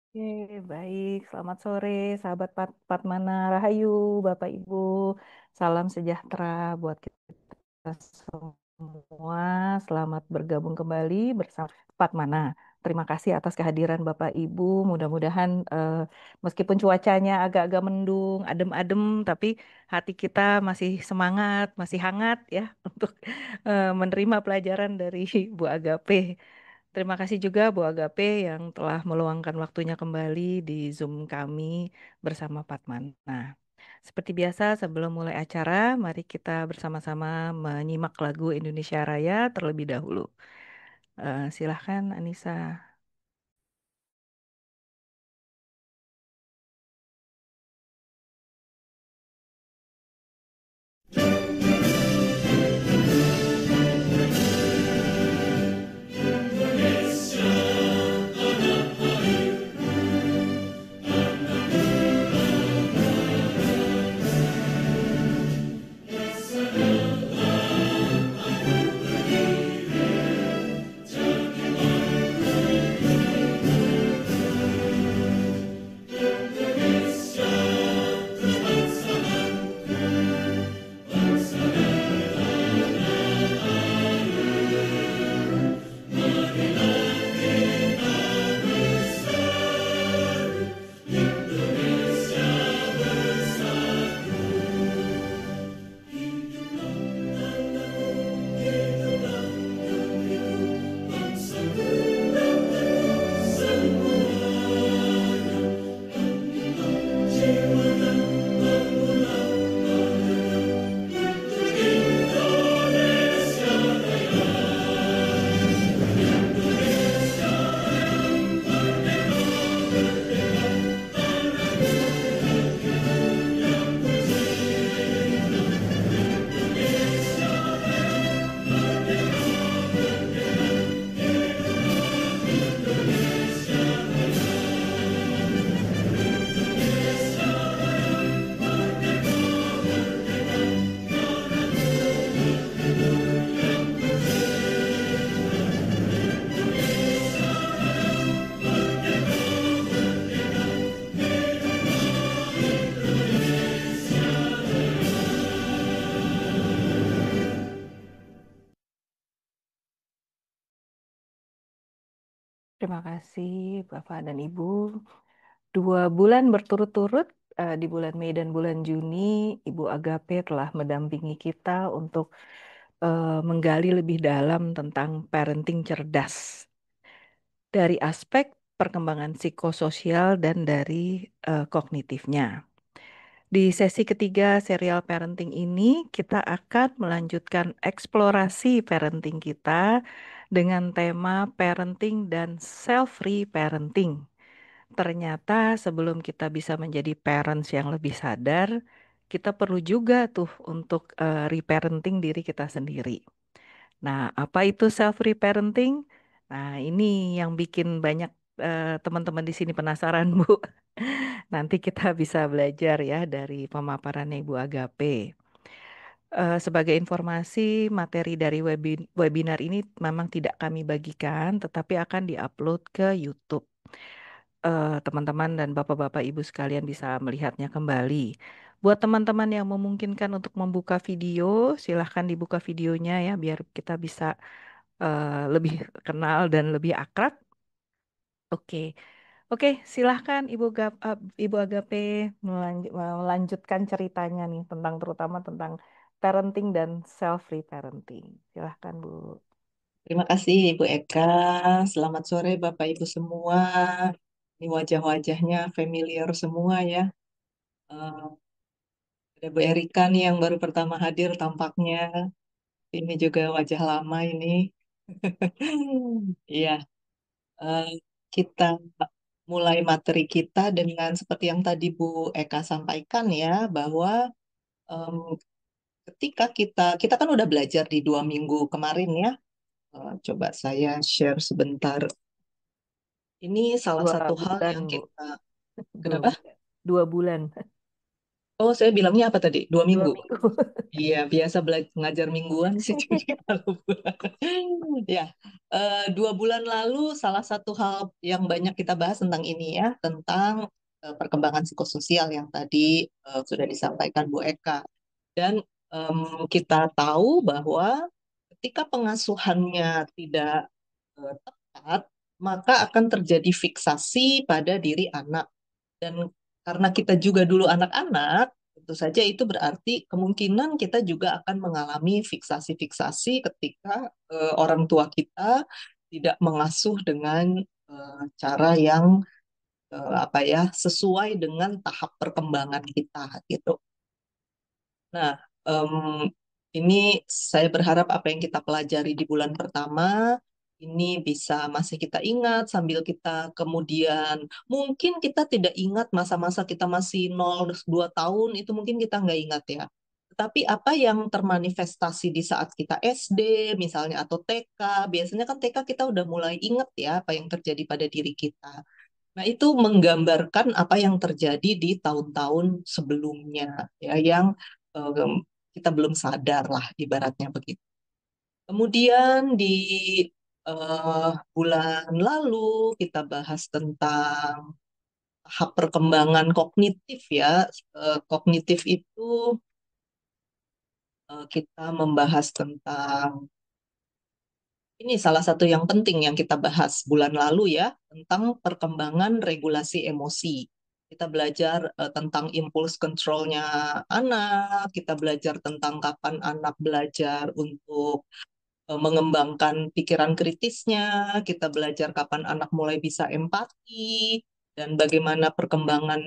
Oke, baik. Selamat sore, sahabat Patmana Rahayu, Bapak Ibu. Salam sejahtera buat kita semua. Selamat bergabung kembali bersama Patmana. Terima kasih atas kehadiran Bapak Ibu. Mudah-mudahan meskipun cuacanya agak-agak mendung, adem-adem, tapi hati kita masih semangat, masih hangat ya untuk menerima pelajaran dari Bu Agape. Terima kasih juga Bu Agape yang telah meluangkan waktunya kembali di Zoom kami bersama Patman. Nah, seperti biasa sebelum mulai acara, mari kita bersama-sama menyimak lagu Indonesia Raya terlebih dahulu. Silahkan Anissa. Terima kasih Bapak dan Ibu. 2 bulan berturut-turut di bulan Mei dan bulan Juni, Ibu Agape telah mendampingi kita untuk menggali lebih dalam tentang parenting cerdas dari aspek perkembangan psikososial dan dari kognitifnya. Di sesi ketiga serial parenting ini, kita akan melanjutkan eksplorasi parenting kita dengan tema parenting dan self-reparenting. Ternyata sebelum kita bisa menjadi parents yang lebih sadar, kita perlu juga tuh untuk reparenting diri kita sendiri. Nah, apa itu self-reparenting? Nah, ini yang bikin banyak teman-teman di sini penasaran, Bu. Nanti kita bisa belajar ya dari pemaparan Ibu Agape. Sebagai informasi, materi dari webinar ini memang tidak kami bagikan, tetapi akan diupload ke YouTube. Teman-teman dan bapak-bapak ibu sekalian bisa melihatnya kembali. Buat teman-teman yang memungkinkan untuk membuka video, silahkan dibuka videonya ya, biar kita bisa lebih kenal dan lebih akrab. Oke, oke, silahkan Ibu Agape melanjutkan ceritanya nih tentang terutama tentang parenting dan self reparenting. Silahkan Bu. Terima kasih Ibu Eka. Selamat sore Bapak Ibu semua. Ini wajah-wajahnya familiar semua ya. Ada Bu Erika nih yang baru pertama hadir tampaknya. Ini juga wajah lama ini. Iya, eh, kita mulai materi kita dengan seperti yang tadi Bu Eka sampaikan ya, bahwa em, ketika kita kan udah belajar di 2 minggu kemarin ya. Coba saya share sebentar. Ini salah Dua satu hal bulan yang Bu, kita, dua kenapa? bulan, 2 bulan. Oh, saya bilangnya apa tadi? Dua Dua minggu. minggu. Iya, biasa belajar ngajar mingguan sih. Jadi kalau ya, 2 bulan lalu salah satu hal yang banyak kita bahas tentang ini ya, tentang perkembangan psikososial yang tadi sudah disampaikan Bu Eka. Dan kita tahu bahwa ketika pengasuhannya tidak tepat, maka akan terjadi fiksasi pada diri anak. Dan karena kita juga dulu anak-anak, tentu saja itu berarti kemungkinan kita juga akan mengalami fiksasi-fiksasi ketika orang tua kita tidak mengasuh dengan cara yang apa ya sesuai dengan tahap perkembangan kita gitu. Nah, em, ini saya berharap apa yang kita pelajari di bulan pertama ini bisa masih kita ingat sambil kita kemudian mungkin kita tidak ingat masa-masa kita masih 0 2 tahun itu mungkin kita nggak ingat ya. Tetapi apa yang termanifestasi di saat kita SD misalnya atau TK, biasanya kan TK kita udah mulai ingat ya apa yang terjadi pada diri kita. Nah, itu menggambarkan apa yang terjadi di tahun-tahun sebelumnya, ya, yang em, kita belum sadar lah, ibaratnya begitu. Kemudian di bulan lalu kita bahas tentang tahap perkembangan kognitif ya. Kognitif itu kita membahas tentang ini salah satu yang penting yang kita bahas bulan lalu ya, tentang perkembangan regulasi emosi. Kita belajar tentang impuls controlnya anak, kita belajar tentang kapan anak belajar untuk mengembangkan pikiran kritisnya, kita belajar kapan anak mulai bisa empati, dan bagaimana perkembangan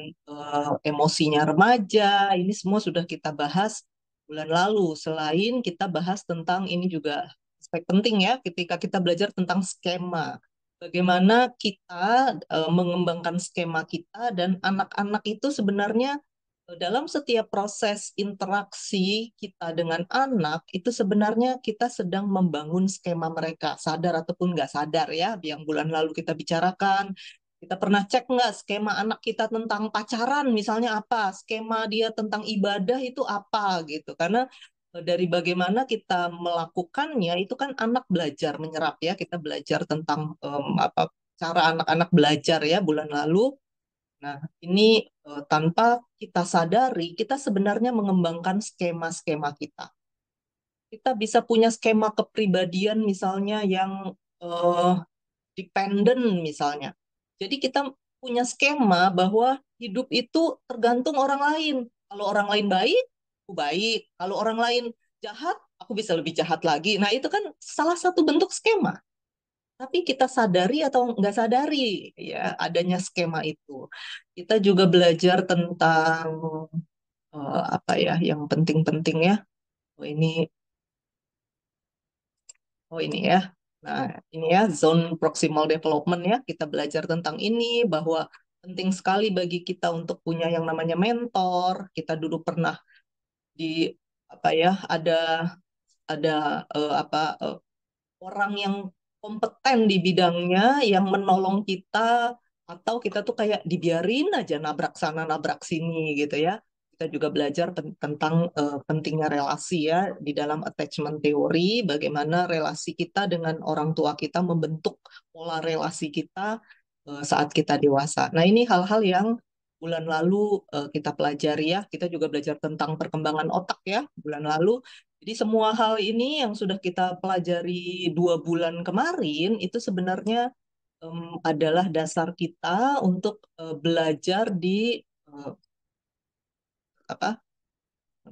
emosinya remaja. Ini semua sudah kita bahas bulan lalu. Selain kita bahas tentang ini juga aspek penting ya, ketika kita belajar tentang skema. Bagaimana kita mengembangkan skema kita dan anak-anak itu sebenarnya dalam setiap proses interaksi kita dengan anak, itu sebenarnya kita sedang membangun skema mereka, sadar ataupun nggak sadar ya, yang bulan lalu kita bicarakan. Kita pernah cek nggak skema anak kita tentang pacaran, misalnya apa, skema dia tentang ibadah itu apa gitu. Karena dari bagaimana kita melakukannya, itu kan anak belajar menyerap ya, kita belajar tentang apa cara anak-anak belajar ya bulan lalu. Nah, ini tanpa kita sadari, kita sebenarnya mengembangkan skema-skema kita. Kita bisa punya skema kepribadian misalnya yang eh, dependent misalnya. Jadi kita punya skema bahwa hidup itu tergantung orang lain. Kalau orang lain baik, aku baik. Kalau orang lain jahat, aku bisa lebih jahat lagi. Nah, itu kan salah satu bentuk skema. Tapi kita sadari atau nggak sadari ya adanya skema itu. Kita juga belajar tentang apa ya yang penting-penting ya. Oh ini ya. Nah, ini ya zone proximal development ya. Kita belajar tentang ini bahwa penting sekali bagi kita untuk punya yang namanya mentor. Kita dulu pernah di apa ya ada apa orang yang kompeten di bidangnya yang menolong kita atau kita tuh kayak dibiarin aja nabrak sana nabrak sini gitu ya. Kita juga belajar tentang pentingnya relasi ya di dalam attachment theory, bagaimana relasi kita dengan orang tua kita membentuk pola relasi kita saat kita dewasa. Nah, ini hal-hal yang bulan lalu kita pelajari ya. Kita juga belajar tentang perkembangan otak ya bulan lalu. Jadi semua hal ini yang sudah kita pelajari 2 bulan kemarin itu sebenarnya adalah dasar kita untuk belajar di eh, apa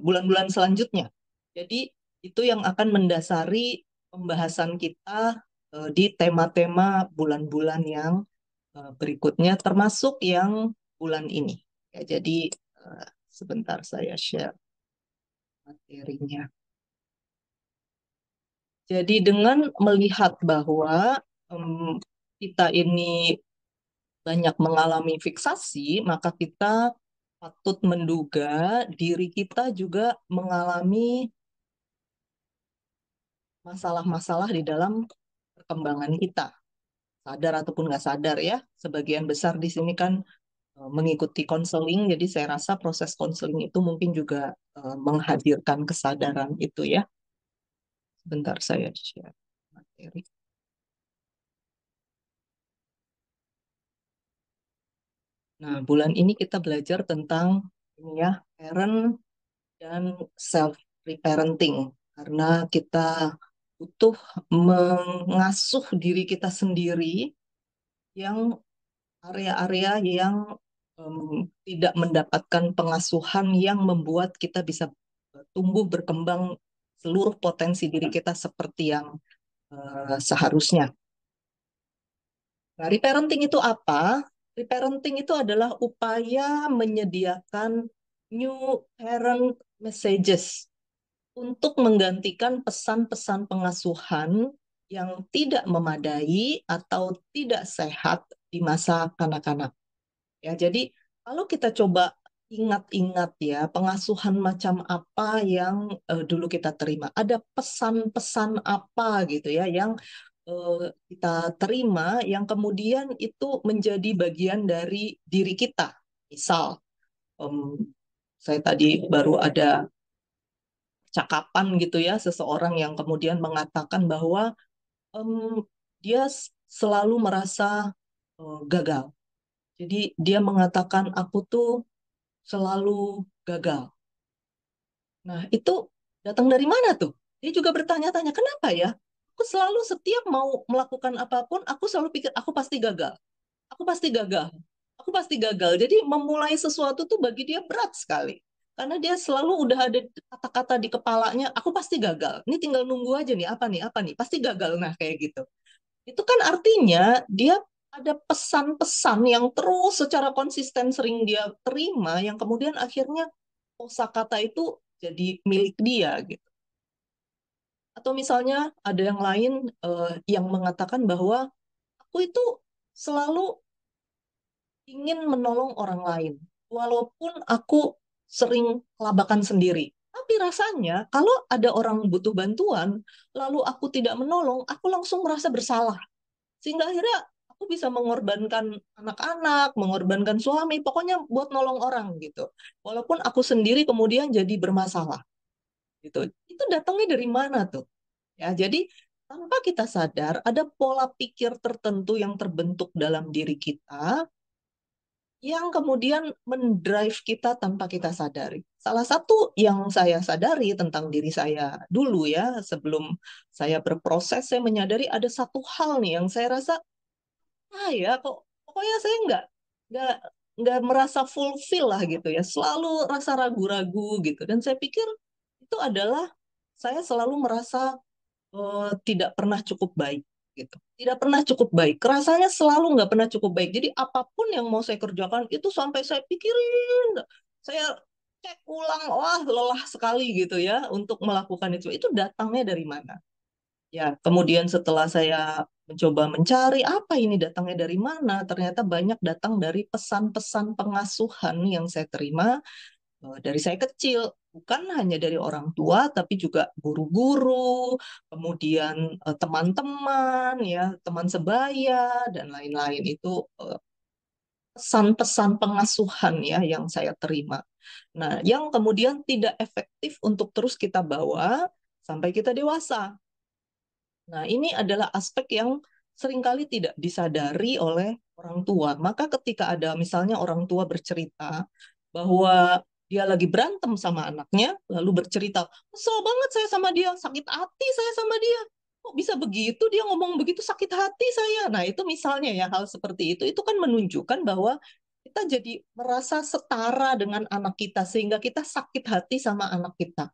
bulan-bulan selanjutnya. Jadi itu yang akan mendasari pembahasan kita di tema-tema bulan-bulan yang berikutnya, termasuk yang bulan ini. Ya, jadi sebentar saya share materinya. Jadi dengan melihat bahwa kita ini banyak mengalami fiksasi, maka kita patut menduga diri kita juga mengalami masalah-masalah di dalam perkembangan kita. Sadar ataupun nggak sadar ya, sebagian besar di sini kan mengikuti konseling. Jadi saya rasa proses konseling itu mungkin juga menghadirkan kesadaran itu ya. Sebentar saya share materi. Nah, bulan ini kita belajar tentang ini ya, parent dan self reparenting karena kita butuh mengasuh diri kita sendiri yang area-area yang tidak mendapatkan pengasuhan yang membuat kita bisa tumbuh berkembang seluruh potensi diri kita seperti yang seharusnya. Nah, reparenting itu apa? Reparenting itu adalah upaya menyediakan new parent messages untuk menggantikan pesan-pesan pengasuhan yang tidak memadai atau tidak sehat di masa kanak-kanak. Ya, jadi kalau kita coba ingat-ingat ya, pengasuhan macam apa yang dulu kita terima. Ada pesan-pesan apa gitu ya yang kita terima yang kemudian itu menjadi bagian dari diri kita. Misal, em, saya tadi baru ada cakapan gitu ya, seseorang yang kemudian mengatakan bahwa em, dia selalu merasa gagal. Jadi dia mengatakan aku tuh selalu gagal. Nah, itu datang dari mana tuh? Dia juga bertanya-tanya, kenapa ya? Aku selalu setiap mau melakukan apapun, aku selalu pikir aku pasti gagal. Aku pasti gagal. Aku pasti gagal. Jadi memulai sesuatu tuh bagi dia berat sekali. Karena dia selalu udah ada kata-kata di kepalanya, aku pasti gagal. Ini tinggal nunggu aja nih, apa nih, pasti gagal. Nah, kayak gitu. Itu kan artinya dia ada pesan-pesan yang terus secara konsisten sering dia terima, yang kemudian akhirnya kosakata itu jadi milik dia gitu. Atau misalnya ada yang lain yang mengatakan bahwa aku itu selalu ingin menolong orang lain, walaupun aku sering kelabakan sendiri. Tapi rasanya kalau ada orang butuh bantuan, lalu aku tidak menolong, aku langsung merasa bersalah. Sehingga akhirnya aku bisa mengorbankan anak-anak, mengorbankan suami, pokoknya buat nolong orang gitu. Walaupun aku sendiri kemudian jadi bermasalah gitu. Itu datangnya dari mana tuh? Ya, jadi tanpa kita sadar ada pola pikir tertentu yang terbentuk dalam diri kita yang kemudian mendrive kita tanpa kita sadari. Salah satu yang saya sadari tentang diri saya dulu ya, sebelum saya berproses, saya menyadari ada satu hal nih yang saya rasa, ya kok pokoknya saya nggak nggak merasa fulfill lah gitu ya, selalu rasa ragu-ragu gitu. Dan saya pikir itu adalah saya selalu merasa tidak pernah cukup baik gitu. Tidak pernah cukup baik. Rasanya selalu nggak pernah cukup baik. Jadi apapun yang mau saya kerjakan itu sampai saya pikirin, saya cek ulang, wah lelah sekali gitu ya untuk melakukan itu. Itu datangnya dari mana? Ya, kemudian setelah saya mencoba mencari apa ini datangnya dari mana, ternyata banyak datang dari pesan-pesan pengasuhan yang saya terima dari saya kecil, bukan hanya dari orang tua, tapi juga guru-guru, kemudian teman-teman, ya teman sebaya dan lain-lain itu pesan-pesan pengasuhan ya yang saya terima. Nah, yang kemudian tidak efektif untuk terus kita bawa sampai kita dewasa. Nah, ini adalah aspek yang seringkali tidak disadari oleh orang tua. Maka ketika ada misalnya orang tua bercerita bahwa dia lagi berantem sama anaknya, lalu bercerita, kesel banget saya sama dia, sakit hati saya sama dia. Kok bisa begitu dia ngomong begitu, sakit hati saya. Nah, itu misalnya ya hal seperti itu kan menunjukkan bahwa kita jadi merasa setara dengan anak kita sehingga kita sakit hati sama anak kita.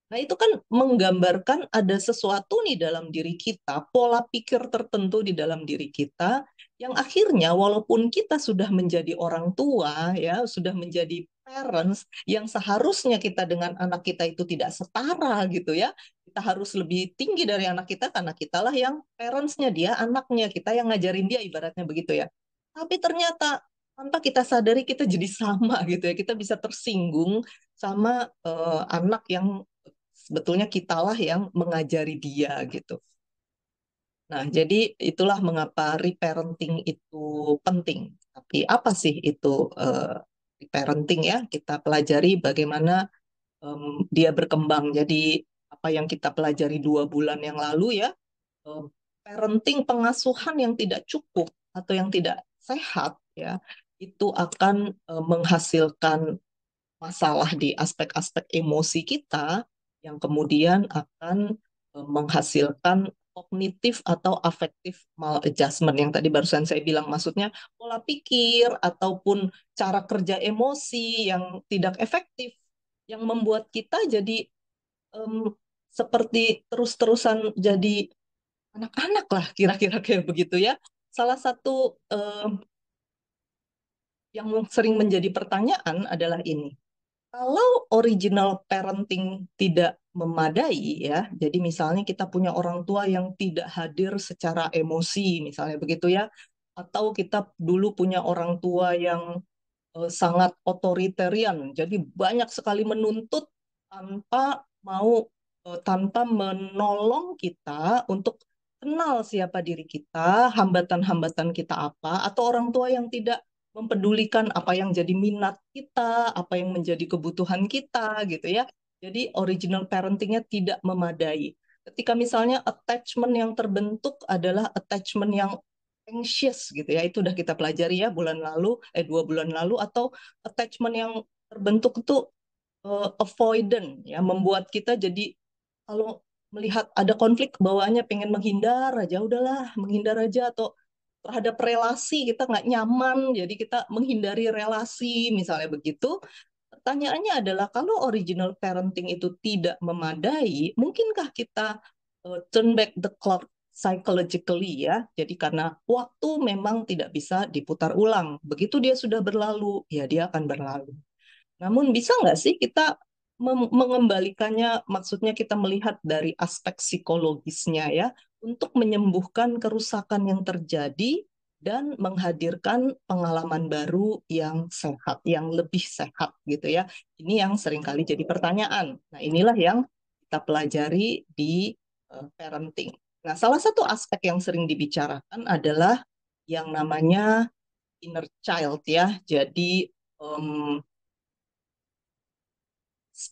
Nah, itu kan menggambarkan ada sesuatu nih dalam diri kita, pola pikir tertentu di dalam diri kita, yang akhirnya walaupun kita sudah menjadi orang tua, ya, sudah menjadi parents, yang seharusnya kita dengan anak kita itu tidak setara gitu ya. Kita harus lebih tinggi dari anak kita karena kitalah yang parentsnya, dia anaknya, kita yang ngajarin dia ibaratnya begitu ya. Tapi ternyata tanpa kita sadari kita jadi sama gitu ya. Kita bisa tersinggung sama anak yang sebetulnya kitalah yang mengajari dia gitu. Nah, jadi itulah mengapa reparenting itu penting. Tapi apa sih itu reparenting ya? Kita pelajari bagaimana dia berkembang. Jadi apa yang kita pelajari 2 bulan yang lalu ya, eh, parenting pengasuhan yang tidak cukup atau yang tidak sehat ya, itu akan menghasilkan masalah di aspek-aspek emosi kita yang kemudian akan menghasilkan kognitif atau affective maladjustment yang tadi barusan saya bilang, maksudnya pola pikir ataupun cara kerja emosi yang tidak efektif yang membuat kita jadi em, seperti terus-terusan jadi anak-anak lah, kira-kira kayak begitu ya. Salah satu yang sering menjadi pertanyaan adalah ini. Kalau original parenting tidak memadai ya, jadi misalnya kita punya orang tua yang tidak hadir secara emosi, misalnya begitu ya, atau kita dulu punya orang tua yang sangat otoritarian, jadi banyak sekali menuntut tanpa tanpa menolong kita untuk kenal siapa diri kita, hambatan-hambatan kita apa, atau orang tua yang tidak mempedulikan apa yang jadi minat kita, apa yang menjadi kebutuhan kita gitu ya. Jadi original parentingnya tidak memadai. Ketika misalnya attachment yang terbentuk adalah attachment yang anxious gitu ya, itu udah kita pelajari ya 2 bulan lalu, atau attachment yang terbentuk itu avoidant ya, membuat kita jadi kalau melihat ada konflik bawaannya pengen menghindar aja, udahlah menghindar aja, atau terhadap relasi kita nggak nyaman jadi kita menghindari relasi misalnya begitu. Pertanyaannya adalah kalau original parenting itu tidak memadai, mungkinkah kita turn back the clock psychologically ya. Jadi karena waktu memang tidak bisa diputar ulang. Begitu dia sudah berlalu, ya dia akan berlalu. Namun bisa nggak sih kita mengembalikannya, maksudnya kita melihat dari aspek psikologisnya ya, untuk menyembuhkan kerusakan yang terjadi dan menghadirkan pengalaman baru yang sehat, yang lebih sehat gitu ya. Ini yang seringkali jadi pertanyaan. Nah, inilah yang kita pelajari di parenting. Nah, salah satu aspek yang sering dibicarakan adalah yang namanya inner child ya. Jadi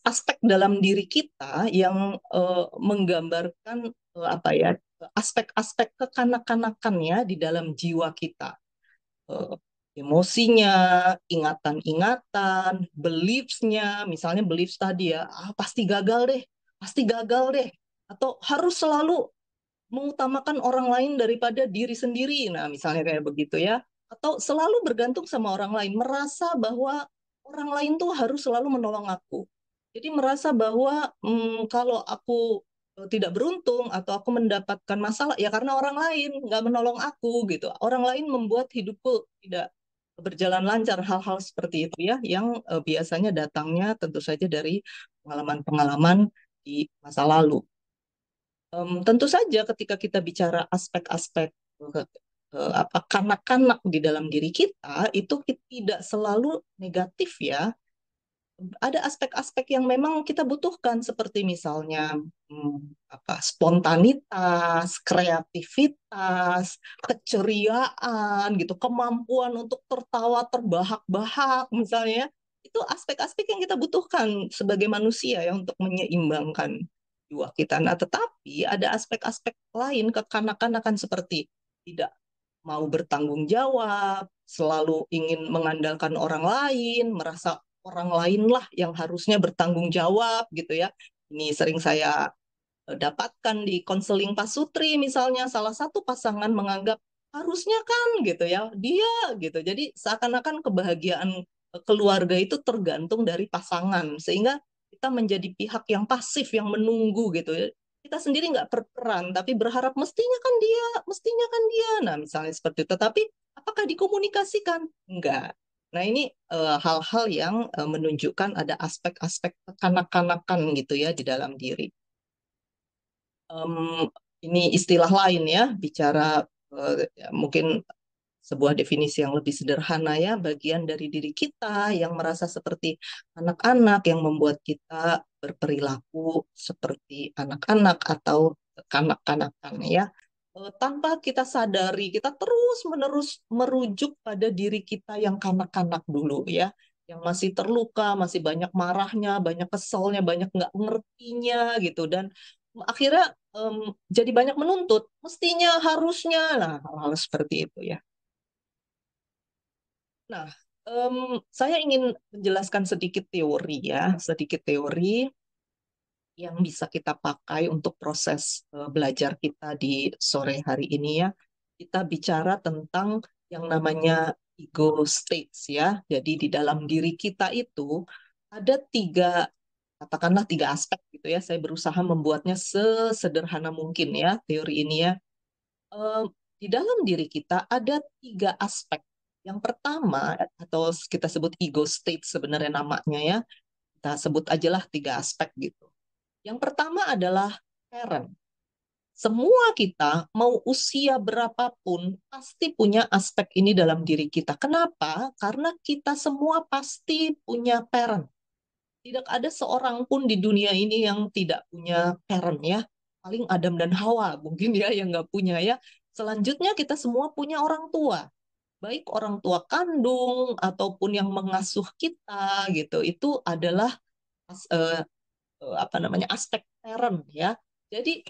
aspek dalam diri kita yang menggambarkan apa ya, aspek-aspek kekanak-kanakannya di dalam jiwa kita. Eh, Emosinya, ingatan-ingatan, beliefs-nya, misalnya beliefs tadi ya, pasti gagal deh, atau harus selalu mengutamakan orang lain daripada diri sendiri. Nah, misalnya kayak begitu ya. Atau selalu bergantung sama orang lain, merasa bahwa orang lain tuh harus selalu menolong aku. Jadi merasa bahwa kalau aku tidak beruntung atau aku mendapatkan masalah ya karena orang lain nggak menolong aku gitu. Orang lain membuat hidupku tidak berjalan lancar, hal-hal seperti itu ya, yang biasanya datangnya tentu saja dari pengalaman-pengalaman di masa lalu. Tentu saja ketika kita bicara aspek-aspek apa kanak-kanak di dalam diri kita itu tidak selalu negatif ya. Ada aspek-aspek yang memang kita butuhkan seperti misalnya spontanitas, kreativitas, keceriaan gitu, kemampuan untuk tertawa terbahak-bahak misalnya. Itu aspek-aspek yang kita butuhkan sebagai manusia ya untuk menyeimbangkan jiwa kita. Nah, tetapi ada aspek-aspek lain kekanak-kanakan seperti tidak mau bertanggung jawab, selalu ingin mengandalkan orang lain, merasa orang lain lah yang harusnya bertanggung jawab gitu ya. Ini sering saya dapatkan di konseling pasutri misalnya, salah satu pasangan menganggap harusnya kan gitu ya dia gitu. Jadi seakan-akan kebahagiaan keluarga itu tergantung dari pasangan, sehingga kita menjadi pihak yang pasif yang menunggu gitu ya. Kita sendiri nggak berperan tapi berharap mestinya kan dia. Nah misalnya seperti itu, tapi apakah dikomunikasikan? Enggak. Nah ini hal-hal yang menunjukkan ada aspek-aspek kekanak-kanakan gitu ya di dalam diri. Em, ini istilah lain ya, bicara ya, mungkin sebuah definisi yang lebih sederhana ya, bagian dari diri kita yang merasa seperti anak-anak yang membuat kita berperilaku seperti anak-anak atau kanak-kanakan ya. tanpa kita sadari, kita terus-menerus merujuk pada diri kita yang kanak-kanak dulu ya, yang masih terluka, masih banyak marahnya, banyak keselnya, banyak nggak ngertinya gitu, dan akhirnya jadi banyak menuntut, mestinya, harusnya, nah hal-hal seperti itu ya. Nah, saya ingin menjelaskan sedikit teori ya, sedikit teori yang bisa kita pakai untuk proses belajar kita di sore hari ini ya. Kita bicara tentang yang namanya ego states ya. Jadi di dalam diri kita itu ada tiga, katakanlah tiga aspek gitu ya. Saya berusaha membuatnya sesederhana mungkin ya teori ini ya. Eh, di dalam diri kita ada tiga aspek. Yang pertama atau kita sebut ego state sebenarnya namanya ya. Kita sebut aja lah tiga aspek gitu. Yang pertama adalah parent. Semua kita, mau usia berapapun, pasti punya aspek ini dalam diri kita. Kenapa? Karena kita semua pasti punya parent. Tidak ada seorang pun di dunia ini yang tidak punya parent ya. Paling Adam dan Hawa mungkin ya yang nggak punya ya. Selanjutnya kita semua punya orang tua. Baik orang tua kandung ataupun yang mengasuh kita gitu. Itu adalah apa namanya aspek parent ya. Jadi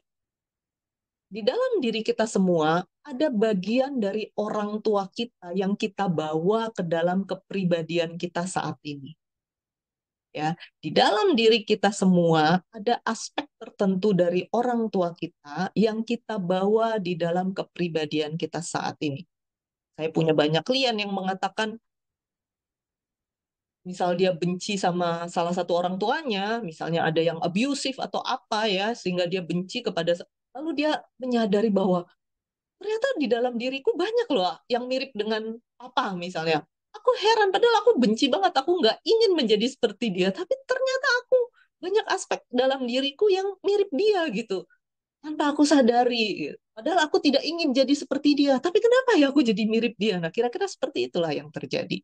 di dalam diri kita semua ada bagian dari orang tua kita yang kita bawa ke dalam kepribadian kita saat ini. Ya, di dalam diri kita semua ada aspek tertentu dari orang tua kita yang kita bawa di dalam kepribadian kita saat ini. Saya punya banyak klien yang mengatakan, misal dia benci sama salah satu orang tuanya, misalnya ada yang abusive atau apa ya, sehingga dia benci kepada, lalu dia menyadari bahwa ternyata di dalam diriku banyak loh yang mirip dengan papa misalnya. Aku heran, padahal aku benci banget, aku nggak ingin menjadi seperti dia, tapi ternyata aku banyak aspek dalam diriku yang mirip dia gitu, tanpa aku sadari. Gitu. Padahal aku tidak ingin jadi seperti dia, tapi kenapa ya aku jadi mirip dia? Nah, kira-kira seperti itulah yang terjadi.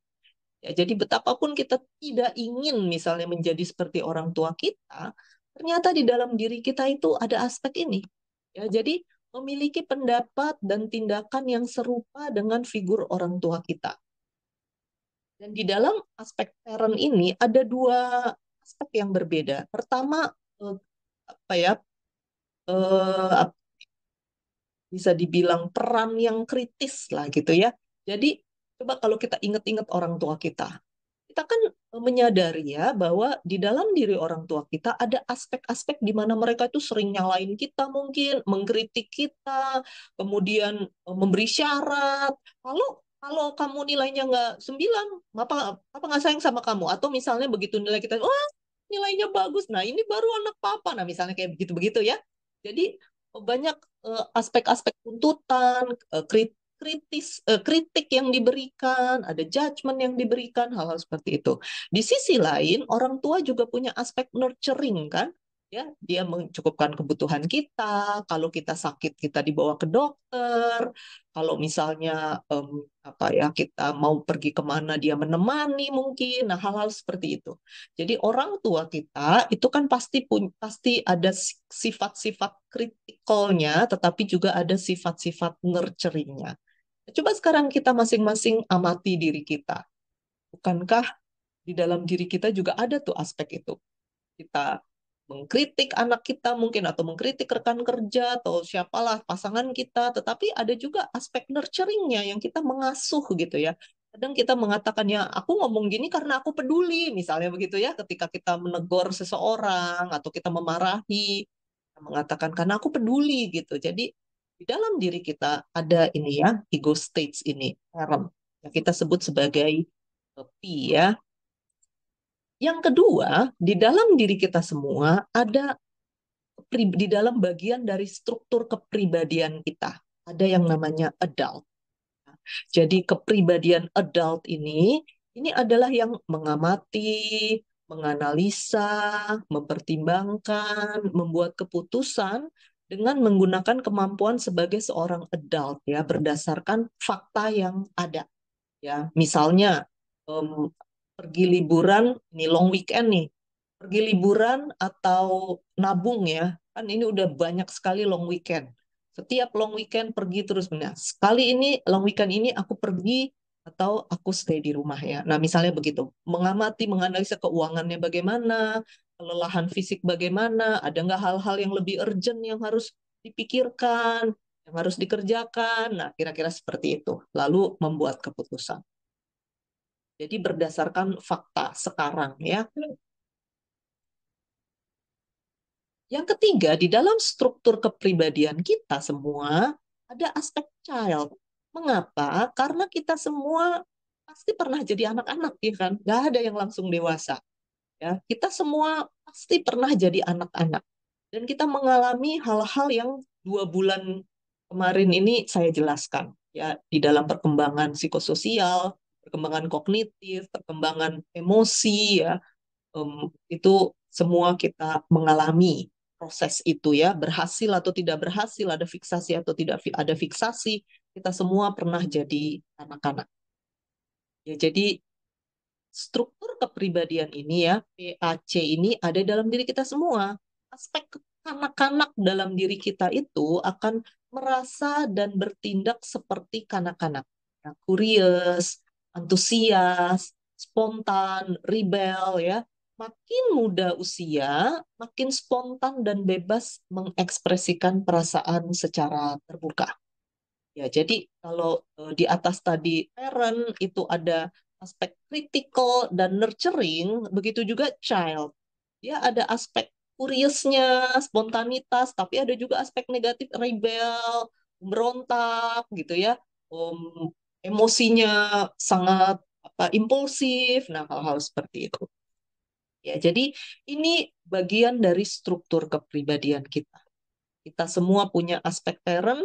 Ya, jadi betapapun kita tidak ingin misalnya menjadi seperti orang tua kita, ternyata di dalam diri kita itu ada aspek ini. Ya, jadi memiliki pendapat dan tindakan yang serupa dengan figur orang tua kita. Dan di dalam aspek parent ini ada dua aspek yang berbeda. Pertama, eh, apa ya, eh, bisa dibilang peran yang kritis lah gitu ya. Jadi coba kalau kita ingat-ingat orang tua kita kan menyadari ya bahwa di dalam diri orang tua kita ada aspek-aspek di mana mereka itu sering nyalain kita mungkin, mengkritik kita, kemudian memberi syarat. Kalau kalau kamu nilainya nggak 9, apa nggak sayang sama kamu? Atau misalnya begitu nilai kita, wah nilainya bagus, nah ini baru anak papa. Nah misalnya kayak begitu-begitu ya. Jadi banyak aspek-aspek tuntutan, kritik yang diberikan, ada judgement yang diberikan, hal-hal seperti itu. Di sisi lain, orang tua juga punya aspek nurturing kan, ya, dia mencukupkan kebutuhan kita. Kalau kita sakit, kita dibawa ke dokter. Kalau misalnya apa ya kita mau pergi kemana, dia menemani mungkin. Nah, hal-hal seperti itu. Jadi orang tua kita itu kan pasti ada sifat-sifat kritikalnya, tetapi juga ada sifat-sifat nurturingnya. Coba sekarang kita masing-masing amati diri kita. Bukankah di dalam diri kita juga ada tuh aspek itu? Kita mengkritik anak kita mungkin atau mengkritik rekan kerja atau siapalah pasangan kita, tetapi ada juga aspek nurturingnya yang kita mengasuh gitu ya. Kadang kita mengatakan ya aku ngomong gini karena aku peduli misalnya begitu ya ketika kita menegur seseorang atau kita memarahi kita mengatakan karena aku peduli gitu. Jadi di dalam diri kita ada ini ya ego states ini parent yang kita sebut sebagai P ya. Yang kedua, di dalam diri kita semua ada di dalam bagian dari struktur kepribadian kita. Ada yang namanya adult. Jadi kepribadian adult ini adalah yang mengamati, menganalisa, mempertimbangkan, membuat keputusan dengan menggunakan kemampuan sebagai seorang adult ya berdasarkan fakta yang ada ya. Misalnya em, pergi liburan, ini long weekend nih, pergi liburan atau nabung ya, kan ini udah banyak sekali long weekend. Setiap long weekend pergi terus. Nah, sekali ini long weekend ini aku pergi atau aku stay di rumah ya. Nah, misalnya begitu. Mengamati, menganalisa keuangannya bagaimana, kelelahan fisik bagaimana, ada nggak hal-hal yang lebih urgent yang harus dipikirkan, yang harus dikerjakan. Nah, kira-kira seperti itu. Lalu membuat keputusan. Jadi berdasarkan fakta sekarang ya. Yang ketiga, di dalam struktur kepribadian kita semua ada aspek child. Mengapa? Karena kita semua pasti pernah jadi anak-anak, ya kan? Gak ada yang langsung dewasa. Ya, kita semua pasti pernah jadi anak-anak. Dan kita mengalami hal-hal yang 2 bulan kemarin ini saya jelaskan. Ya, di dalam perkembangan psikososial, perkembangan kognitif, perkembangan emosi, ya, itu semua kita mengalami proses itu ya, berhasil atau tidak berhasil, ada fiksasi atau tidak ada fiksasi, kita semua pernah jadi anak-anak. Ya, jadi struktur kepribadian ini ya, PAC ini ada dalam diri kita semua. Aspek kanak-kanak dalam diri kita itu akan merasa dan bertindak seperti kanak-kanak. Ya, curious, antusias, spontan, rebel ya. Makin muda usia, makin spontan dan bebas mengekspresikan perasaan secara terbuka. Ya, jadi kalau di atas tadi parent itu ada aspek critical dan nurturing, begitu juga child. Dia ada aspek curiousnya, spontanitas, tapi ada juga aspek negatif, rebel, berontak gitu ya. Emosinya sangat apa impulsif. Nah, hal-hal seperti itu. Ya, jadi ini bagian dari struktur kepribadian kita. Kita semua punya aspek parent,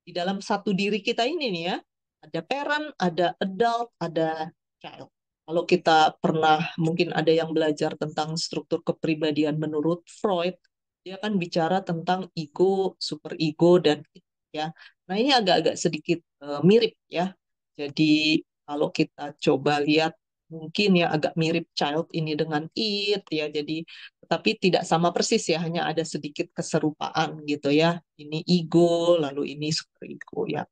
di dalam satu diri kita ini nih ya, ada parent, ada adult, ada child. Kalau kita pernah mungkin ada yang belajar tentang struktur kepribadian menurut Freud, dia kan bicara tentang ego, super ego dan id, ya. Nah, ini agak-agak sedikit mirip ya. Jadi kalau kita coba lihat mungkin ya agak mirip child ini dengan id ya. Jadi tapi tidak sama persis ya, hanya ada sedikit keserupaan gitu ya. Ini ego, lalu ini super ego ya.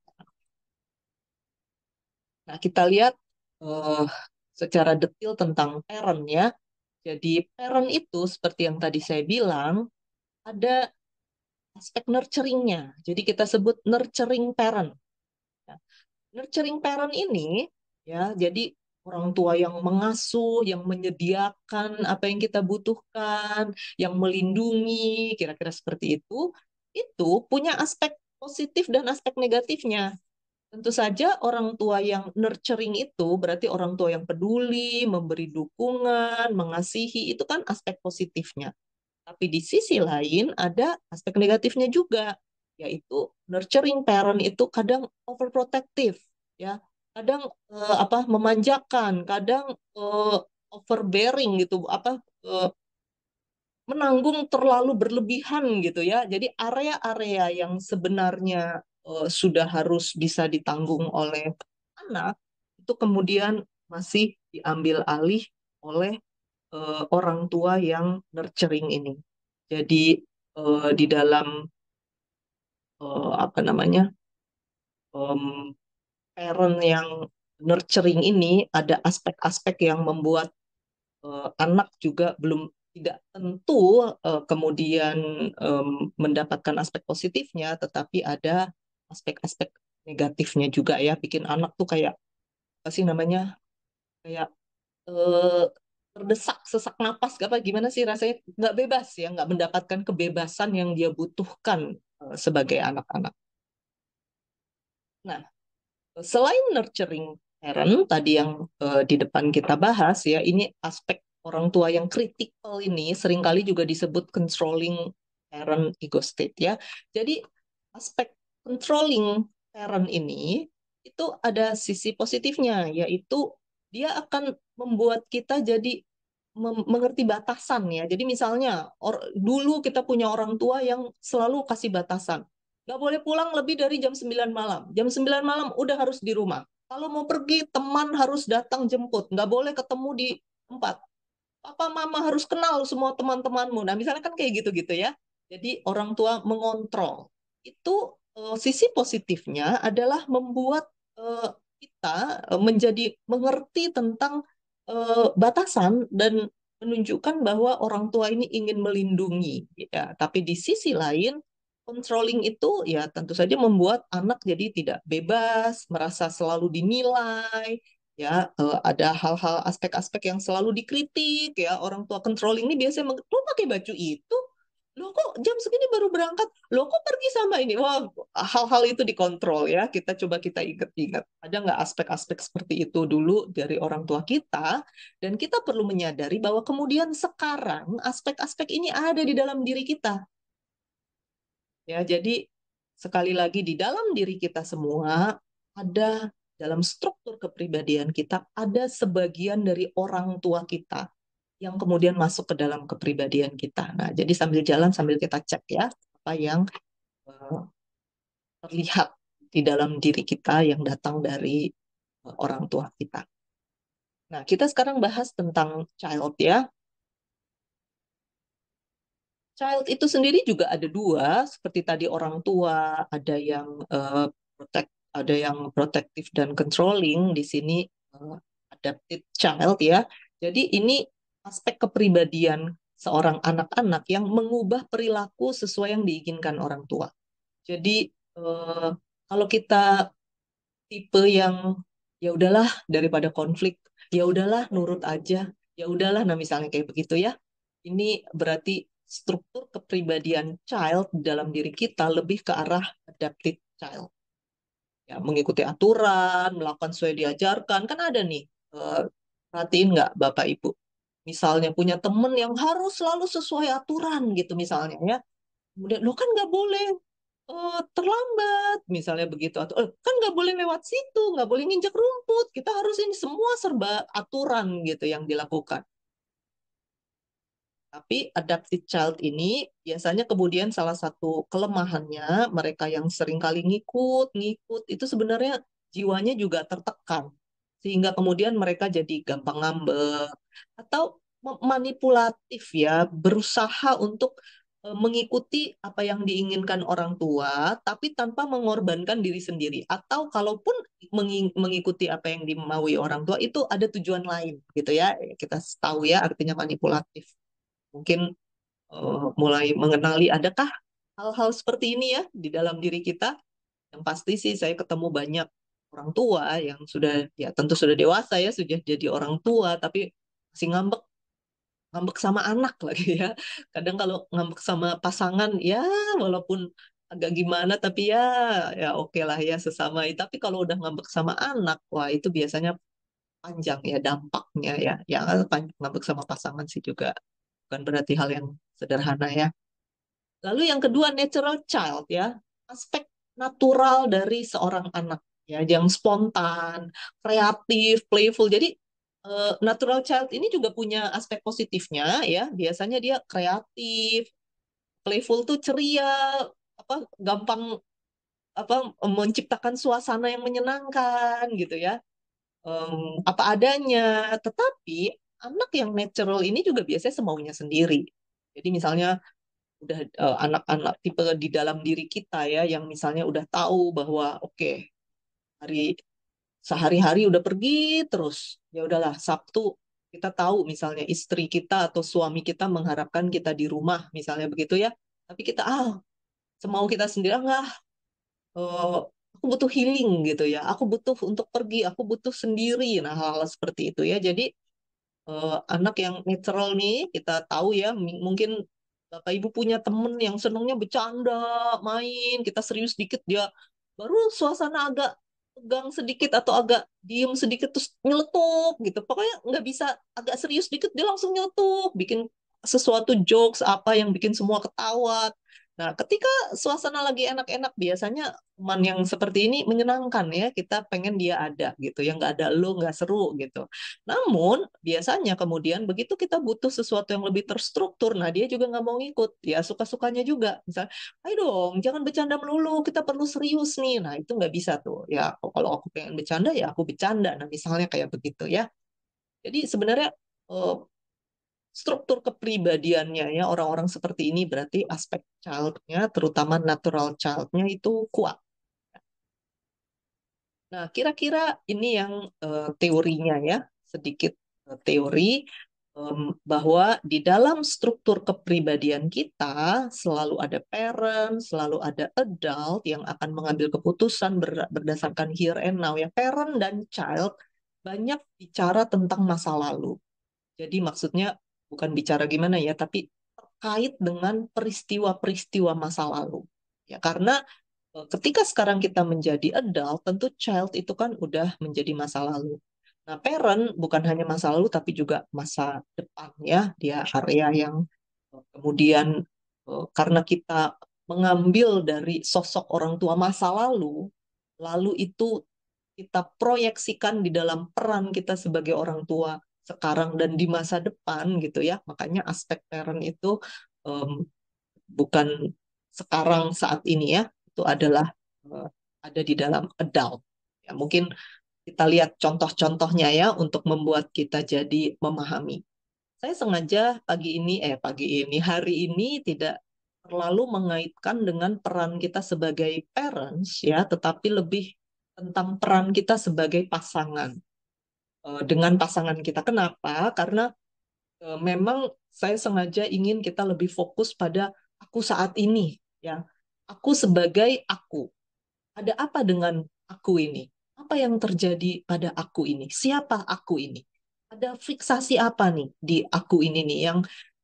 Nah, kita lihat eh, secara detail tentang parent ya. Jadi parent itu seperti yang tadi saya bilang, ada aspek nurturingnya. Jadi kita sebut nurturing parent. Ya. Nurturing parent ini ya, jadi orang tua yang mengasuh, yang menyediakan apa yang kita butuhkan, yang melindungi, kira-kira seperti itu punya aspek positif dan aspek negatifnya. Tentu saja orang tua yang nurturing itu berarti orang tua yang peduli, memberi dukungan, mengasihi, itu kan aspek positifnya. Tapi di sisi lain ada aspek negatifnya juga, yaitu nurturing parent itu kadang overprotective, ya, kadang apa memanjakan, kadang overbearing gitu, apa menanggung terlalu berlebihan gitu ya. Jadi area-area yang sebenarnya sudah harus bisa ditanggung oleh anak itu kemudian masih diambil alih oleh orang tua yang nurturing ini. Jadi di dalam apa namanya parent yang nurturing ini ada aspek-aspek yang membuat anak juga belum tidak tentu kemudian mendapatkan aspek positifnya, tetapi ada aspek-aspek negatifnya juga ya, bikin anak tuh kayak apa sih namanya kayak eh, terdesak, sesak napas, apa gimana sih rasanya nggak bebas ya, nggak mendapatkan kebebasan yang dia butuhkan sebagai anak-anak. Nah, selain nurturing parent tadi yang di depan kita bahas ya, ini aspek orang tua yang kritikal ini seringkali juga disebut controlling parent ego state ya. Jadi aspek controlling parent ini itu ada sisi positifnya, yaitu dia akan membuat kita jadi mengerti batasan ya. Jadi misalnya dulu kita punya orang tua yang selalu kasih batasan. Nggak boleh pulang lebih dari jam 9 malam. Jam 9 malam udah harus di rumah. Kalau mau pergi, teman harus datang jemput. Nggak boleh ketemu di tempat. Papa, mama harus kenal semua teman-temanmu. Nah, misalnya kan kayak gitu-gitu ya. Jadi orang tua mengontrol. Itu sisi positifnya adalah membuat eh, kita menjadi mengerti tentang batasan dan menunjukkan bahwa orang tua ini ingin melindungi, ya. Tapi di sisi lain, controlling itu ya tentu saja membuat anak jadi tidak bebas, merasa selalu dinilai, ya. Ada hal-hal aspek-aspek yang selalu dikritik, ya. Orang tua controlling ini biasanya, lo pakai baju itu, lo kok jam segini baru berangkat, lo kok pergi sama ini. Wah, hal-hal itu dikontrol, ya. Kita ingat-ingat. Ada nggak aspek-aspek seperti itu dulu dari orang tua kita? Dan kita perlu menyadari bahwa kemudian sekarang aspek-aspek ini ada di dalam diri kita. Ya, jadi sekali lagi di dalam diri kita semua ada, dalam struktur kepribadian kita ada sebagian dari orang tua kita yang kemudian masuk ke dalam kepribadian kita. Nah, jadi sambil jalan sambil kita cek ya apa yang eh, terlihat di dalam diri kita yang datang dari orang tua kita. Nah, kita sekarang bahas tentang child ya. Child itu sendiri juga ada dua, seperti tadi orang tua, ada yang ada yang protective dan controlling. Di sini adapted child ya. Jadi ini aspek kepribadian seorang anak-anak yang mengubah perilaku sesuai yang diinginkan orang tua. Jadi kalau kita tipe yang ya udahlah daripada konflik, ya udahlah nurut aja, ya udahlah, nah misalnya kayak begitu ya. Ini berarti struktur kepribadian child dalam diri kita lebih ke arah adapted child. Ya, mengikuti aturan, melakukan sesuai diajarkan, kan ada nih. eh, Perhatiin nggak Bapak Ibu? Misalnya punya temen yang harus selalu sesuai aturan gitu misalnya ya. Kemudian lo kan nggak boleh terlambat misalnya begitu, atau kan nggak boleh lewat situ, nggak boleh nginjak rumput, kita harus ini semua serba aturan gitu yang dilakukan. Tapi adaptive child ini biasanya kemudian salah satu kelemahannya, mereka yang sering kali ngikut itu sebenarnya jiwanya juga tertekan, sehingga kemudian mereka jadi gampang ngambek atau manipulatif ya, berusaha untuk mengikuti apa yang diinginkan orang tua, tapi tanpa mengorbankan diri sendiri. Atau kalaupun mengikuti apa yang dimaui orang tua, itu ada tujuan lain gitu ya. Kita tahu ya artinya manipulatif. Mungkin mulai mengenali adakah hal-hal seperti ini ya di dalam diri kita. Yang pasti sih saya ketemu banyak orang tua yang sudah, ya tentu sudah dewasa ya, sudah jadi orang tua, tapi masih ngambek, ngambek sama anak lagi ya. Kadang kalau ngambek sama pasangan ya walaupun agak gimana tapi ya ya oke lah ya sesama. Tapi kalau udah ngambek sama anak, wah itu biasanya panjang ya dampaknya ya. Ya ngambek sama pasangan sih juga bukan berarti hal yang sederhana ya. Lalu yang kedua, natural child ya, aspek natural dari seorang anak ya, yang spontan, kreatif, playful. Jadi natural child ini juga punya aspek positifnya ya. Biasanya dia kreatif, playful tuh ceria, apa gampang apa menciptakan suasana yang menyenangkan gitu ya. Apa adanya. Tetapi anak yang natural ini juga biasanya semaunya sendiri. Jadi misalnya udah anak-anak tipe di dalam diri kita ya yang misalnya udah tahu bahwa oke, hari sehari-hari udah pergi terus, ya udahlah Sabtu kita tahu misalnya istri kita atau suami kita mengharapkan kita di rumah misalnya begitu ya, tapi kita semau kita sendiri enggak, eh, aku butuh healing gitu ya, aku butuh untuk pergi, aku butuh sendiri, nah hal-hal seperti itu ya. Jadi anak yang natural nih kita tahu ya, mungkin Bapak Ibu punya temen yang senangnya bercanda, main, kita serius dikit dia baru suasana agak tegang sedikit atau agak diem sedikit terus nyeletuk gitu. Pokoknya nggak bisa agak serius dikit dia langsung nyeletuk, bikin sesuatu jokes apa yang bikin semua ketawa. Nah, ketika suasana lagi enak-enak, biasanya teman yang seperti ini menyenangkan ya. Kita pengen dia ada gitu, yang nggak ada lo nggak seru gitu. Namun, biasanya kemudian begitu kita butuh sesuatu yang lebih terstruktur, nah dia juga nggak mau ngikut. Ya, suka-sukanya juga. Misal, ayo dong, jangan bercanda melulu, kita perlu serius nih. Nah, itu nggak bisa tuh. Ya, kalau aku pengen bercanda, ya aku bercanda. Nah, misalnya kayak begitu ya. Jadi sebenarnya eh, struktur kepribadiannya ya orang-orang seperti ini berarti aspek child-nya, terutama natural child-nya itu kuat. Nah, kira-kira ini yang teorinya ya, sedikit teori bahwa di dalam struktur kepribadian kita selalu ada parent, selalu ada adult yang akan mengambil keputusan berdasarkan here and now ya. Parent dan child banyak bicara tentang masa lalu. Jadi maksudnya bukan bicara gimana ya, tapi terkait dengan peristiwa-peristiwa masa lalu. Ya, karena ketika sekarang kita menjadi adult, tentu child itu kan udah menjadi masa lalu. Nah, parent bukan hanya masa lalu, tapi juga masa depan ya. Dia area yang kemudian karena kita mengambil dari sosok orang tua masa lalu, lalu itu kita proyeksikan di dalam peran kita sebagai orang tua sekarang dan di masa depan gitu ya. Makanya aspek parent itu em, bukan sekarang saat ini ya, itu adalah eh, ada di dalam adult. Ya, mungkin kita lihat contoh-contohnya ya untuk membuat kita jadi memahami. Saya sengaja hari ini tidak terlalu mengaitkan dengan peran kita sebagai parents ya, tetapi lebih tentang peran kita sebagai pasangan. Dengan pasangan kita. Kenapa? Karena memang saya sengaja ingin kita lebih fokus pada aku saat ini ya. Aku sebagai aku. Ada apa dengan aku ini? Apa yang terjadi pada aku ini? Siapa aku ini? Ada fiksasi apa nih di aku ini nih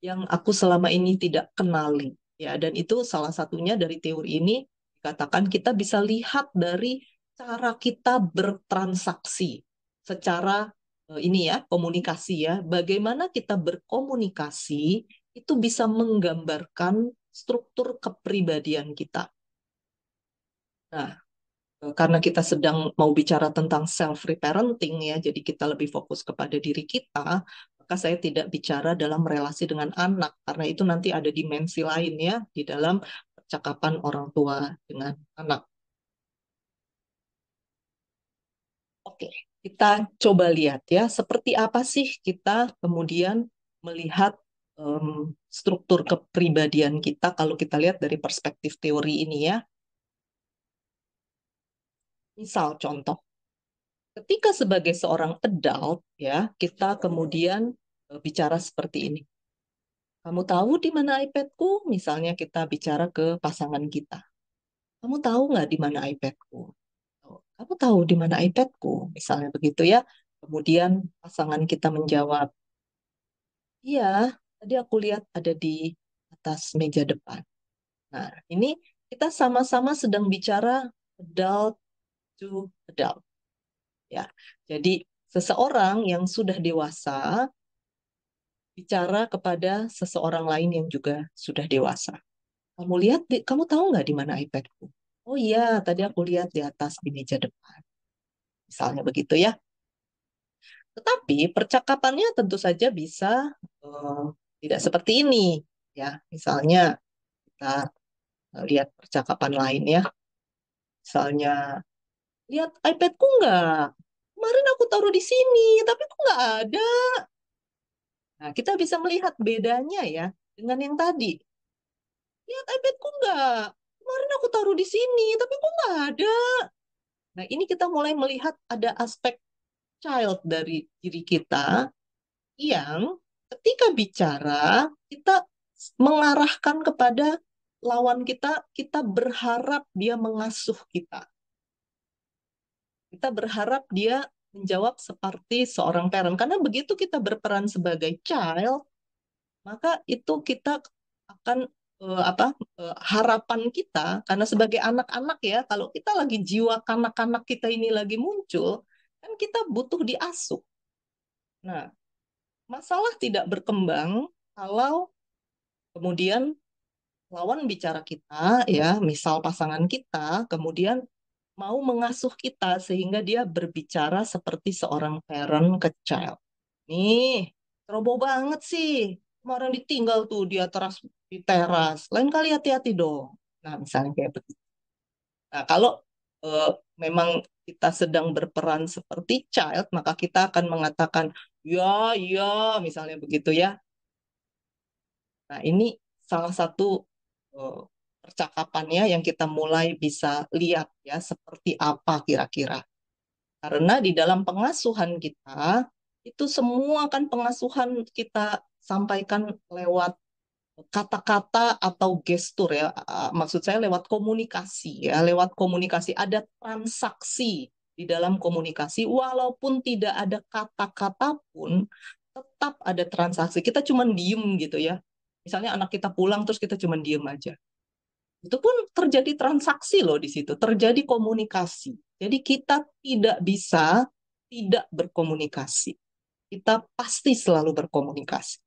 yang aku selama ini tidak kenali ya, dan itu salah satunya dari teori ini dikatakan kita bisa lihat dari cara kita bertransaksi secara ini ya komunikasi ya, bagaimana kita berkomunikasi itu bisa menggambarkan struktur kepribadian kita. Nah, karena kita sedang mau bicara tentang self-reparenting ya, jadi kita lebih fokus kepada diri kita, maka saya tidak bicara dalam relasi dengan anak, karena itu nanti ada dimensi lain ya, di dalam percakapan orang tua dengan anak. Oke, kita coba lihat ya, seperti apa sih kita kemudian melihat struktur kepribadian kita kalau kita lihat dari perspektif teori ini ya. Misal contoh, ketika sebagai seorang adult ya, kita kemudian bicara seperti ini. Kamu tahu di mana iPadku? Misalnya kita bicara ke pasangan kita. Kamu tahu nggak di mana iPadku? Kamu tahu di mana iPadku? Misalnya begitu ya. Kemudian pasangan kita menjawab, iya, tadi aku lihat ada di atas meja depan. Nah, ini kita sama-sama sedang bicara adult to adult. Ya, jadi seseorang yang sudah dewasa bicara kepada seseorang lain yang juga sudah dewasa. Kamu lihat, kamu tahu nggak di mana iPadku? Oh iya, tadi aku lihat di atas di meja depan. Misalnya begitu ya. Tetapi percakapannya tentu saja bisa eh, tidak seperti ini. Ya, misalnya kita lihat percakapan lain ya. Misalnya, lihat iPadku nggak? Kemarin aku taruh di sini, tapi kok nggak ada. Nah, kita bisa melihat bedanya ya dengan yang tadi. Lihat iPadku nggak? Kemarin aku taruh di sini, tapi kok nggak ada. Nah, ini kita mulai melihat ada aspek child dari diri kita yang ketika bicara, kita mengarahkan kepada lawan kita, kita berharap dia mengasuh kita. Kita berharap dia menjawab seperti seorang parent. Karena begitu kita berperan sebagai child, maka itu kita akan harapan kita karena sebagai anak-anak ya, kalau kita lagi jiwa kanak-kanak kita ini lagi muncul, kan kita butuh diasuh. Nah, masalah tidak berkembang kalau kemudian lawan bicara kita ya, misal pasangan kita, kemudian mau mengasuh kita sehingga dia berbicara seperti seorang parent ke child. Nih, ceroboh banget sih. Kemarin ditinggal tuh di atas di teras. Lain kali hati-hati dong. Nah, misalnya kayak begitu. Nah, kalau eh, memang kita sedang berperan seperti child, maka kita akan mengatakan, ya, ya, misalnya begitu ya. Nah, ini salah satu eh, percakapannya yang kita mulai bisa lihat ya seperti apa kira-kira. Karena di dalam pengasuhan kita itu semua kan pengasuhan kita sampaikan lewat kata-kata atau gestur ya. Maksud saya lewat komunikasi ya, lewat komunikasi ada transaksi di dalam komunikasi walaupun tidak ada kata-kata pun tetap ada transaksi. Kita cuma diem gitu ya. Misalnya anak kita pulang terus kita cuma diem aja. Itu pun terjadi transaksi loh di situ, terjadi komunikasi. Jadi kita tidak bisa tidak berkomunikasi. Kita pasti selalu berkomunikasi.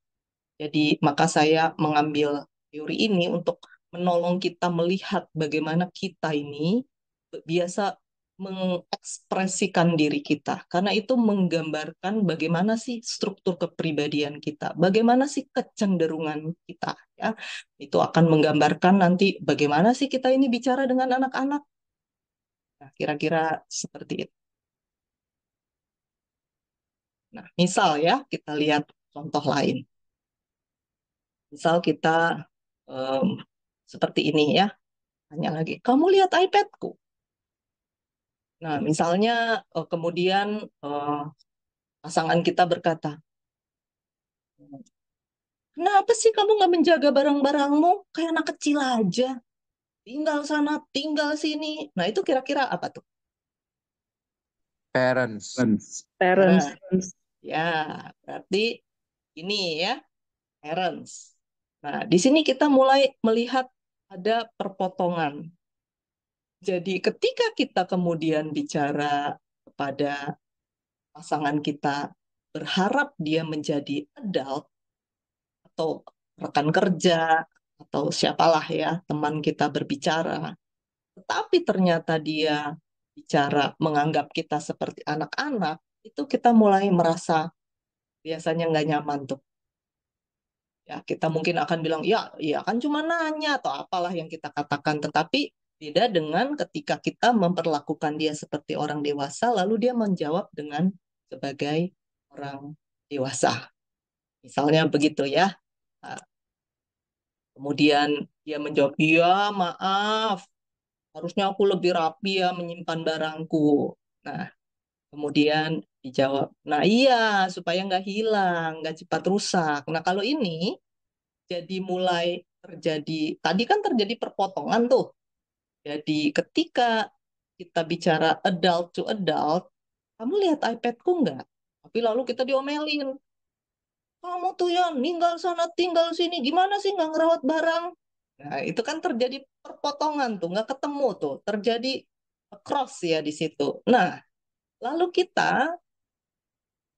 Jadi maka saya mengambil teori ini untuk menolong kita melihat bagaimana kita ini biasa mengekspresikan diri kita. Karena itu menggambarkan bagaimana sih struktur kepribadian kita, bagaimana sih kecenderungan kita. Ya. Itu akan menggambarkan nanti bagaimana sih kita ini bicara dengan anak-anak. Nah, kira-kira seperti itu. Nah, misal ya, kita lihat contoh lain. Misal kita em, seperti ini ya, tanya lagi, kamu lihat iPadku? Nah, misalnya kemudian eh, pasangan kita berkata, kenapa sih kamu nggak menjaga barang-barangmu? Kayak anak kecil aja. Tinggal sana, tinggal sini. Nah, itu kira-kira apa tuh? Parents. Parents. Nah, ya, berarti ini ya, parents. Nah, di sini kita mulai melihat ada perpotongan. Jadi, ketika kita kemudian bicara kepada pasangan kita, berharap dia menjadi adult atau rekan kerja atau siapalah ya, teman kita berbicara, tetapi ternyata dia bicara menganggap kita seperti anak-anak, itu kita mulai merasa biasanya nggak nyaman tuh. Ya, kita mungkin akan bilang, ya, ya kan cuma nanya atau apalah yang kita katakan. Tetapi beda dengan ketika kita memperlakukan dia seperti orang dewasa, lalu dia menjawab dengan sebagai orang dewasa. Misalnya begitu ya. Nah, kemudian dia menjawab, iya maaf, harusnya aku lebih rapi ya menyimpan barangku. Nah, kemudian dijawab, nah iya, supaya nggak hilang, nggak cepat rusak. Nah, kalau ini jadi mulai terjadi, tadi kan terjadi perpotongan tuh. Jadi ketika kita bicara adult to adult, kamu lihat iPadku nggak? Tapi lalu kita diomelin, kamu tuh ya tinggal sana tinggal sini, gimana sih nggak ngerawat barang? Nah, itu kan terjadi perpotongan tuh, nggak ketemu tuh, terjadi cross ya di situ. Nah, lalu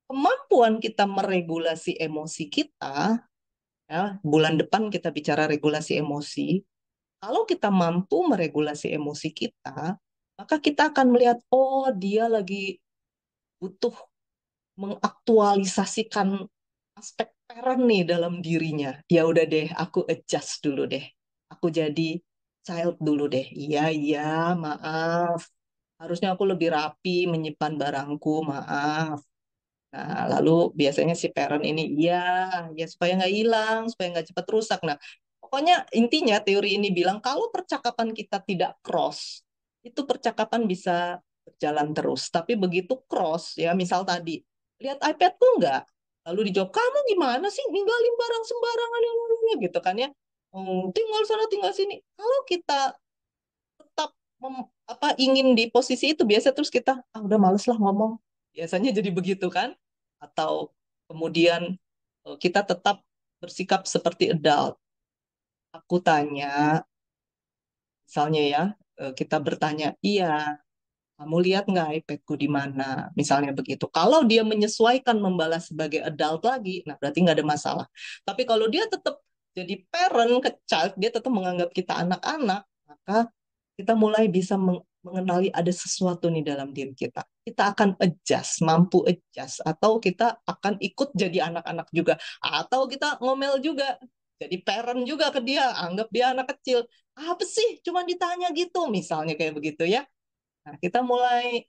kemampuan kita meregulasi emosi kita, ya, bulan depan kita bicara regulasi emosi. Kalau kita mampu meregulasi emosi kita, maka kita akan melihat, oh dia lagi butuh mengaktualisasikan aspek parent nih dalam dirinya. Ya udah deh, aku adjust dulu deh. Aku jadi child dulu deh. Iya, iya, maaf. Harusnya aku lebih rapi menyimpan barangku, maaf. Nah, lalu biasanya si parent ini, iya, ya supaya nggak hilang, supaya nggak cepat rusak. Nah, pokoknya intinya teori ini bilang kalau percakapan kita tidak cross, itu percakapan bisa berjalan terus. Tapi begitu cross, ya misal tadi, lihat iPadku nggak? Lalu dijawab, kamu gimana sih ninggalin barang sembarangan gitu kan ya? Oh, tinggal sana, tinggal sini. Kalau kita tetap ingin di posisi itu biasa terus kita udah males lah ngomong biasanya jadi begitu kan atau kemudian kita tetap bersikap seperti adult. Aku tanya misalnya ya, kita bertanya, iya kamu lihat nggak iPadku di mana misalnya begitu. Kalau dia menyesuaikan membalas sebagai adult lagi, nah berarti nggak ada masalah. Tapi kalau dia tetap jadi parent ke child, dia tetap menganggap kita anak-anak, maka kita mulai bisa mengenali ada sesuatu nih dalam diri kita. Kita akan adjust, mampu adjust, atau kita akan ikut jadi anak-anak juga, atau kita ngomel juga, jadi parent juga ke dia, anggap dia anak kecil. Apa sih, cuma ditanya gitu, misalnya kayak begitu ya. Nah, kita mulai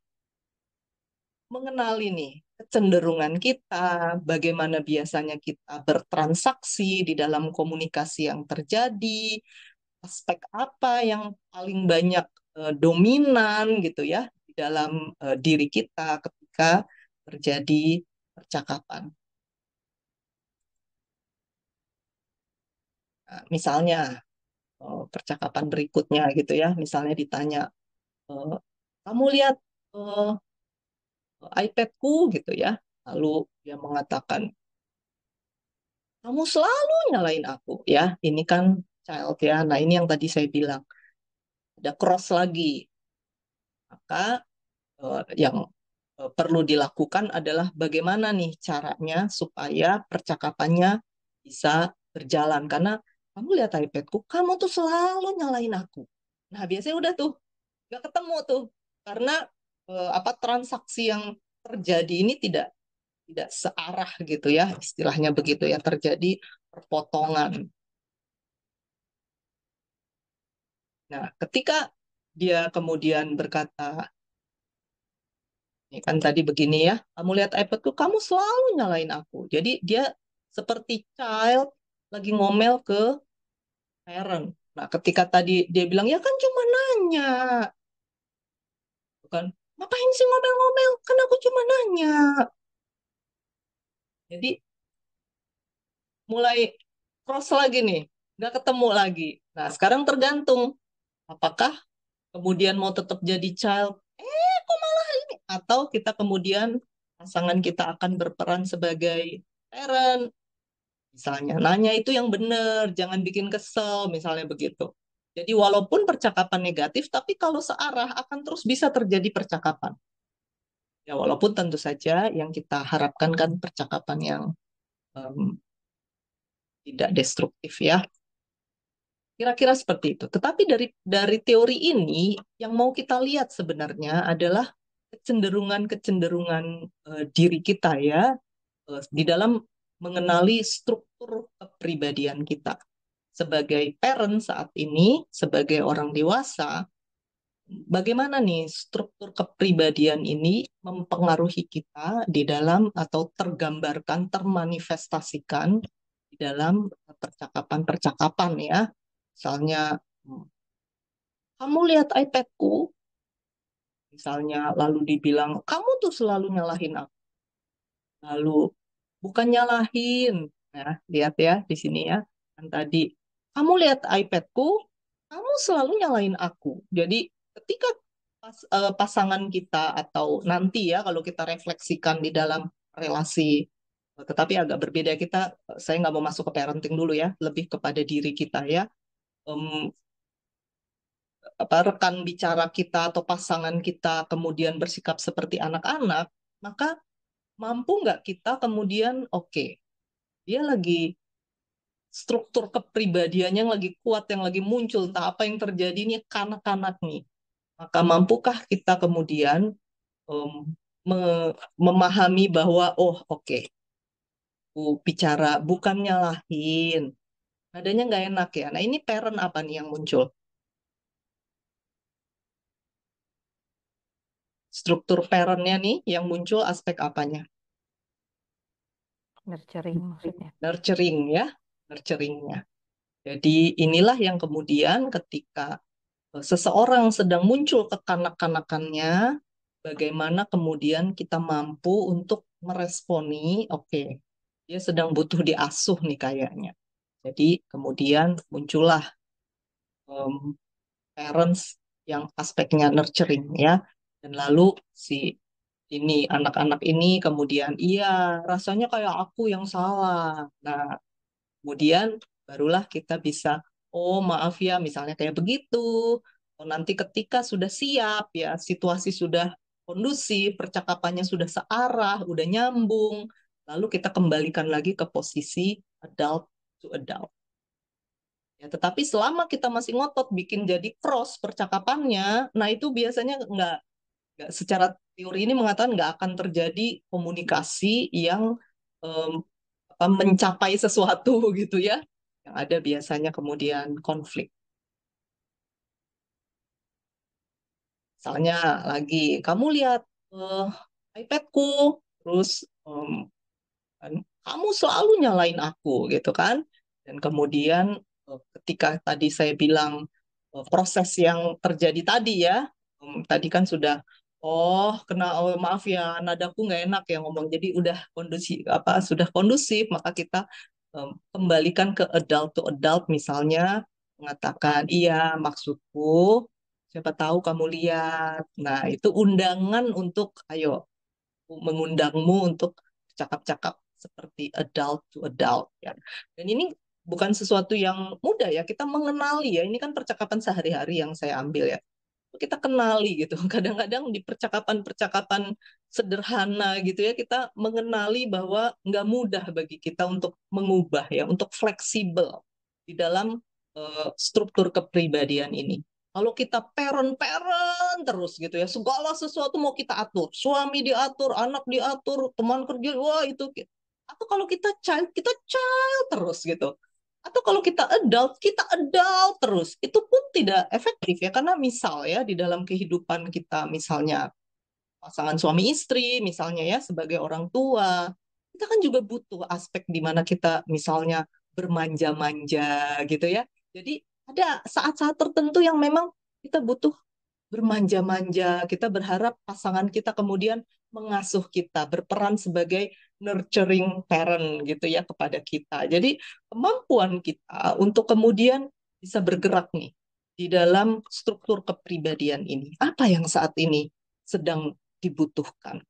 mengenali nih kecenderungan kita, bagaimana biasanya kita bertransaksi di dalam komunikasi yang terjadi, aspek apa yang paling banyak dominan gitu ya di dalam diri kita ketika terjadi percakapan. Nah, misalnya percakapan berikutnya gitu ya, misalnya ditanya, eh, kamu lihat eh, iPadku gitu ya, lalu dia mengatakan, kamu selalu nyalain aku ya, ini kan child ya. Nah ini yang tadi saya bilang, ada cross lagi. Maka yang perlu dilakukan adalah bagaimana nih caranya supaya percakapannya bisa berjalan. Karena kamu lihat iPadku, kamu tuh selalu nyalain aku. Nah biasanya udah tuh, nggak ketemu tuh. Karena apa transaksi yang terjadi ini tidak tidak searah gitu ya, istilahnya begitu ya, terjadi perpotongan. Nah, ketika dia kemudian berkata, ini kan tadi begini ya, kamu lihat iPadku, kamu selalu nyalain aku. Jadi dia seperti child lagi ngomel ke parent. Nah, ketika tadi dia bilang, ya kan cuma nanya. Bukan, ngapain sih ngomel-ngomel? Kan aku cuma nanya. Jadi mulai cross lagi nih, nggak ketemu lagi. Nah, sekarang tergantung, apakah kemudian mau tetap jadi child, kok malah ini? Atau kita kemudian pasangan kita akan berperan sebagai parent, misalnya nanya itu yang benar, jangan bikin kesel, misalnya begitu. Jadi walaupun percakapan negatif, tapi kalau searah akan terus bisa terjadi percakapan. Ya walaupun tentu saja yang kita harapkan kan percakapan yang em, tidak destruktif ya. Kira-kira seperti itu. Tetapi dari teori ini yang mau kita lihat sebenarnya adalah kecenderungan-kecenderungan diri kita ya di dalam mengenali struktur kepribadian kita. Sebagai parent saat ini, sebagai orang dewasa, bagaimana nih struktur kepribadian ini mempengaruhi kita di dalam atau tergambarkan, termanifestasikan di dalam percakapan-percakapan ya. Misalnya, kamu lihat iPadku, misalnya lalu dibilang, kamu tuh selalu nyalahin aku. Lalu bukan nyalahin. Nah, lihat ya di sini ya. Kan tadi kamu lihat iPadku, kamu selalu nyalain aku. Jadi ketika pasangan kita atau nanti ya kalau kita refleksikan di dalam relasi, tetapi agak berbeda kita, saya nggak mau masuk ke parenting dulu ya, lebih kepada diri kita ya. Em, apa rekan bicara kita atau pasangan kita kemudian bersikap seperti anak-anak, maka mampu nggak kita kemudian oke, dia lagi struktur kepribadiannya yang lagi kuat, yang lagi muncul, entah apa yang terjadi ini kanak-kanak nih. Maka mampukah kita kemudian um, memahami bahwa, oh oke, okay, aku bicara bukan nyalahin, nadanya nggak enak ya. Nah ini parent apa nih yang muncul? Struktur parentnya nih yang muncul aspek apanya? Nurturing maksudnya. Nurturing ya, nurturingnya. Jadi inilah yang kemudian ketika seseorang sedang muncul kekanak-kanakannya, bagaimana kemudian kita mampu untuk meresponi, oke, dia sedang butuh diasuh nih kayaknya. Jadi kemudian muncullah em, parents yang aspeknya nurturing ya. Dan lalu si ini anak-anak ini kemudian iya rasanya kayak aku yang salah. Nah, kemudian barulah kita bisa, oh maaf ya, misalnya kayak begitu. Oh, nanti ketika sudah siap ya, situasi sudah kondusif, percakapannya sudah searah, udah nyambung, lalu kita kembalikan lagi ke posisi adult to adult. Ya, tetapi selama kita masih ngotot bikin jadi cross percakapannya, nah itu biasanya nggak secara teori ini mengatakan nggak akan terjadi komunikasi yang em, mencapai sesuatu gitu ya. Yang ada biasanya kemudian konflik. Misalnya lagi, kamu lihat eh, iPadku, terus kan, kamu selalu nyalain aku gitu kan. Dan kemudian ketika tadi saya bilang proses yang terjadi tadi ya, tadi kan sudah, oh kena, oh, maaf ya nadaku nggak enak ya ngomong, jadi udah kondusif, apa sudah kondusif, maka kita kembalikan ke adult to adult, misalnya mengatakan iya maksudku, siapa tahu kamu lihat. Nah itu undangan untuk ayo, mengundangmu untuk cakap-cakap seperti adult to adult ya. Dan ini bukan sesuatu yang mudah ya, kita mengenali ya, ini kan percakapan sehari-hari yang saya ambil ya. Kita kenali gitu. Kadang-kadang di percakapan-percakapan sederhana gitu ya, kita mengenali bahwa nggak mudah bagi kita untuk mengubah ya, untuk fleksibel di dalam struktur kepribadian ini. Kalau kita parent-parent terus gitu ya, segala sesuatu mau kita atur, suami diatur, anak diatur, teman kerja, wah itu. Atau kalau kita child terus gitu. Atau kalau kita adult terus. Itu pun tidak efektif ya, karena misal ya, di dalam kehidupan kita, misalnya pasangan suami istri, misalnya ya, sebagai orang tua, kita kan juga butuh aspek di mana kita misalnya bermanja-manja gitu ya. Jadi ada saat-saat tertentu yang memang kita butuh bermanja-manja, kita berharap pasangan kita kemudian mengasuh kita, berperan sebagai nurturing parent gitu ya kepada kita. Jadi kemampuan kita untuk kemudian bisa bergerak nih di dalam struktur kepribadian ini. Apa yang saat ini sedang dibutuhkan?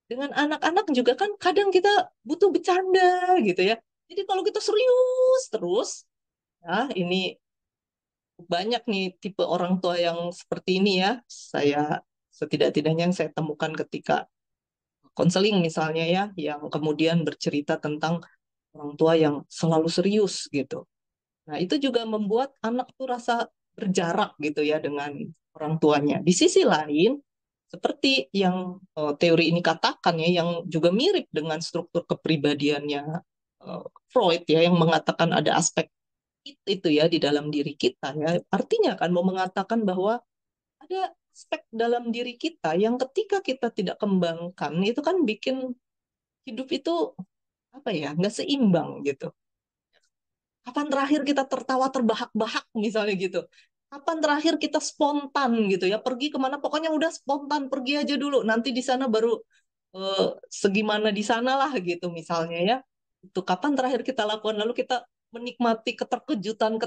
Dengan anak-anak juga kan kadang kita butuh bercanda gitu ya. Jadi kalau kita serius terus, ya ini banyak nih tipe orang tua yang seperti ini ya. Saya setidak-tidaknya yang saya temukan ketika konseling misalnya ya, yang kemudian bercerita tentang orang tua yang selalu serius gitu. Nah, itu juga membuat anak tuh rasa berjarak gitu ya dengan orang tuanya. Di sisi lain, seperti yang teori ini katakan ya, yang juga mirip dengan struktur kepribadiannya Freud ya, yang mengatakan ada aspek itu ya di dalam diri kita ya. Artinya kan mau mengatakan bahwa ada aspek dalam diri kita yang ketika kita tidak kembangkan itu kan bikin hidup itu apa ya, nggak seimbang gitu. Kapan terakhir kita tertawa terbahak-bahak misalnya gitu? Kapan terakhir kita spontan gitu ya, pergi kemana pokoknya udah spontan pergi aja dulu, nanti di sana baru segimana di sana lah gitu misalnya ya. Itu kapan terakhir kita lakukan, lalu kita menikmati keterkejutan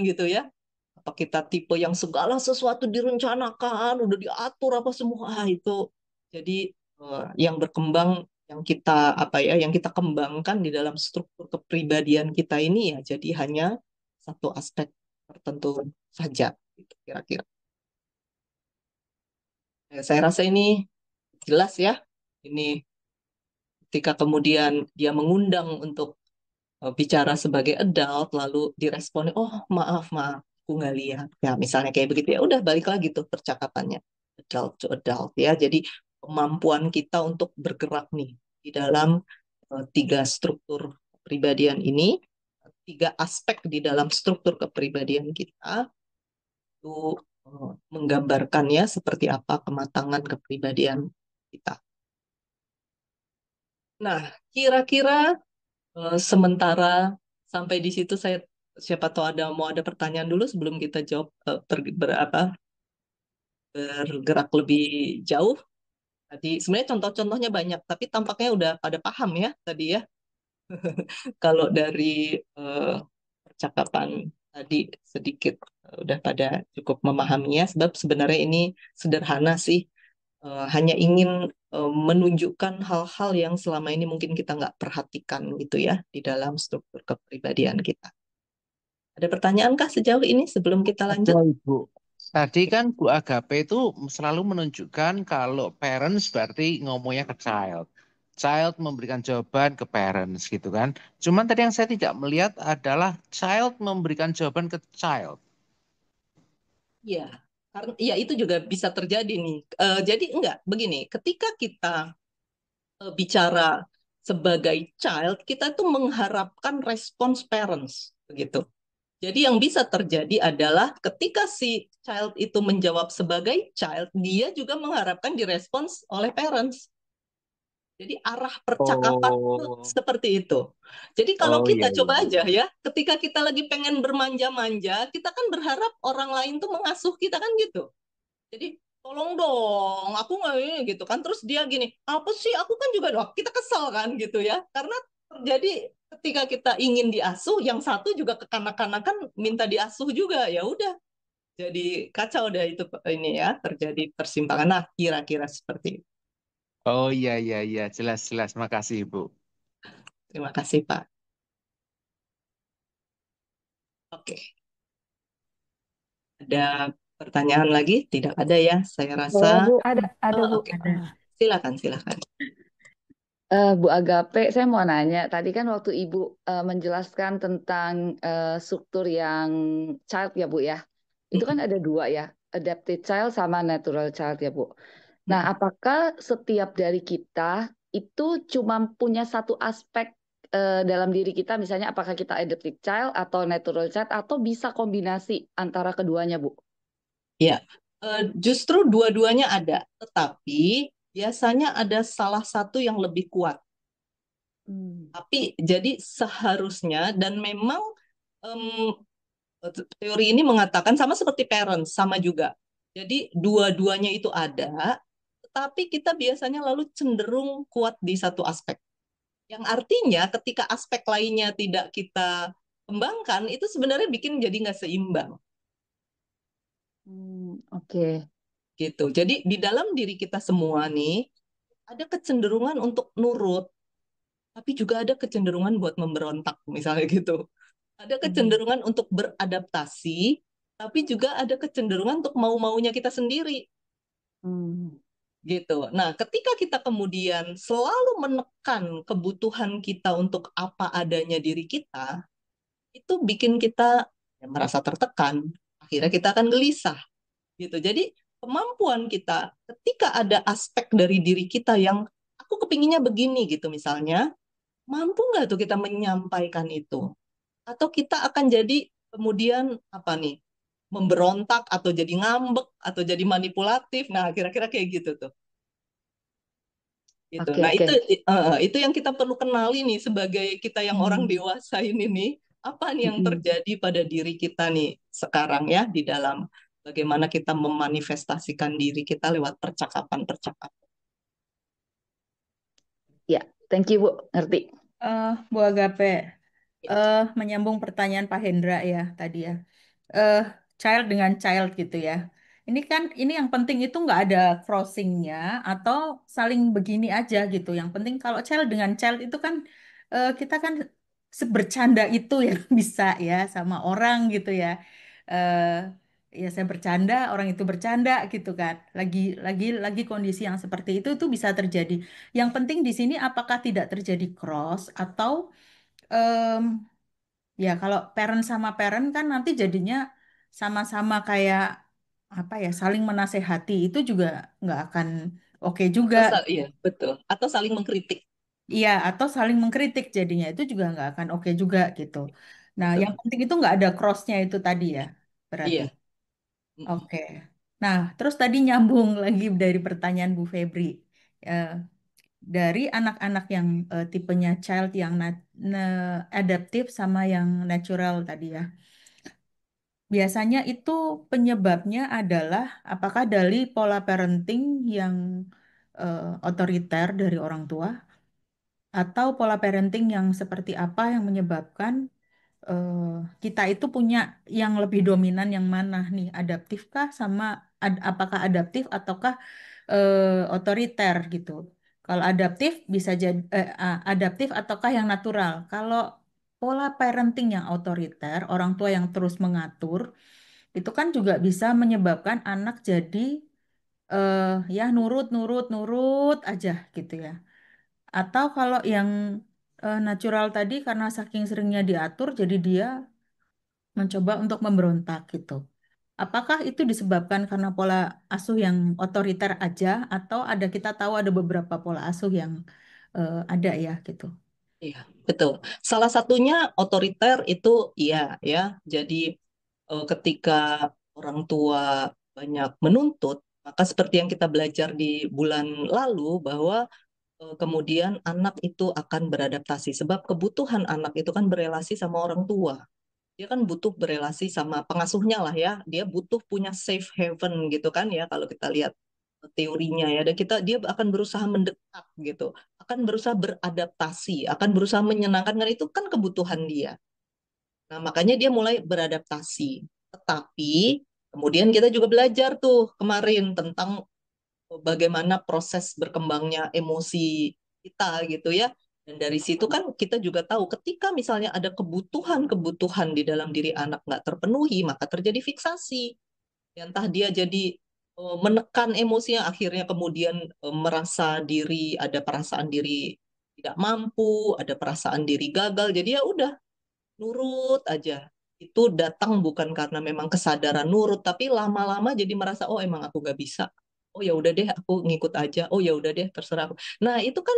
gitu ya. Apa kita tipe yang segala sesuatu direncanakan, udah diatur apa semua. Itu jadi yang berkembang, yang kita apa ya, yang kita kembangkan di dalam struktur kepribadian kita ini ya, jadi hanya satu aspek tertentu saja gitu kira-kira. Saya rasa ini jelas ya. Ini ketika kemudian dia mengundang untuk bicara sebagai adult, lalu direspon, oh maaf maaf, aku nggak lihat. Ya misalnya kayak begitu ya, udah balik lagi tuh percakapannya adult to adult ya. Jadi kemampuan kita untuk bergerak nih di dalam tiga struktur kepribadian ini, tiga aspek di dalam struktur kepribadian kita itu menggambarkan ya seperti apa kematangan kepribadian kita. Nah, kira-kira sementara sampai di situ saya, siapa tahu mau ada pertanyaan dulu sebelum kita jawab, bergerak lebih jauh. Tadi sebenarnya contoh-contohnya banyak, tapi tampaknya udah pada paham ya tadi ya. Kalau dari eh, percakapan tadi sedikit udah pada cukup memahaminya, sebab sebenarnya ini sederhana sih. Hanya ingin menunjukkan hal-hal yang selama ini mungkin kita nggak perhatikan gitu ya di dalam struktur kepribadian kita. Ada pertanyaankah sejauh ini sebelum kita Ada lanjut? Ibu. Tadi kan Bu Agape itu selalu menunjukkan kalau parents berarti ngomongnya ke child. Child memberikan jawaban ke parents gitu kan. Cuman tadi yang saya tidak melihat adalah child memberikan jawaban ke child. Iya, karena ya itu juga bisa terjadi nih. Jadi enggak, begini, ketika kita bicara sebagai child, kita tuh mengharapkan respons parents, begitu. Jadi yang bisa terjadi adalah ketika si child itu menjawab sebagai child, dia juga mengharapkan direspons oleh parents. Jadi arah percakapan itu Oh, seperti itu. Jadi kalau oh kita iya iya coba aja iya. ya, ketika kita lagi pengen bermanja-manja, kita kan berharap orang lain tuh mengasuh kita kan gitu. Jadi tolong dong, aku nggak ini gitu kan. Terus dia gini, apa sih? Aku kan juga doang. Kita kesal kan gitu ya, karena terjadi ketika kita ingin diasuh, yang satu juga kekanak-kanakan minta diasuh juga. Ya udah, jadi kacau deh itu ini ya, terjadi persimpangan. Nah, kira-kira seperti itu. Oh iya iya iya, jelas jelas. Makasih Ibu. Terima kasih Pak. Oke, ada pertanyaan lagi? Tidak ada ya, saya rasa. Saya Bu, Ada Oh, Bu. oke, ada. silakan silakan. Bu Agape, saya mau nanya. Tadi kan waktu Ibu menjelaskan tentang struktur yang child ya Bu ya. Itu kan Mm-mm, ada dua ya, adapted child sama natural child ya Bu. Nah, mm-mm. apakah setiap dari kita itu cuma punya satu aspek dalam diri kita, misalnya apakah kita adapted child atau natural child atau bisa kombinasi antara keduanya Bu? Ya, justru dua-duanya ada, tetapi biasanya ada salah satu yang lebih kuat. Hmm. Tapi jadi seharusnya dan memang em, teori ini mengatakan sama seperti parents, sama juga. Jadi dua-duanya itu ada, tetapi kita biasanya lalu cenderung kuat di satu aspek. Yang artinya ketika aspek lainnya tidak kita kembangkan, itu sebenarnya bikin jadi nggak seimbang. Oke. Gitu. Jadi di dalam diri kita semua nih, ada kecenderungan untuk nurut, tapi juga ada kecenderungan buat memberontak, misalnya gitu. Ada Hmm. kecenderungan untuk beradaptasi, tapi juga ada kecenderungan untuk mau-maunya kita sendiri, Hmm. gitu. Nah, ketika kita kemudian selalu menekan kebutuhan kita untuk apa adanya diri kita, itu bikin kita ya, merasa tertekan. Akhirnya kita akan gelisah, gitu. Jadi kemampuan kita ketika ada aspek dari diri kita yang aku kepinginnya begini gitu misalnya, mampu nggak tuh kita menyampaikan itu? Atau kita akan jadi kemudian apa nih, memberontak atau jadi ngambek atau jadi manipulatif. Nah, kira-kira kayak gitu tuh. Gitu. Oke, Nah, oke. itu yang kita perlu kenali nih sebagai kita yang orang Hmm. dewasa ini nih, apa nih yang Mm-mm. terjadi pada diri kita nih sekarang ya di dalam bagaimana kita memanifestasikan diri kita lewat percakapan-percakapan. Ya, thank you Bu, ngerti. Bu Agape, Ya. menyambung pertanyaan Pak Hendra ya tadi ya. eh Child dengan child gitu ya. Ini yang penting itu nggak ada crossingnya atau saling begini aja gitu. Yang penting kalau child dengan child itu kan kita kan sebercanda itu ya bisa ya sama orang gitu ya. eh Ya saya bercanda, orang itu bercanda gitu kan. Lagi kondisi yang seperti itu bisa terjadi. Yang penting di sini apakah tidak terjadi cross atau em, ya, kalau parent sama parent kan nanti jadinya sama-sama kayak apa ya, saling menasehati itu juga nggak akan oke juga. Iya, betul. Atau saling mengkritik. Iya, atau saling mengkritik jadinya itu juga nggak akan oke juga gitu. Nah, yang Betul. penting itu nggak ada crossnya itu tadi ya, berarti. Iya. Mm-mm. Oke. Nah, terus tadi nyambung lagi dari pertanyaan Bu Febri. Eh, dari anak-anak yang tipenya child yang adaptif sama yang natural tadi ya. Biasanya itu penyebabnya adalah apakah dari pola parenting yang otoriter dari orang tua atau pola parenting yang seperti apa yang menyebabkan eh, kita itu punya yang lebih dominan yang mana nih, adaptifkah sama apakah adaptif ataukah otoriter gitu. Kalau adaptif bisa jadi adaptif ataukah yang natural. Kalau pola parenting yang otoriter, orang tua yang terus mengatur itu kan juga bisa menyebabkan anak jadi eh ya nurut nurut nurut aja gitu ya. Atau kalau yang natural tadi karena saking seringnya diatur jadi dia mencoba untuk memberontak gitu. Apakah itu disebabkan karena pola asuh yang otoriter aja atau ada kita tahu ada beberapa pola asuh yang ada ya gitu. Iya, betul. Salah satunya otoriter itu iya ya. Jadi ketika orang tua banyak menuntut, maka seperti yang kita belajar di bulan lalu bahwa kemudian anak itu akan beradaptasi sebab kebutuhan anak itu kan berelasi sama orang tua. Dia kan butuh berelasi sama pengasuhnya lah ya. Dia butuh punya safe haven gitu kan ya kalau kita lihat teorinya ya. Dan dia akan berusaha mendekat gitu, akan berusaha beradaptasi, akan berusaha menyenangkan kan itu kan kebutuhan dia. Nah, makanya dia mulai beradaptasi. Tetapi kemudian kita juga belajar tuh kemarin tentang bagaimana proses berkembangnya emosi kita gitu ya. Dan dari situ kan kita juga tahu ketika misalnya ada kebutuhan-kebutuhan di dalam diri anak nggak terpenuhi, maka terjadi fiksasi. Ya, entah dia jadi menekan emosinya, akhirnya kemudian merasa diri, ada perasaan diri tidak mampu, ada perasaan diri gagal. Jadi ya udah nurut aja. Itu datang bukan karena memang kesadaran nurut, tapi lama-lama jadi merasa oh emang aku gak bisa. Oh ya udah deh aku ngikut aja. Oh ya udah deh terserah aku. Nah, itu kan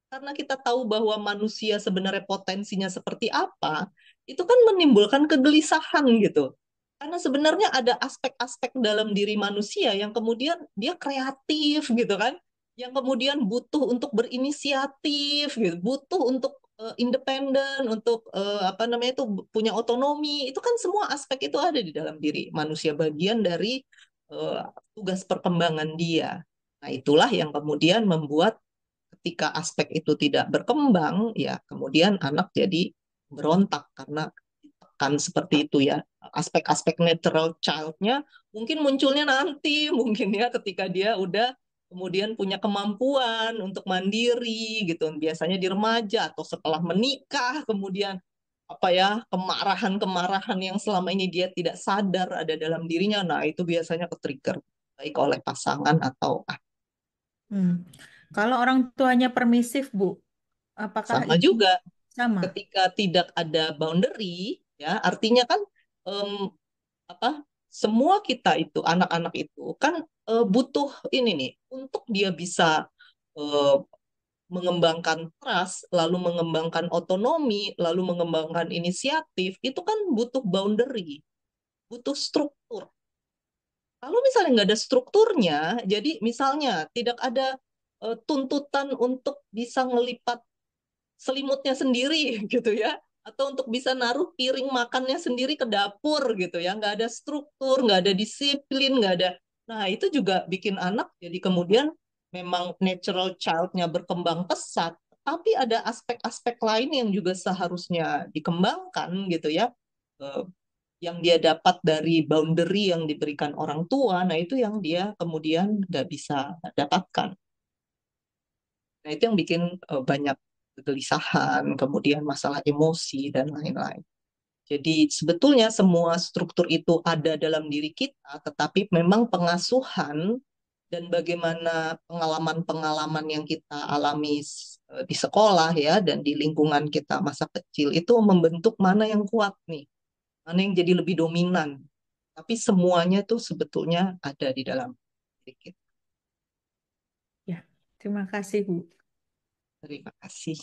karena kita tahu bahwa manusia sebenarnya potensinya seperti apa, itu kan menimbulkan kegelisahan gitu. Karena sebenarnya ada aspek-aspek dalam diri manusia yang kemudian dia kreatif gitu kan, yang kemudian butuh untuk berinisiatif gitu, butuh untuk independen, untuk apa namanya itu punya otonomi. Itu kan semua aspek itu ada di dalam diri manusia, bagian dari eh, tugas perkembangan dia. Nah, itulah yang kemudian membuat ketika aspek itu tidak berkembang, ya kemudian anak jadi berontak karena ditekan seperti itu ya. Aspek-aspek natural child-nya mungkin munculnya nanti, mungkin ya ketika dia udah kemudian punya kemampuan untuk mandiri gitu. Biasanya di remaja atau setelah menikah, kemudian apa ya, kemarahan-kemarahan yang selama ini dia tidak sadar ada dalam dirinya. Nah, itu biasanya ke-trigger baik oleh pasangan atau Hmm. Kalau orang tuanya permisif, Bu, apakah sama itu juga. sama? Ketika tidak ada boundary, ya artinya kan em, apa? Semua kita itu anak-anak itu kan butuh ini nih untuk dia bisa eh, mengembangkan trust, lalu mengembangkan otonomi, lalu mengembangkan inisiatif, itu kan butuh boundary, butuh struktur. Kalau misalnya nggak ada strukturnya, jadi misalnya tidak ada tuntutan untuk bisa ngelipat selimutnya sendiri gitu ya, atau untuk bisa naruh piring makannya sendiri ke dapur gitu ya, nggak ada struktur, nggak ada disiplin, nggak ada. Nah, itu juga bikin anak jadi kemudian memang natural child-nya berkembang pesat, tapi ada aspek-aspek lain yang juga seharusnya dikembangkan gitu ya. Eh, yang dia dapat dari boundary yang diberikan orang tua, nah itu yang dia kemudian nggak bisa dapatkan. Nah, itu yang bikin banyak kegelisahan, kemudian masalah emosi, dan lain-lain. Jadi sebetulnya semua struktur itu ada dalam diri kita, tetapi memang pengasuhan dan bagaimana pengalaman-pengalaman yang kita alami di sekolah ya dan di lingkungan kita masa kecil itu membentuk mana yang kuat nih, mana yang jadi lebih dominan. Tapi semuanya itu sebetulnya ada di dalam diri kita. Ya, terima kasih, Bu. Terima kasih.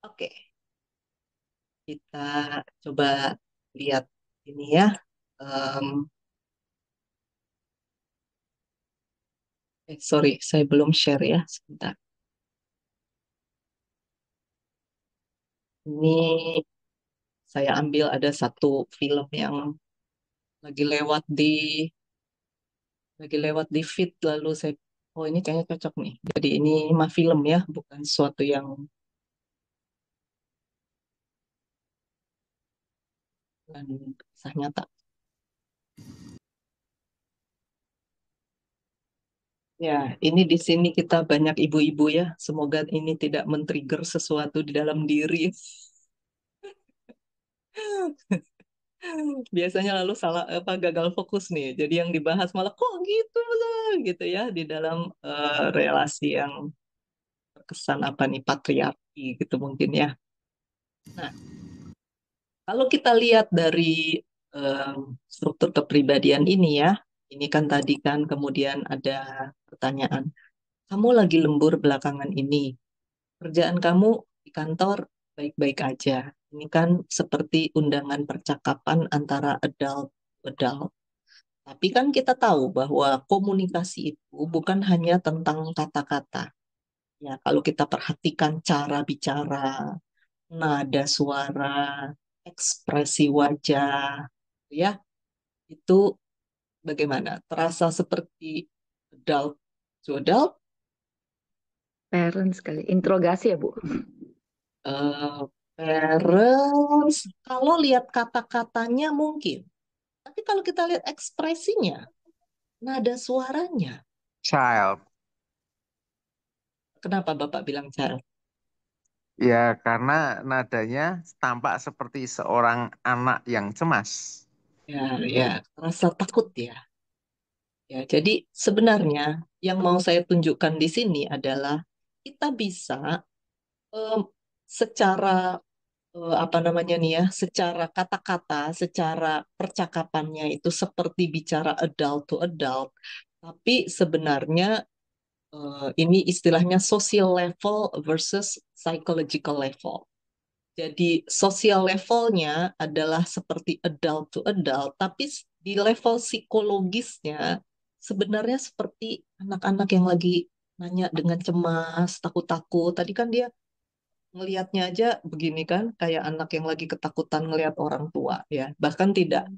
Oke. Kita coba lihat ini ya. Em, sorry, saya belum share ya. Sebentar. Ini saya ambil ada satu film yang lagi lewat di lagi lewat di feed lalu saya oh ini kayaknya cocok nih. Jadi ini mah film ya, bukan sesuatu yang bukan kisah nyata. Ya, ini di sini kita banyak ibu-ibu ya. Semoga ini tidak men-trigger sesuatu di dalam diri. Biasanya lalu salah apa gagal fokus nih. Jadi yang dibahas malah kok gitu gitu ya di dalam relasi yang terkesan apa nih patriarki gitu mungkin ya. Nah, kalau kita lihat dari eh, struktur kepribadian ini ya, ini kan tadi kan kemudian ada pertanyaan. kamu lagi lembur belakangan ini. Kerjaan kamu di kantor baik-baik aja. Ini kan seperti undangan percakapan antara adult adult. Tapi kan kita tahu bahwa komunikasi itu bukan hanya tentang kata-kata. Ya, kalau kita perhatikan cara bicara, nada suara, ekspresi wajah, ya, itu bagaimana? Terasa seperti adult to adult. Parents kali. Interogasi ya, Bu? eh, Parents, kalau lihat kata-katanya mungkin. Tapi kalau kita lihat ekspresinya, nada suaranya, Child. kenapa Bapak bilang child? Ya, karena nadanya tampak seperti seorang anak yang cemas. Ya, ya, rasa takut ya. Ya, jadi sebenarnya yang mau saya tunjukkan di sini adalah kita bisa em, secara apa namanya nih ya, secara kata-kata, secara percakapannya itu seperti bicara adult to adult, tapi sebenarnya ini istilahnya social level versus psychological level. Jadi sosial levelnya adalah seperti adult to adult, tapi di level psikologisnya sebenarnya seperti anak-anak yang lagi nanya dengan cemas, takut-takut. Tadi kan dia ngelihatnya aja begini kan, kayak anak yang lagi ketakutan ngelihat orang tua ya. Bahkan tidak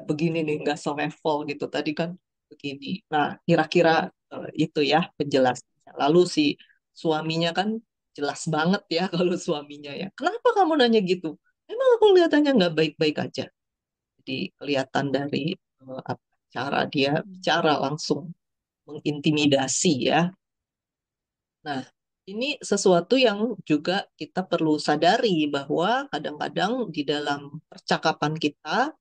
begini nih, nggak selevel gitu. Tadi kan begini. Nah, kira-kira itu ya penjelasannya. Lalu si suaminya kan jelas banget ya kalau suaminya ya. Kenapa kamu nanya gitu? Emang aku kelihatannya nggak baik-baik aja. Jadi kelihatan dari cara dia bicara langsung mengintimidasi ya. Nah, ini sesuatu yang juga kita perlu sadari bahwa kadang-kadang di dalam percakapan kita,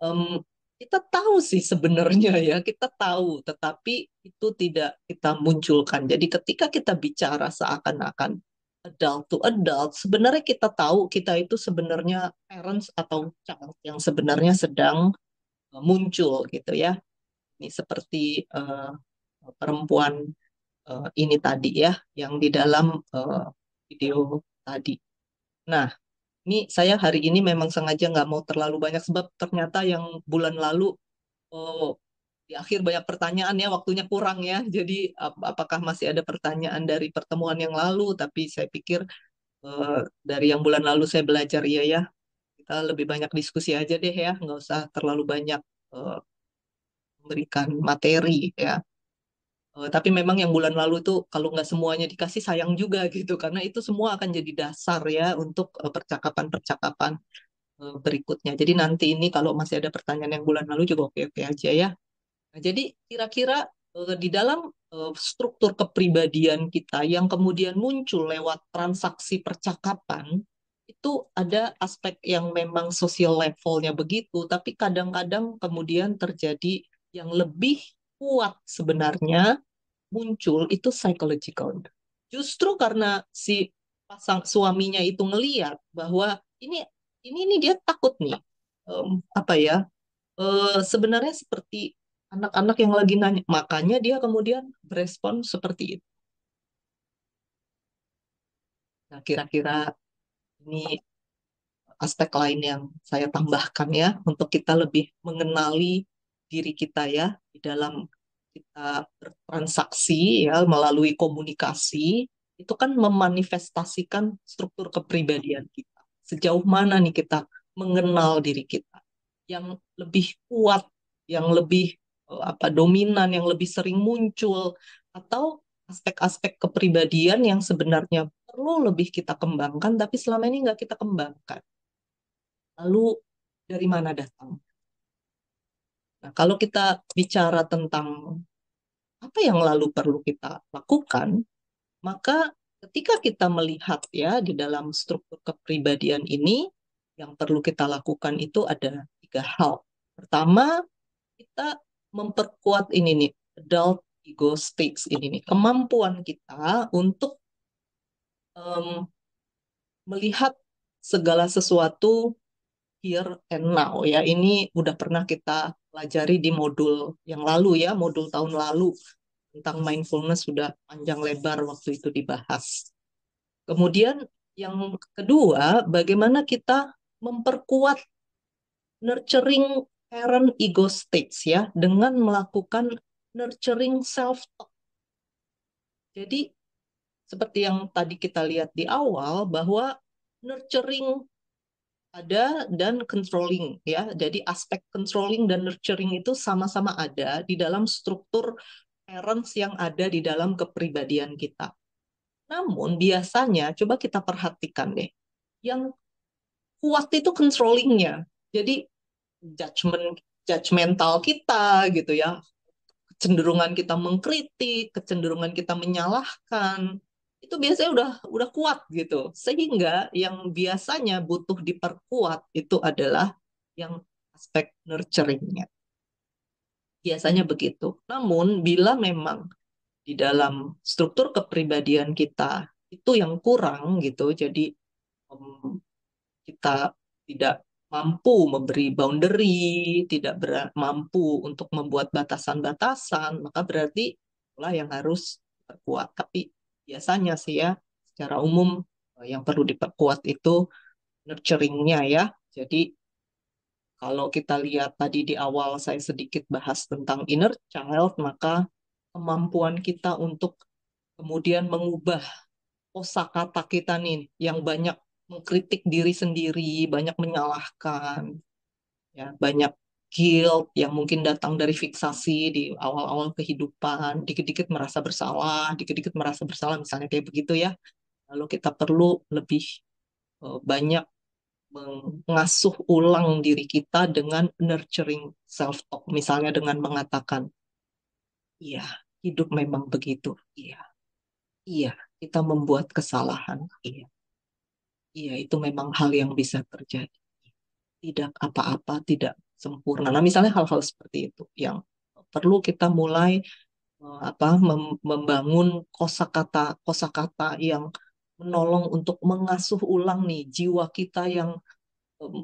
em, kita tahu sih sebenarnya ya, kita tahu, tetapi itu tidak kita munculkan. Jadi ketika kita bicara seakan-akan adult to adult, sebenarnya kita tahu kita itu sebenarnya parents atau child yang sebenarnya sedang muncul gitu ya. Ini seperti perempuan ini tadi ya, yang di dalam video tadi. Nah, ini saya hari ini memang sengaja nggak mau terlalu banyak sebab ternyata yang bulan lalu oh, di akhir banyak pertanyaan ya, waktunya kurang ya. Jadi apakah masih ada pertanyaan dari pertemuan yang lalu? Tapi saya pikir eh, dari yang bulan lalu saya belajar iya ya, kita lebih banyak diskusi aja deh ya, nggak usah terlalu banyak eh, memberikan materi ya. Tapi memang yang bulan lalu itu kalau nggak semuanya dikasih sayang juga gitu karena itu semua akan jadi dasar ya untuk percakapan-percakapan berikutnya. Jadi nanti ini kalau masih ada pertanyaan yang bulan lalu juga oke-oke aja ya. Nah, jadi kira-kira di dalam struktur kepribadian kita yang kemudian muncul lewat transaksi percakapan itu ada aspek yang memang sosial levelnya begitu, tapi kadang-kadang kemudian terjadi yang lebih kuat sebenarnya muncul itu psychological. Justru karena si pasang suaminya itu ngeliat bahwa ini ini dia takut nih. Apa ya? Sebenarnya seperti anak-anak yang lagi nanya, makanya dia kemudian berespon seperti itu. Nah, kira-kira ini aspek lain yang saya tambahkan ya untuk kita lebih mengenali diri kita ya di dalam kita bertransaksi ya melalui komunikasi itu kan memanifestasikan struktur kepribadian kita. Sejauh mana nih kita mengenal diri kita yang lebih kuat, yang lebih apa dominan, yang lebih sering muncul atau aspek-aspek kepribadian yang sebenarnya perlu lebih kita kembangkan tapi selama ini nggak kita kembangkan. Lalu dari mana datang? Nah, kalau kita bicara tentang apa yang lalu perlu kita lakukan, maka ketika kita melihat ya di dalam struktur kepribadian ini, yang perlu kita lakukan itu ada tiga hal. Pertama, kita memperkuat ini nih, adult ego stakes ini nih, kemampuan kita untuk em, melihat segala sesuatu here and now ya. Ini udah pernah kita pelajari di modul yang lalu ya, modul tahun lalu. tentang mindfulness sudah panjang lebar waktu itu dibahas. Kemudian yang kedua, bagaimana kita memperkuat nurturing parent ego states ya dengan melakukan nurturing self talk. Jadi seperti yang tadi kita lihat di awal bahwa nurturing ada dan controlling ya. Jadi aspek controlling dan nurturing itu sama-sama ada di dalam struktur parents yang ada di dalam kepribadian kita. Namun biasanya coba kita perhatikan deh, yang kuat itu controllingnya. Jadi judgmental kita gitu ya, kecenderungan kita mengkritik, kecenderungan kita menyalahkan, itu biasanya udah kuat gitu. Sehingga yang biasanya butuh diperkuat itu adalah yang aspek nurturingnya. Biasanya begitu. Namun bila memang di dalam struktur kepribadian kita itu yang kurang gitu, jadi kita tidak mampu memberi boundary, tidak mampu untuk membuat batasan-batasan, maka berarti itulah yang harus diperkuat. Tapi biasanya sih ya, secara umum yang perlu diperkuat itu nurturing-nya ya. Jadi kalau kita lihat tadi di awal saya sedikit bahas tentang inner child, maka kemampuan kita untuk kemudian mengubah kosakata kita nih yang banyak mengkritik diri sendiri, banyak menyalahkan, ya, banyak guilt yang mungkin datang dari fiksasi di awal-awal kehidupan, dikit-dikit merasa bersalah misalnya kayak begitu ya. Lalu kita perlu lebih banyak mengasuh ulang diri kita dengan nurturing self-talk, misalnya dengan mengatakan, iya, hidup memang begitu, iya, iya, kita membuat kesalahan, iya. Iya, itu memang hal yang bisa terjadi. Tidak apa-apa, tidak sempurna. Nah, misalnya hal-hal seperti itu yang perlu kita mulai membangun kosakata yang menolong untuk mengasuh ulang nih jiwa kita yang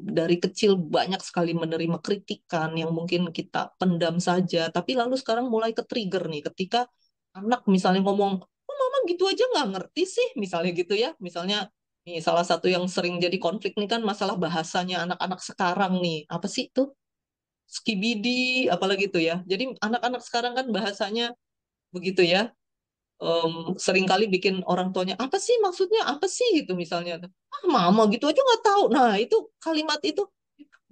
dari kecil banyak sekali menerima kritikan yang mungkin kita pendam saja, tapi lalu sekarang mulai ke-trigger nih ketika anak misalnya ngomong, oh mama gitu aja nggak ngerti sih, misalnya gitu ya. Misalnya nih salah satu yang sering jadi konflik nih kan masalah bahasanya anak-anak sekarang nih. Apa sih itu? Skibidi, apalagi itu ya. Jadi anak-anak sekarang kan bahasanya begitu ya, seringkali bikin orang tuanya apa sih maksudnya apa sih gitu misalnya, ah mama gitu aja nggak tahu. Nah itu kalimat itu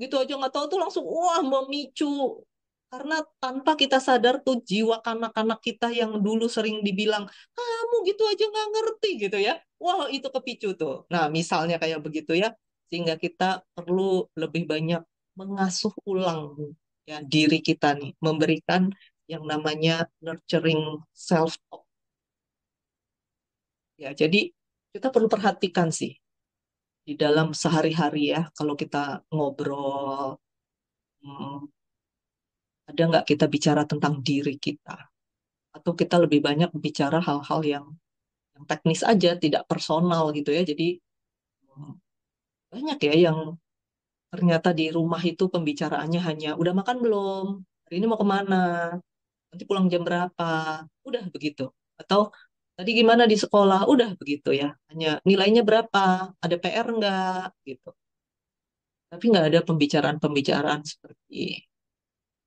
gitu aja nggak tahu tuh langsung wah memicu, karena tanpa kita sadar tuh jiwa kanak-kanak kita yang dulu sering dibilang kamu gitu aja nggak ngerti gitu ya, wah itu kepicu tuh. Nah misalnya kayak begitu ya, sehingga kita perlu lebih banyak mengasuh ulang ya diri kita nih, memberikan yang namanya nurturing self talk. Ya, jadi kita perlu perhatikan sih di dalam sehari-hari ya, kalau kita ngobrol, hmm, ada nggak kita bicara tentang diri kita, atau kita lebih banyak bicara hal-hal yang teknis aja, tidak personal gitu ya. Jadi hmm, banyak ya yang ternyata di rumah itu pembicaraannya hanya udah makan belum, hari ini mau kemana, nanti pulang jam berapa, udah begitu. Atau tadi gimana di sekolah, udah begitu ya. Hanya nilainya berapa, ada PR nggak gitu. Tapi nggak ada pembicaraan-pembicaraan seperti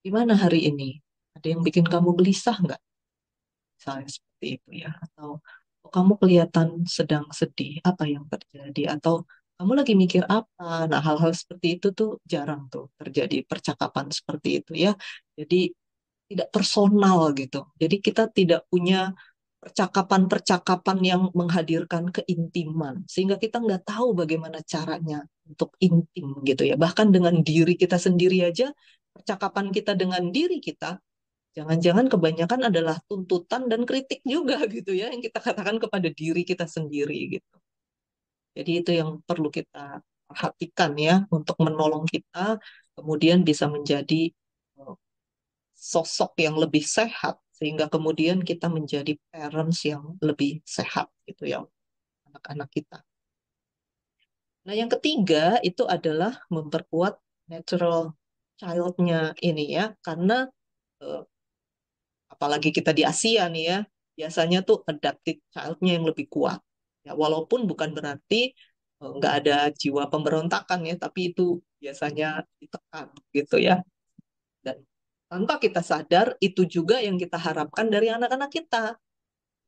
gimana hari ini? Ada yang bikin kamu gelisah nggak? Misalnya seperti itu ya. Atau oh, kamu kelihatan sedang sedih, apa yang terjadi? Atau kamu lagi mikir apa? Nah, hal-hal seperti itu tuh jarang tuh terjadi percakapan seperti itu ya. Jadi tidak personal gitu. Jadi kita tidak punya percakapan-percakapan yang menghadirkan keintiman, sehingga kita nggak tahu bagaimana caranya untuk intim gitu ya. Bahkan dengan diri kita sendiri aja, percakapan kita dengan diri kita, jangan-jangan kebanyakan adalah tuntutan dan kritik juga gitu ya, yang kita katakan kepada diri kita sendiri gitu. Jadi itu yang perlu kita perhatikan ya, untuk menolong kita kemudian bisa menjadi eh, sosok yang lebih sehat, sehingga kemudian kita menjadi parents yang lebih sehat gitu ya anak-anak kita. Nah, yang ketiga itu adalah memperkuat natural child-nya ini ya, karena eh, apalagi kita di Asia nih ya, biasanya tuh adaptive child-nya yang lebih kuat. Ya, walaupun bukan berarti nggak ada jiwa pemberontakan ya, tapi itu biasanya ditekan gitu ya. Dan tanpa kita sadar, itu juga yang kita harapkan dari anak-anak kita.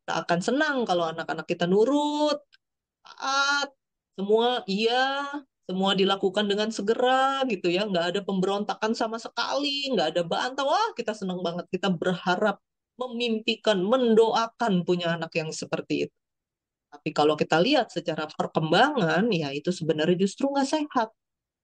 Kita akan senang kalau anak-anak kita nurut, taat, semua iya, semua dilakukan dengan segera gitu ya, nggak ada pemberontakan sama sekali, nggak ada bantah, wah kita senang banget, kita berharap, memimpikan, mendoakan punya anak yang seperti itu. Tapi kalau kita lihat secara perkembangan, ya itu sebenarnya justru nggak sehat.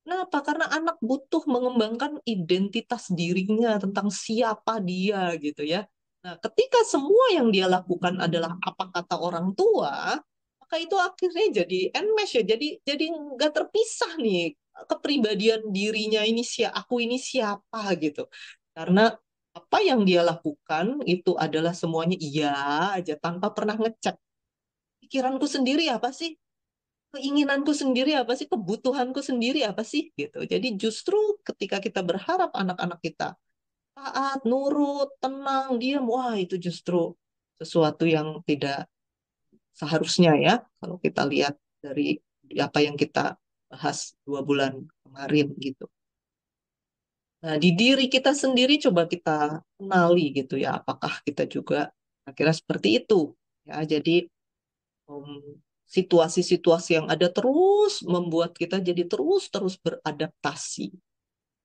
Kenapa? Karena anak butuh mengembangkan identitas dirinya tentang siapa dia gitu ya. Nah, ketika semua yang dia lakukan adalah apa kata orang tua, maka itu akhirnya jadi enmesh ya. Jadi nggak terpisah nih kepribadian dirinya ini aku ini siapa gitu. Karena apa yang dia lakukan itu adalah semuanya iya aja tanpa pernah ngecek pikiranku sendiri apa sih, keinginanku sendiri apa sih, kebutuhanku sendiri apa sih gitu. Jadi justru ketika kita berharap anak-anak kita taat, nurut, tenang, diam, wah itu justru sesuatu yang tidak seharusnya ya kalau kita lihat dari apa yang kita bahas 2 bulan kemarin gitu. Nah, di diri kita sendiri coba kita kenali gitu ya, apakah kita juga kira-kira seperti itu. Ya, jadi situasi-situasi yang ada terus membuat kita jadi terus-terus beradaptasi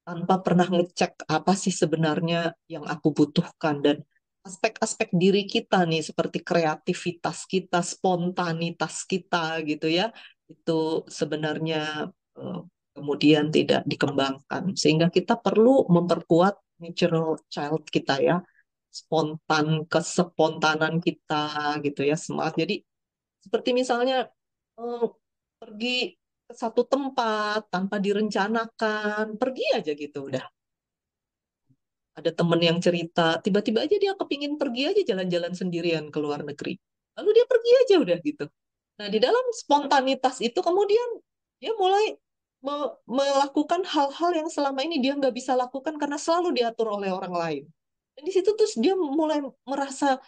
tanpa pernah ngecek apa sih sebenarnya yang aku butuhkan dan aspek-aspek diri kita nih seperti kreativitas kita, spontanitas kita gitu ya, itu sebenarnya eh, kemudian tidak dikembangkan sehingga kita perlu memperkuat natural child kita ya, kespontanan kita gitu ya, smart. Jadi seperti misalnya eh, pergi ke satu tempat tanpa direncanakan, pergi aja gitu udah. Ada temen yang cerita, tiba-tiba aja dia kepingin pergi aja jalan-jalan sendirian ke luar negeri. Lalu dia pergi aja udah gitu. Nah, di dalam spontanitas itu kemudian dia mulai melakukan hal-hal yang selama ini dia nggak bisa lakukan karena selalu diatur oleh orang lain. Dan di situ terus dia mulai merasa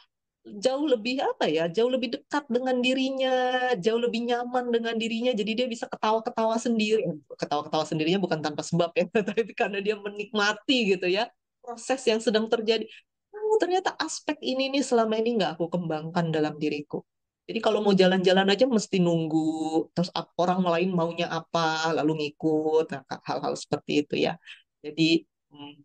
jauh lebih apa ya, jauh lebih dekat dengan dirinya, jauh lebih nyaman dengan dirinya, jadi dia bisa ketawa-ketawa sendiri. Ketawa-ketawa sendirinya bukan tanpa sebab ya, tapi karena dia menikmati gitu ya proses yang sedang terjadi. Oh, ternyata aspek ini nih selama ini nggak aku kembangkan dalam diriku. Jadi kalau mau jalan-jalan aja mesti nunggu, terus orang lain maunya apa, lalu ngikut, nah, hal-hal seperti itu ya. Jadi hmm,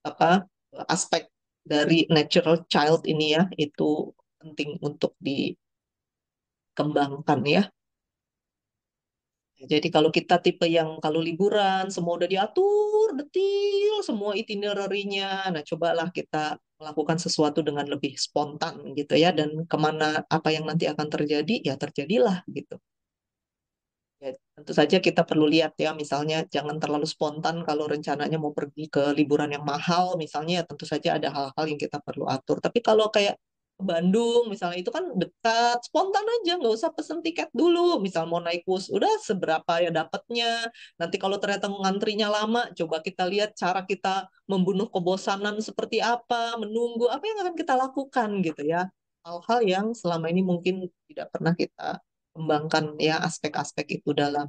apa aspek dari natural child ini ya itu penting untuk dikembangkan ya. Jadi kalau kita tipe yang kalau liburan semua udah diatur detil semua itinerary-nya, nah cobalah kita melakukan sesuatu dengan lebih spontan gitu ya dan kemana apa yang nanti akan terjadi ya terjadilah gitu. Ya, tentu saja kita perlu lihat ya, misalnya jangan terlalu spontan kalau rencananya mau pergi ke liburan yang mahal, misalnya ya tentu saja ada hal-hal yang kita perlu atur. Tapi kalau kayak ke Bandung, misalnya itu kan dekat, spontan aja, nggak usah pesen tiket dulu. Misal mau naik bus, udah seberapa ya dapatnya. Nanti kalau ternyata ngantrinya lama, coba kita lihat cara kita membunuh kebosanan seperti apa, menunggu, apa yang akan kita lakukan gitu ya. Hal-hal yang selama ini mungkin tidak pernah kita kembangkan ya aspek-aspek itu dalam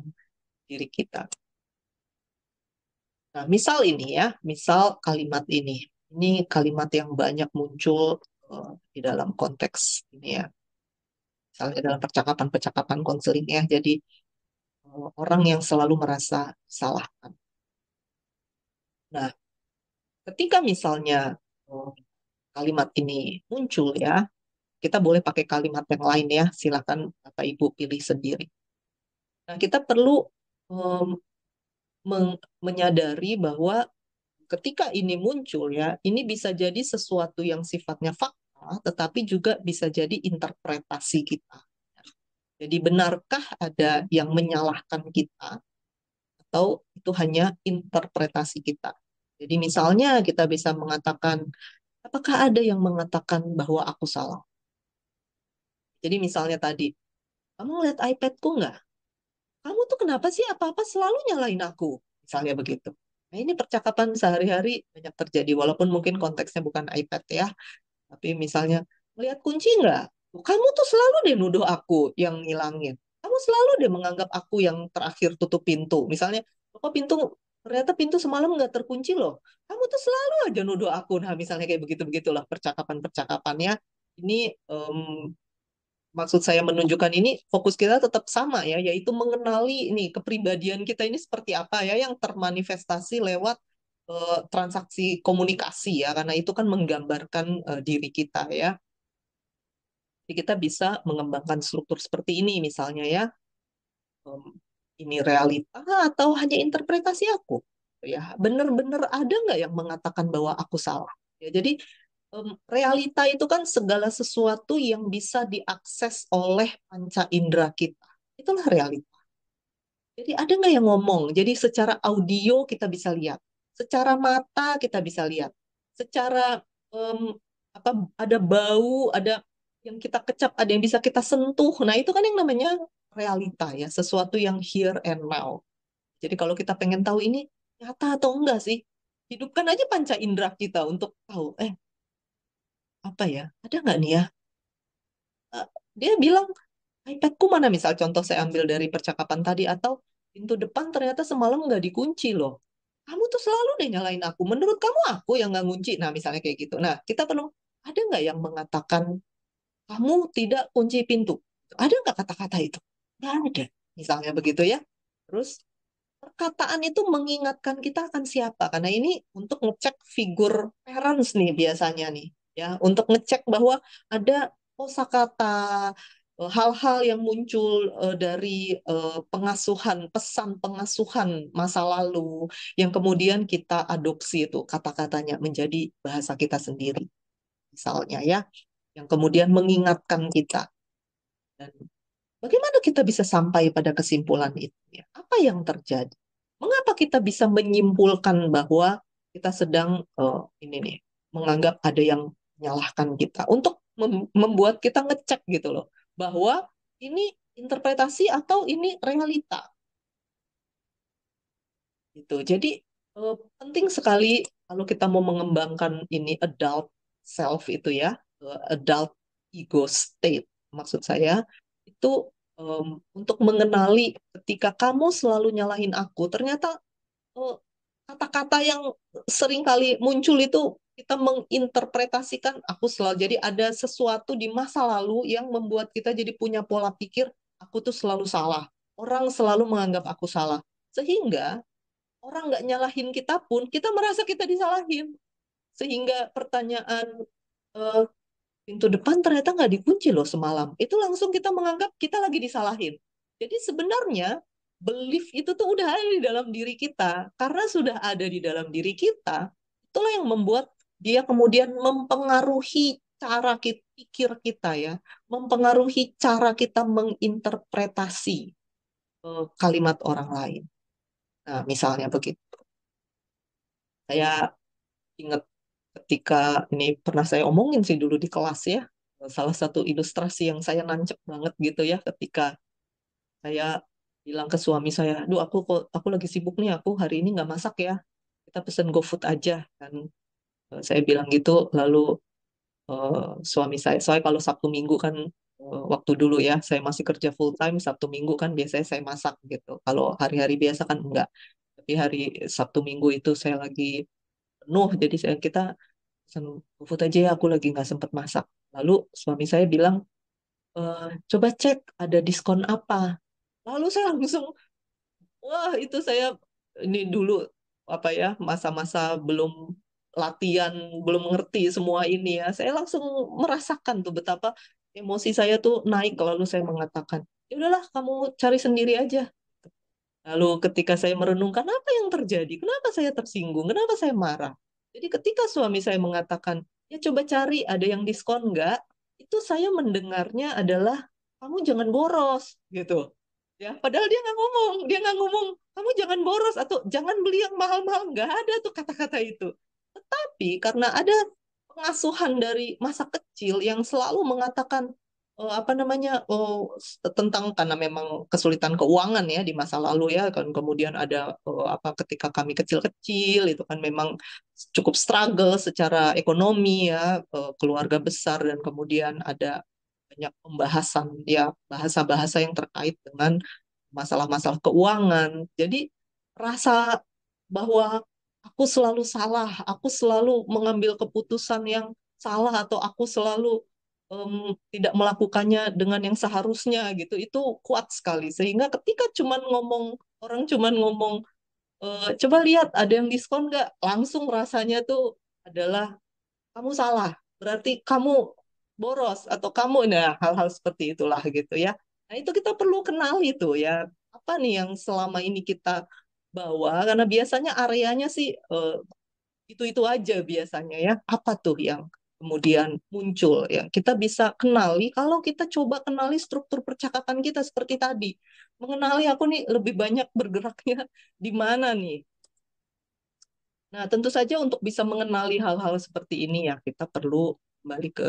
diri kita. Nah, misal ini ya, misal kalimat ini. Ini kalimat yang banyak muncul di dalam konteks ini ya. Misalnya dalam percakapan-percakapan konseling ya. Jadi orang yang selalu merasa disalahkan. Nah, ketika misalnya kalimat ini muncul ya, kita boleh pakai kalimat yang lain ya. Silakan Bapak Ibu pilih sendiri. Nah, kita perlu um, menyadari bahwa ketika ini muncul ya, ini bisa jadi sesuatu yang sifatnya fakta, tetapi juga bisa jadi interpretasi kita. Jadi benarkah ada yang menyalahkan kita atau itu hanya interpretasi kita? Jadi misalnya kita bisa mengatakan, apakah ada yang mengatakan bahwa aku salah? Jadi misalnya tadi, kamu lihat iPadku nggak? Kamu tuh kenapa sih apa-apa selalu nyalain aku? Misalnya begitu. Nah, ini percakapan sehari-hari banyak terjadi, walaupun mungkin konteksnya bukan iPad ya, tapi misalnya, melihat kunci nggak? Kamu tuh selalu deh nuduh aku yang ngilangin. Kamu selalu deh menganggap aku yang terakhir tutup pintu. Misalnya, kok ternyata pintu semalam nggak terkunci loh. Kamu tuh selalu aja nuduh aku. Nah, misalnya kayak begitu-begitulah percakapan-percakapannya. Ini maksud saya menunjukkan ini fokus kita tetap sama ya, yaitu mengenali ini kepribadian kita ini seperti apa ya yang termanifestasi lewat transaksi komunikasi ya, karena itu kan menggambarkan diri kita ya. Jadi kita bisa mengembangkan struktur seperti ini misalnya ya, em, ini realita atau hanya interpretasi aku ya, benar-benar ada nggak yang mengatakan bahwa aku salah ya. Jadi realita itu kan segala sesuatu yang bisa diakses oleh panca indera kita. Itulah realita. Jadi ada nggak yang ngomong? Jadi secara audio kita bisa lihat, secara mata kita bisa lihat, secara em, apa ada bau, ada yang kita kecap, ada yang bisa kita sentuh. Nah itu kan yang namanya realita ya, sesuatu yang here and now. Jadi kalau kita pengen tahu ini nyata atau enggak sih, hidupkan aja panca indera kita untuk tahu. Apa ya? Ada nggak nih ya? Eh, Dia bilang iPadku mana, misal contoh saya ambil dari percakapan tadi, atau pintu depan ternyata semalam nggak dikunci loh. Kamu tuh selalu deh nyalain aku. Menurut kamu aku yang nggak ngunci. Nah, misalnya kayak gitu. Nah, kita perlu, ada nggak yang mengatakan kamu tidak kunci pintu? Ada nggak kata-kata itu? Nggak ada. Misalnya begitu ya. Terus perkataan itu mengingatkan kita akan siapa. Karena ini untuk ngecek figur parents nih biasanya nih. Ya, untuk ngecek bahwa ada kosakata, hal-hal yang muncul dari pengasuhan, pesan pengasuhan masa lalu yang kemudian kita adopsi itu kata-katanya menjadi bahasa kita sendiri. Misalnya ya, yang kemudian mengingatkan kita. Dan bagaimana kita bisa sampai pada kesimpulan itu? Ya? Apa yang terjadi? Mengapa kita bisa menyimpulkan bahwa kita sedang ini nih menganggap ada yang menyalahkan kita untuk membuat kita ngecek gitu loh bahwa ini interpretasi atau ini realita gitu. Jadi penting sekali kalau kita mau mengembangkan ini adult self itu ya, adult ego state maksud saya itu, untuk mengenali ketika kamu selalu nyalahin aku, ternyata eh, kata-kata yang sering kali muncul itu kita menginterpretasikan aku selalu, jadi ada sesuatu di masa lalu yang membuat kita jadi punya pola pikir aku tuh selalu salah, orang selalu menganggap aku salah, sehingga orang nggak nyalahin kita pun kita merasa kita disalahin, sehingga pertanyaan eh, pintu depan ternyata nggak dikunci loh semalam, itu langsung kita menganggap kita lagi disalahin. Jadi sebenarnya belief itu tuh udah ada di dalam diri kita, karena sudah ada di dalam diri kita, itulah yang membuat dia kemudian mempengaruhi cara kita, pikir kita ya, mempengaruhi cara kita menginterpretasi kalimat orang lain. Nah, misalnya begitu. Saya ingat ketika ini pernah saya omongin sih dulu di kelas ya, salah satu ilustrasi yang saya nancep banget gitu ya, ketika saya bilang ke suami saya, "Duh, aku lagi sibuk nih, aku hari ini nggak masak ya, kita pesen GoFood aja." Kan saya bilang gitu, lalu suami saya, soalnya kalau Sabtu Minggu kan waktu dulu ya, saya masih kerja full time, Sabtu Minggu kan biasanya saya masak gitu. Kalau hari-hari biasa kan enggak. Tapi hari Sabtu Minggu itu saya lagi penuh, jadi kita pesen GoFood aja ya, aku lagi nggak sempet masak. Lalu suami saya bilang, coba cek ada diskon apa. Lalu saya langsung, wah itu saya ini dulu apa ya, masa-masa belum latihan, belum mengerti semua ini ya. Saya langsung merasakan tuh betapa emosi saya tuh naik, lalu saya mengatakan, ya udahlah kamu cari sendiri aja. Lalu ketika saya merenungkan apa yang terjadi, kenapa saya tersinggung, kenapa saya marah. Jadi ketika suami saya mengatakan, ya coba cari ada yang diskon nggak, itu saya mendengarnya adalah kamu jangan boros gitu. Ya, padahal dia nggak ngomong, kamu jangan boros atau jangan beli yang mahal-mahal, nggak ada tuh kata-kata itu. Tetapi karena ada pengasuhan dari masa kecil yang selalu mengatakan, apa namanya tentang karena memang kesulitan keuangan ya di masa lalu ya kan, kemudian ada apa ketika kami kecil-kecil itu kan memang cukup struggle secara ekonomi ya, keluarga besar, dan kemudian ada banyak pembahasan ya, bahasa-bahasa yang terkait dengan masalah-masalah keuangan. Jadi rasa bahwa aku selalu salah, aku selalu mengambil keputusan yang salah, atau aku selalu tidak melakukannya dengan yang seharusnya gitu, itu kuat sekali. Sehingga ketika orang cuman ngomong, coba lihat ada yang diskon nggak, langsung rasanya tuh adalah kamu salah, berarti kamu boros, atau kamu, nah hal-hal seperti itulah gitu ya. Nah itu kita perlu kenali tuh ya, apa nih yang selama ini kita bawa, karena biasanya areanya sih itu-itu aja biasanya ya. Apa tuh yang kemudian muncul ya? Kita bisa kenali kalau kita coba kenali struktur percakapan kita seperti tadi. Mengenali aku nih lebih banyak bergeraknya di mana nih. Nah, tentu saja untuk bisa mengenali hal-hal seperti ini ya kita perlu kembali ke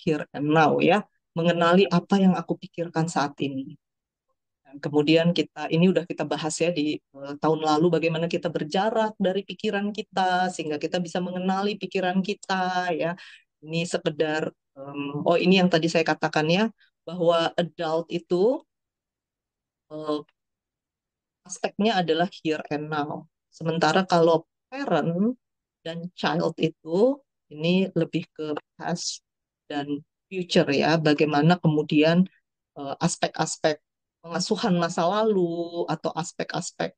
here and now ya. Mengenali apa yang aku pikirkan saat ini. Dan kemudian ini udah kita bahas ya di tahun lalu, bagaimana kita berjarak dari pikiran kita sehingga kita bisa mengenali pikiran kita ya. Ini sekedar ini yang tadi saya katakan ya, bahwa adult itu aspeknya adalah here and now. Sementara kalau parent dan child itu ini lebih ke past dan future ya. Bagaimana kemudian aspek-aspek pengasuhan masa lalu atau aspek-aspek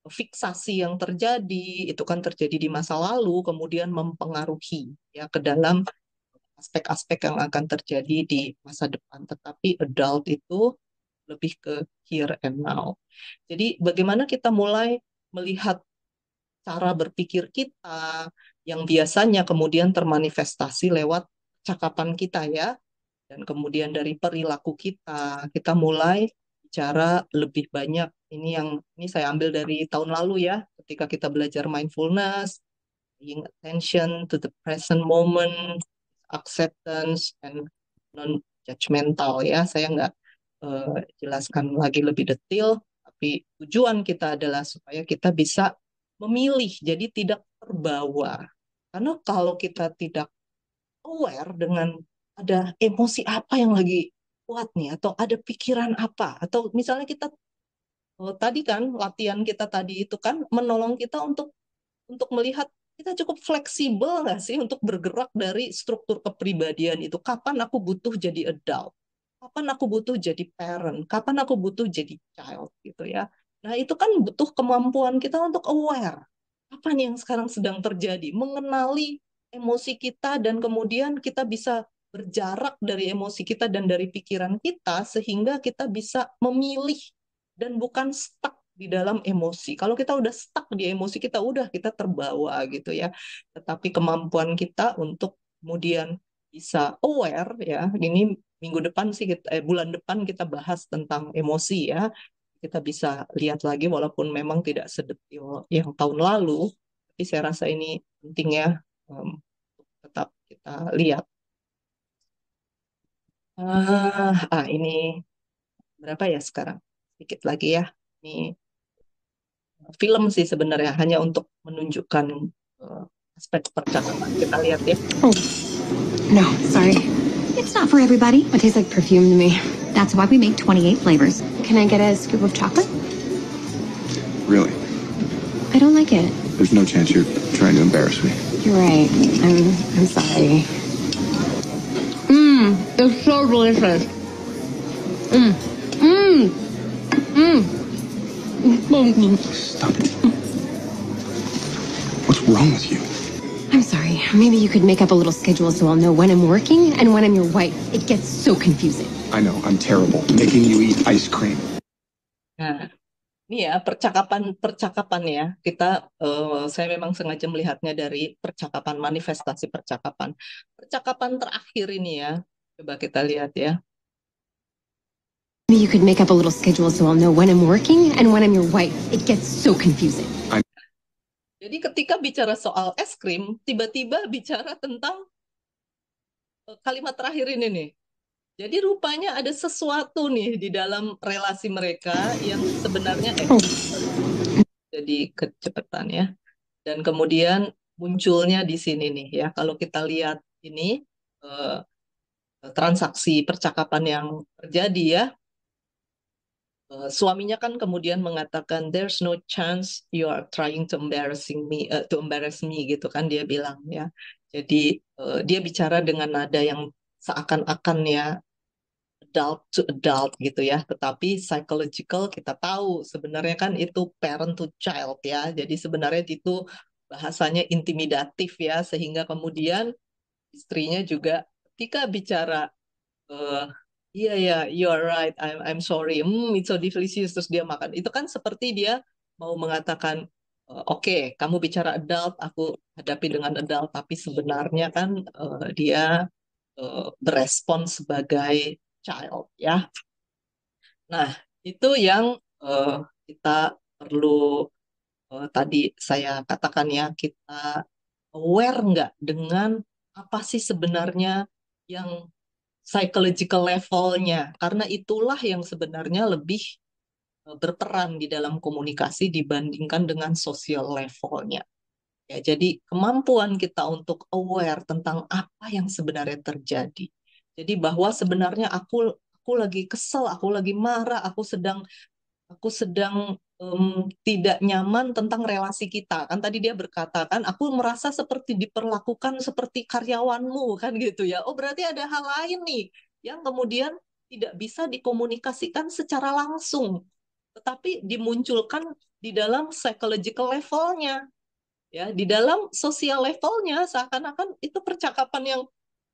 fiksasi yang terjadi itu kan terjadi di masa lalu, kemudian mempengaruhi ya ke dalam aspek-aspek yang akan terjadi di masa depan. Tetapi adult itu lebih ke here and now. Jadi bagaimana kita mulai melihat cara berpikir kita yang biasanya kemudian termanifestasi lewat cakapan kita ya, dan kemudian dari perilaku kita mulai bicara lebih banyak. Ini saya ambil dari tahun lalu ya, ketika kita belajar mindfulness, paying attention to the present moment, acceptance and non-judgmental ya. Saya nggak jelaskan lagi lebih detail, tapi tujuan kita adalah supaya kita bisa memilih, jadi tidak terbawa. Karena kalau kita tidak aware dengan ada emosi apa yang lagi kuat nih, atau ada pikiran apa, atau misalnya kita tadi kan latihan kita tadi itu kan menolong kita untuk melihat kita cukup fleksibel nggak sih untuk bergerak dari struktur kepribadian itu. Kapan aku butuh jadi adult? Kapan aku butuh jadi parent? Kapan aku butuh jadi child gitu ya. Nah itu kan butuh kemampuan kita untuk aware. Apa nih yang sekarang sedang terjadi? Mengenali emosi kita dan kemudian kita bisa berjarak dari emosi kita dan dari pikiran kita sehingga kita bisa memilih dan bukan stuck di dalam emosi. Kalau kita udah stuck di emosi kita terbawa gitu ya. Tetapi kemampuan kita untuk kemudian bisa aware ya. Ini minggu depan sih bulan depan kita bahas tentang emosi ya. Kita bisa lihat lagi walaupun memang tidak sedetil yang tahun lalu, tapi saya rasa ini penting ya, tetap kita lihat. Ini berapa ya sekarang? Sedikit lagi ya. Ini film sih sebenarnya hanya untuk menunjukkan aspek percakapan. Kita lihat ya. Oh, no, sorry. It's not for everybody. It tastes like perfume to me. That's why we make 28 flavors. Can I get a scoop of chocolate? Really? I don't like it. There's no chance you're trying to embarrass me. You're right. I'm sorry. It's so delicious. Stop it. What's wrong with you? I'm sorry. Maybe you could make up a little schedule so I'll know when I'm working and when I'm your wife. It gets so confusing. I know, I'm terrible. Making you eat ice cream. Nah, ini ya percakapan ya. Saya memang sengaja melihatnya dari percakapan, manifestasi percakapan. Percakapan terakhir ini ya. Coba kita lihat ya. Maybe you could make up a little schedule so I'll know when I'm working and when I'm your wife. It gets so confusing. Jadi ketika bicara soal es krim, tiba-tiba bicara tentang kalimat terakhir ini nih. Jadi rupanya ada sesuatu nih di dalam relasi mereka yang sebenarnya jadi kecepatan ya. Dan kemudian munculnya di sini nih ya. Kalau kita lihat ini eh, transaksi percakapan yang terjadi ya. Suaminya kan kemudian mengatakan there's no chance you are trying to embarrass me gitu kan dia bilang ya. Jadi dia bicara dengan nada yang seakan-akan ya adult to adult gitu ya. Tetapi psychological kita tahu sebenarnya kan itu parent to child ya. Jadi sebenarnya itu bahasanya intimidatif ya sehingga kemudian istrinya juga ketika bicara eh iya ya, you're right, I'm sorry. It's so delicious terus dia makan. Itu kan seperti dia mau mengatakan, oke, kamu bicara adult, aku hadapi dengan adult, tapi sebenarnya kan dia berespon sebagai child, ya. Nah, itu yang eh, kita perlu tadi saya katakan ya, kita aware nggak dengan apa sih sebenarnya yang psychological levelnya, karena itulah yang sebenarnya lebih berperan di dalam komunikasi dibandingkan dengan social levelnya. Ya, jadi kemampuan kita untuk aware tentang apa yang sebenarnya terjadi. Jadi bahwa sebenarnya aku lagi kesel, aku lagi marah, aku sedang tidak nyaman tentang relasi kita. Kan tadi dia berkata kan, aku merasa seperti diperlakukan seperti karyawanmu kan gitu ya. Oh berarti ada hal lain nih yang kemudian tidak bisa dikomunikasikan secara langsung, tetapi dimunculkan di dalam psychological levelnya, ya, di dalam sosial levelnya seakan-akan itu percakapan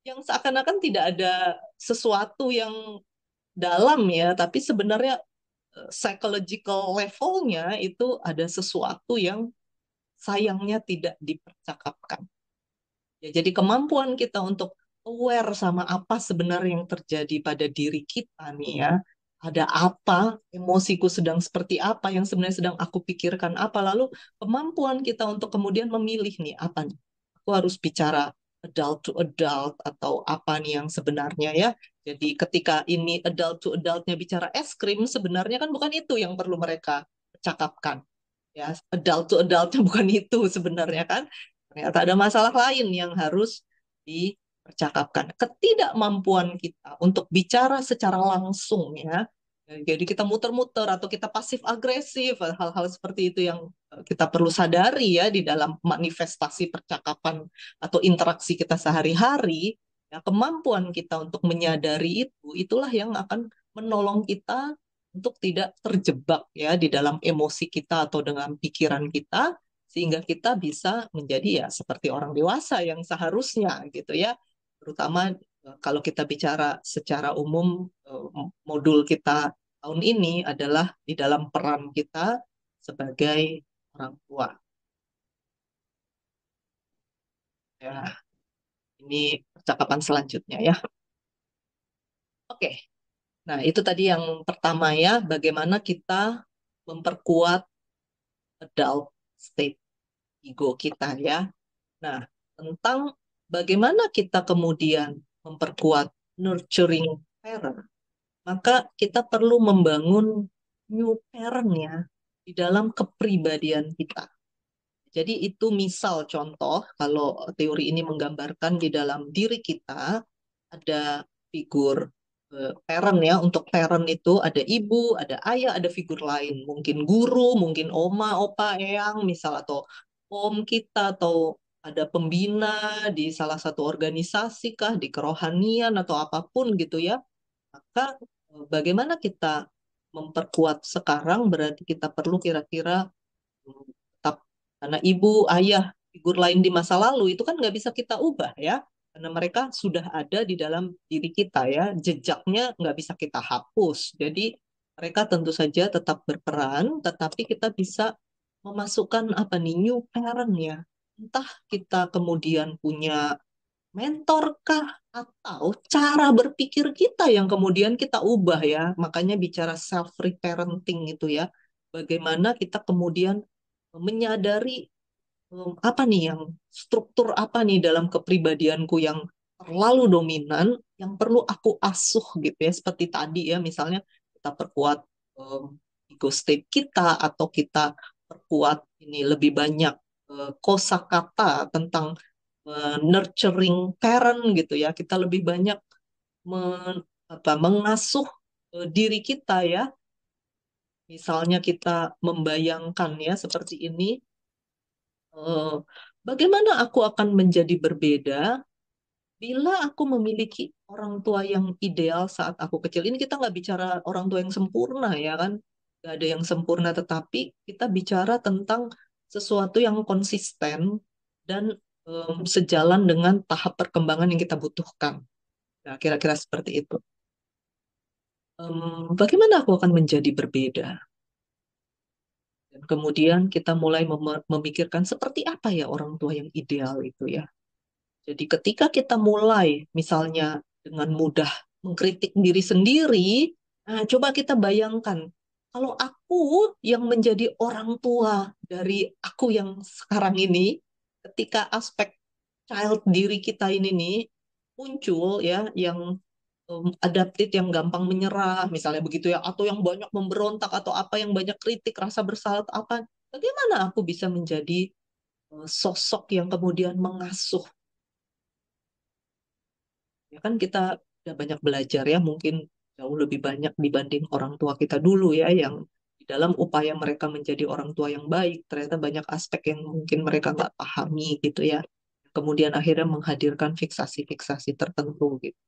yang seakan-akan tidak ada sesuatu yang dalam ya, tapi sebenarnya psychological levelnya itu ada sesuatu yang sayangnya tidak dipercakapkan. Ya, jadi kemampuan kita untuk aware sama apa sebenarnya yang terjadi pada diri kita nih ya. Ada apa, emosiku sedang seperti apa, yang sebenarnya sedang aku pikirkan apa. Lalu kemampuan kita untuk kemudian memilih nih apa nih. Aku harus bicara adult to adult atau apa nih yang sebenarnya ya. Jadi ketika ini adult to adultnya bicara es krim, sebenarnya kan bukan itu yang perlu mereka cakapkan. Ya, adult to adultnya bukan itu sebenarnya kan. Ternyata ada masalah lain yang harus dipercakapkan. Ketidakmampuan kita untuk bicara secara langsung ya. Jadi kita muter-muter atau kita pasif agresif, hal-hal seperti itu yang kita perlu sadari ya di dalam manifestasi percakapan atau interaksi kita sehari-hari. Ya, kemampuan kita untuk menyadari itu, itulah yang akan menolong kita untuk tidak terjebak ya di dalam emosi kita atau dengan pikiran kita, sehingga kita bisa menjadi ya seperti orang dewasa yang seharusnya gitu ya. Terutama kalau kita bicara secara umum, modul kita tahun ini adalah di dalam peran kita sebagai orang tua. Ya, ini percakapan selanjutnya ya. Oke. Nah, itu tadi yang pertama ya, bagaimana kita memperkuat adult state ego kita ya. Nah, tentang bagaimana kita kemudian memperkuat nurturing parent, maka kita perlu membangun new parent ya di dalam kepribadian kita. Jadi itu misal contoh, kalau teori ini menggambarkan di dalam diri kita ada figur parent ya. Untuk parent itu ada ibu, ada ayah, ada figur lain. Mungkin guru, mungkin oma, opa, eyang, misal atau om kita, atau ada pembina di salah satu organisasi kah, di kerohanian atau apapun gitu ya. Maka bagaimana kita memperkuat sekarang berarti kita perlu kira-kira tetap, karena ibu, ayah, figur lain di masa lalu itu kan nggak bisa kita ubah ya, karena mereka sudah ada di dalam diri kita ya, jejaknya nggak bisa kita hapus. Jadi mereka tentu saja tetap berperan, tetapi kita bisa memasukkan apa nih, new parent ya. Entah kita kemudian punya mentor kah, atau cara berpikir kita yang kemudian kita ubah ya. Makanya bicara self reparenting itu ya. Bagaimana kita kemudian menyadari apa nih yang struktur apa nih dalam kepribadianku yang terlalu dominan yang perlu aku asuh gitu ya, seperti tadi ya, misalnya kita perkuat ego state kita, atau kita perkuat ini lebih banyak kosakata tentang nurturing parent gitu ya, kita lebih banyak mengasuh diri kita ya. Misalnya kita membayangkan ya seperti ini, eh, bagaimana aku akan menjadi berbeda bila aku memiliki orang tua yang ideal saat aku kecil. Ini kita nggak bicara orang tua yang sempurna ya kan, nggak ada yang sempurna, tetapi kita bicara tentang sesuatu yang konsisten dan sejalan dengan tahap perkembangan yang kita butuhkan. Nah, kira-kira seperti itu. Bagaimana aku akan menjadi berbeda? Dan kemudian kita mulai memikirkan seperti apa ya orang tua yang ideal itu ya. Jadi ketika kita mulai misalnya dengan mudah mengkritik diri sendiri, nah coba kita bayangkan kalau aku yang menjadi orang tua dari aku yang sekarang ini, ketika aspek child diri kita ini nih muncul ya, yang adaptif, yang gampang menyerah misalnya begitu ya, atau yang banyak memberontak, atau apa, yang banyak kritik, rasa bersalah apa, bagaimana aku bisa menjadi sosok yang kemudian mengasuh. Ya kan kita udah banyak belajar ya, mungkin jauh lebih banyak dibanding orang tua kita dulu ya, yang di dalam upaya mereka menjadi orang tua yang baik, ternyata banyak aspek yang mungkin mereka nggak pahami gitu ya. Kemudian akhirnya menghadirkan fiksasi-fiksasi tertentu gitu.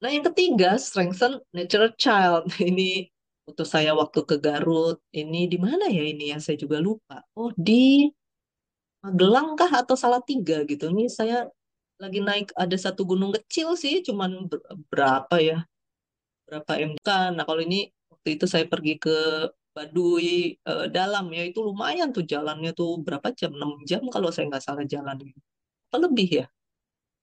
Nah, yang ketiga, strengthen natural child. Ini waktu saya waktu ke Garut, ini di mana ya ini ya, saya juga lupa. Oh, di Magelang kah atau Salatiga gitu. Ini saya lagi naik ada satu gunung kecil sih, cuman berapa ya? Berapa kan. Nah, kalau ini waktu itu saya pergi ke Baduy Dalam ya, itu lumayan tuh jalannya tuh berapa jam? 6 jam kalau saya nggak salah jalan. Apa lebih ya?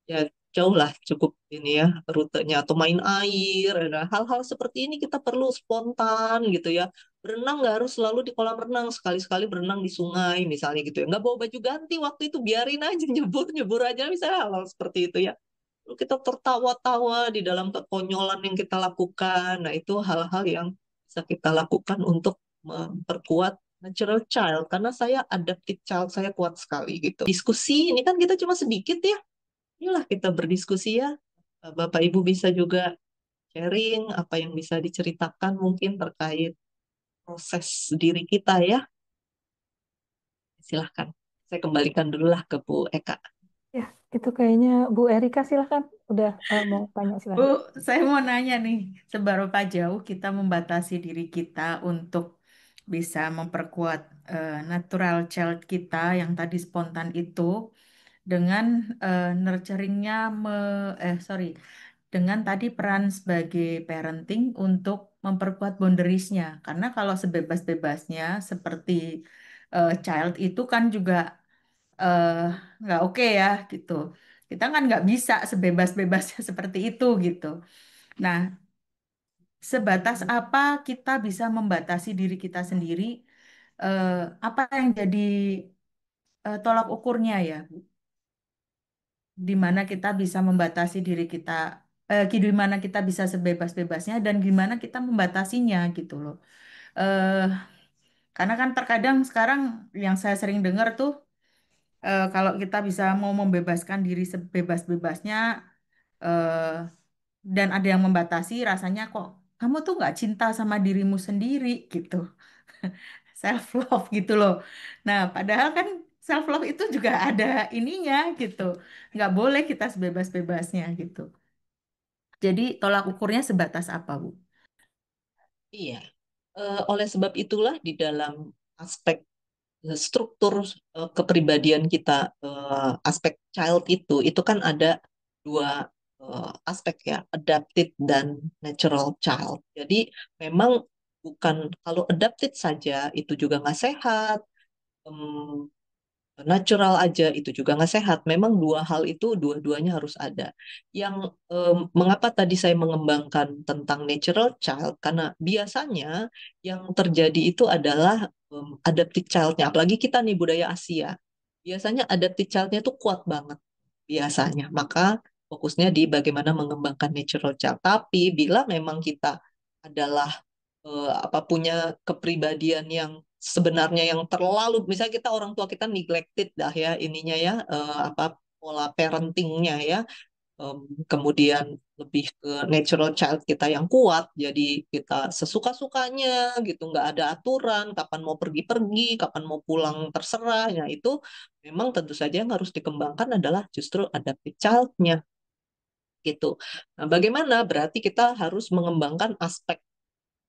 Ya jauh lah, cukup ini ya rutenya, atau main air. Nah, hal-hal seperti ini kita perlu spontan gitu ya. Berenang nggak harus selalu di kolam renang, sekali-sekali berenang di sungai misalnya gitu ya, nggak bawa baju ganti waktu itu, biarin aja nyebur nyebur aja misalnya, hal-hal seperti itu ya. Lalu kita tertawa-tawa di dalam kekonyolan yang kita lakukan. Nah, itu hal-hal yang bisa kita lakukan untuk memperkuat natural child, karena saya adaptive child, saya kuat sekali gitu. Diskusi ini kan kita cuma sedikit ya, inilah kita berdiskusi ya. Bapak Ibu bisa juga sharing apa yang bisa diceritakan mungkin terkait proses diri kita ya. Silahkan. Saya kembalikan dulu lah ke Bu Eka. Ya, itu kayaknya Bu Erika silahkan. Udah mau tanya Bu, silahkan. saya mau nanya nih, seberapa jauh kita membatasi diri kita untuk bisa memperkuat natural child kita yang tadi spontan itu dengan nurturingnya, sorry, dengan tadi peran sebagai parenting untuk memperkuat boundariesnya. Karena kalau sebebas-bebasnya seperti child itu kan juga eh, nggak oke ya gitu. Kita kan nggak bisa sebebas-bebasnya seperti itu gitu. Nah, sebatas apa kita bisa membatasi diri kita sendiri? eh, Apa yang jadi tolak ukurnya ya, Bu? Di mana kita bisa membatasi diri kita, di mana kita bisa sebebas-bebasnya dan gimana kita membatasinya gitu loh. Eh, karena kan terkadang sekarang yang saya sering dengar tuh, kalau kita bisa mau membebaskan diri sebebas-bebasnya, eh, dan ada yang membatasi, rasanya kok kamu tuh nggak cinta sama dirimu sendiri gitu. Self love gitu loh. Nah, padahal kan self love itu juga ada ininya gitu. Nggak boleh kita sebebas-bebasnya gitu. Jadi tolak ukurnya sebatas apa, Bu? Iya. Oleh sebab itulah di dalam aspek struktur kepribadian kita, aspek child itu kan ada dua aspek ya, adapted dan natural child. Jadi memang bukan kalau adapted saja itu juga nggak sehat, em, natural aja itu juga nggak sehat. Memang dua hal itu dua-duanya harus ada. Yang mengapa tadi saya mengembangkan tentang natural child, karena biasanya yang terjadi itu adalah adaptive child-nya. Apalagi kita nih budaya Asia. Biasanya adaptive child-nya tuh kuat banget. biasanya. Maka fokusnya di bagaimana mengembangkan natural child. Tapi bila memang kita adalah punya kepribadian yang sebenarnya yang terlalu, misalnya kita orang tua kita neglected dah ya ininya ya, pola parentingnya ya. Kemudian lebih ke natural child kita yang kuat, jadi kita sesuka-sukanya gitu, nggak ada aturan, kapan mau pergi-pergi, kapan mau pulang terserah. Ya itu memang tentu saja yang harus dikembangkan adalah justru adaptive child-nya gitu. Nah, bagaimana? Berarti kita harus mengembangkan aspek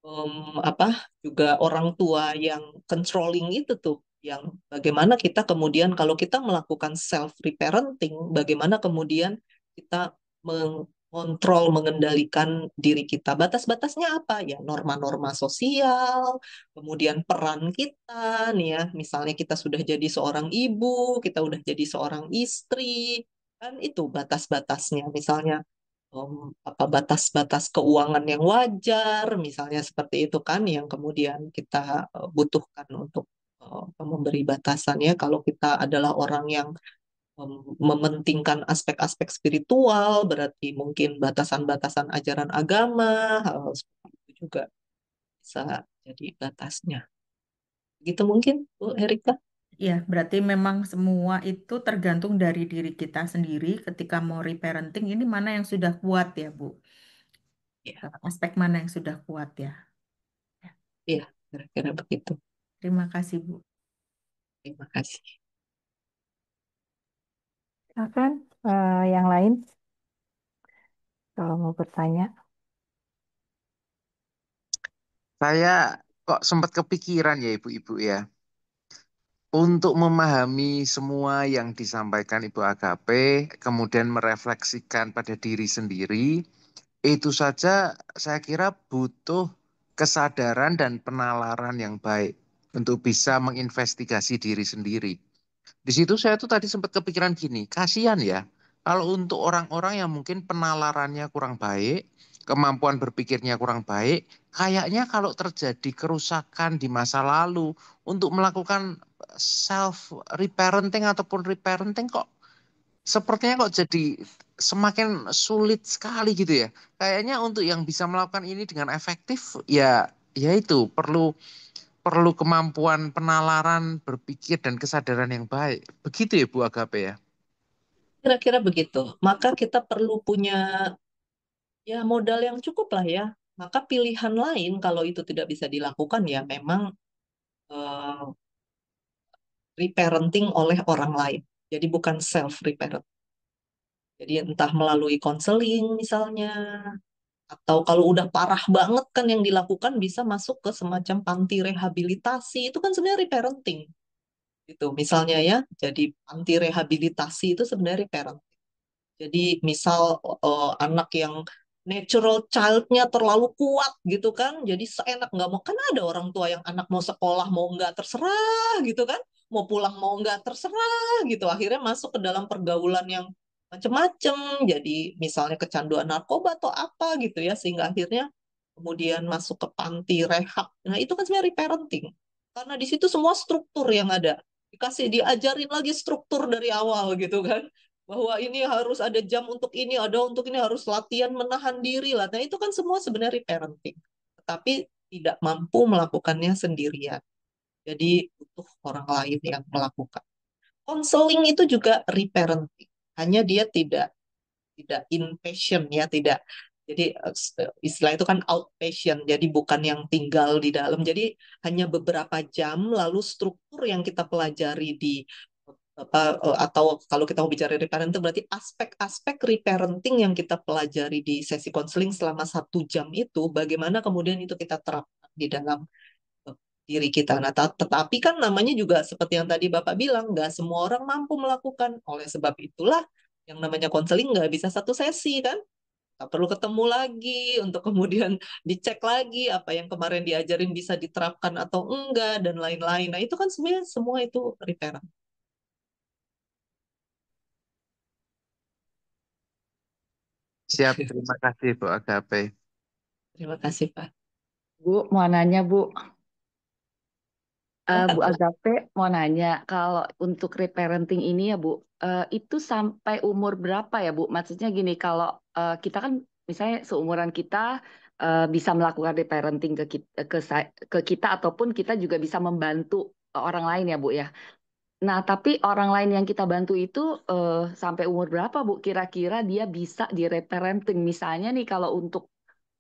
em, apa juga orang tua yang controlling itu tuh, yang bagaimana kita kemudian kalau kita melakukan self reparenting, bagaimana kemudian kita mengontrol mengendalikan diri kita. Batas-batasnya apa ya? Norma-norma sosial, kemudian peran kita nih ya, misalnya kita sudah jadi seorang ibu, kita udah jadi seorang istri, kan itu batas-batasnya. Misalnya batas-batas keuangan yang wajar, misalnya seperti itu kan, yang kemudian kita butuhkan untuk memberi batasannya. Kalau kita adalah orang yang mementingkan aspek-aspek spiritual, berarti mungkin batasan-batasan ajaran agama, hal seperti itu juga bisa jadi batasnya. Gitu mungkin, Bu Erika. Ya, berarti memang semua itu tergantung dari diri kita sendiri ketika mau reparenting ini mana yang sudah kuat ya, Bu. Ya, Aspek mana yang sudah kuat ya. Ya, iya, kira-kira begitu. terima kasih, Bu. Terima kasih. Silakan yang lain kalau mau bertanya. Saya kok sempat kepikiran ya ibu-ibu ya. Untuk memahami semua yang disampaikan Ibu Agape, kemudian merefleksikan pada diri sendiri, itu saja saya kira butuh kesadaran dan penalaran yang baik untuk bisa menginvestigasi diri sendiri. Di situ saya tuh tadi sempat kepikiran gini, kasihan ya, kalau untuk orang-orang yang mungkin penalarannya kurang baik, kemampuan berpikirnya kurang baik, kayaknya kalau terjadi kerusakan di masa lalu, untuk melakukan self reparenting ataupun reparenting kok sepertinya kok jadi semakin sulit sekali gitu ya. Kayaknya untuk yang bisa melakukan ini dengan efektif ya ya itu perlu perlu kemampuan penalaran, berpikir dan kesadaran yang baik. Begitu ya Bu Agape ya. Kira-kira begitu. Maka kita perlu punya ya modal yang cukup lah ya. Maka pilihan lain kalau itu tidak bisa dilakukan ya memang eh, reparenting oleh orang lain. Jadi bukan self reparent. Jadi entah melalui konseling misalnya, atau kalau udah parah banget kan yang dilakukan bisa masuk ke semacam panti rehabilitasi. Itu kan sebenarnya reparenting. Gitu. Misalnya ya, jadi panti rehabilitasi itu sebenarnya reparenting. Jadi misal anak yang natural child-nya terlalu kuat gitu kan, jadi seenak nggak mau, kan ada orang tua yang anak mau sekolah mau nggak terserah gitu kan, mau pulang mau nggak terserah gitu, akhirnya masuk ke dalam pergaulan yang macem-macem, jadi misalnya kecanduan narkoba atau apa gitu ya, sehingga akhirnya kemudian masuk ke panti rehab. Nah itu kan sebenarnya reparenting, karena di situ semua struktur yang ada dikasih diajarin lagi struktur dari awal gitu kan, bahwa ini harus ada jam untuk ini, ada untuk ini, harus latihan menahan diri lah. Nah, itu kan semua sebenarnya parenting. Tetapi tidak mampu melakukannya sendirian. Jadi butuh orang lain yang melakukan. Konseling itu juga reparenting. Hanya dia tidak inpatient ya, tidak. Jadi istilah itu kan outpatient, jadi bukan yang tinggal di dalam. Jadi hanya beberapa jam, lalu struktur yang kita pelajari di atau kalau kita mau bicara reparenting berarti aspek-aspek reparenting yang kita pelajari di sesi konseling selama 1 jam itu bagaimana kemudian itu kita terapkan di dalam eh, diri kita. Nah, tetapi kan namanya juga seperti yang tadi Bapak bilang, nggak semua orang mampu melakukan. Oleh sebab itulah yang namanya konseling nggak bisa 1 sesi kan. Kita perlu ketemu lagi untuk kemudian dicek lagi apa yang kemarin diajarin bisa diterapkan atau enggak dan lain-lain. Nah, itu kan sebenarnya semua itu reparenting. Siap, terima kasih Bu Agape. Terima kasih, Pak. Bu, mau nanya, Bu. Bu Silakan, Bu. Agape mau nanya, kalau untuk reparenting ini ya Bu, itu sampai umur berapa ya Bu? Maksudnya gini, kalau kita kan misalnya seumuran kita bisa melakukan reparenting ke kita ataupun kita juga bisa membantu orang lain ya Bu ya. Nah, tapi orang lain yang kita bantu itu sampai umur berapa Bu? Kira-kira dia bisa di-reparenting. Misalnya nih kalau untuk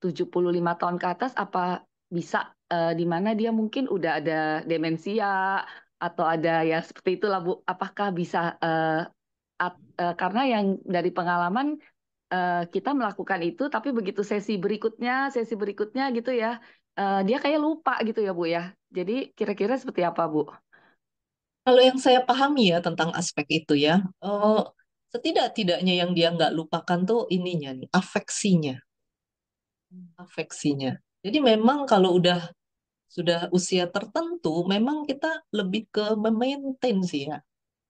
75 tahun ke atas apa bisa di mana dia mungkin udah ada demensia atau ada ya seperti itulah Bu. Apakah bisa karena yang dari pengalaman kita melakukan itu tapi begitu sesi berikutnya gitu ya dia kayak lupa gitu ya Bu ya. Jadi kira-kira seperti apa Bu? Kalau yang saya pahami ya tentang aspek itu ya, setidak-tidaknya yang dia nggak lupakan tuh ininya nih, afeksinya. Jadi memang kalau sudah usia tertentu, memang kita lebih ke memaintain sih ya.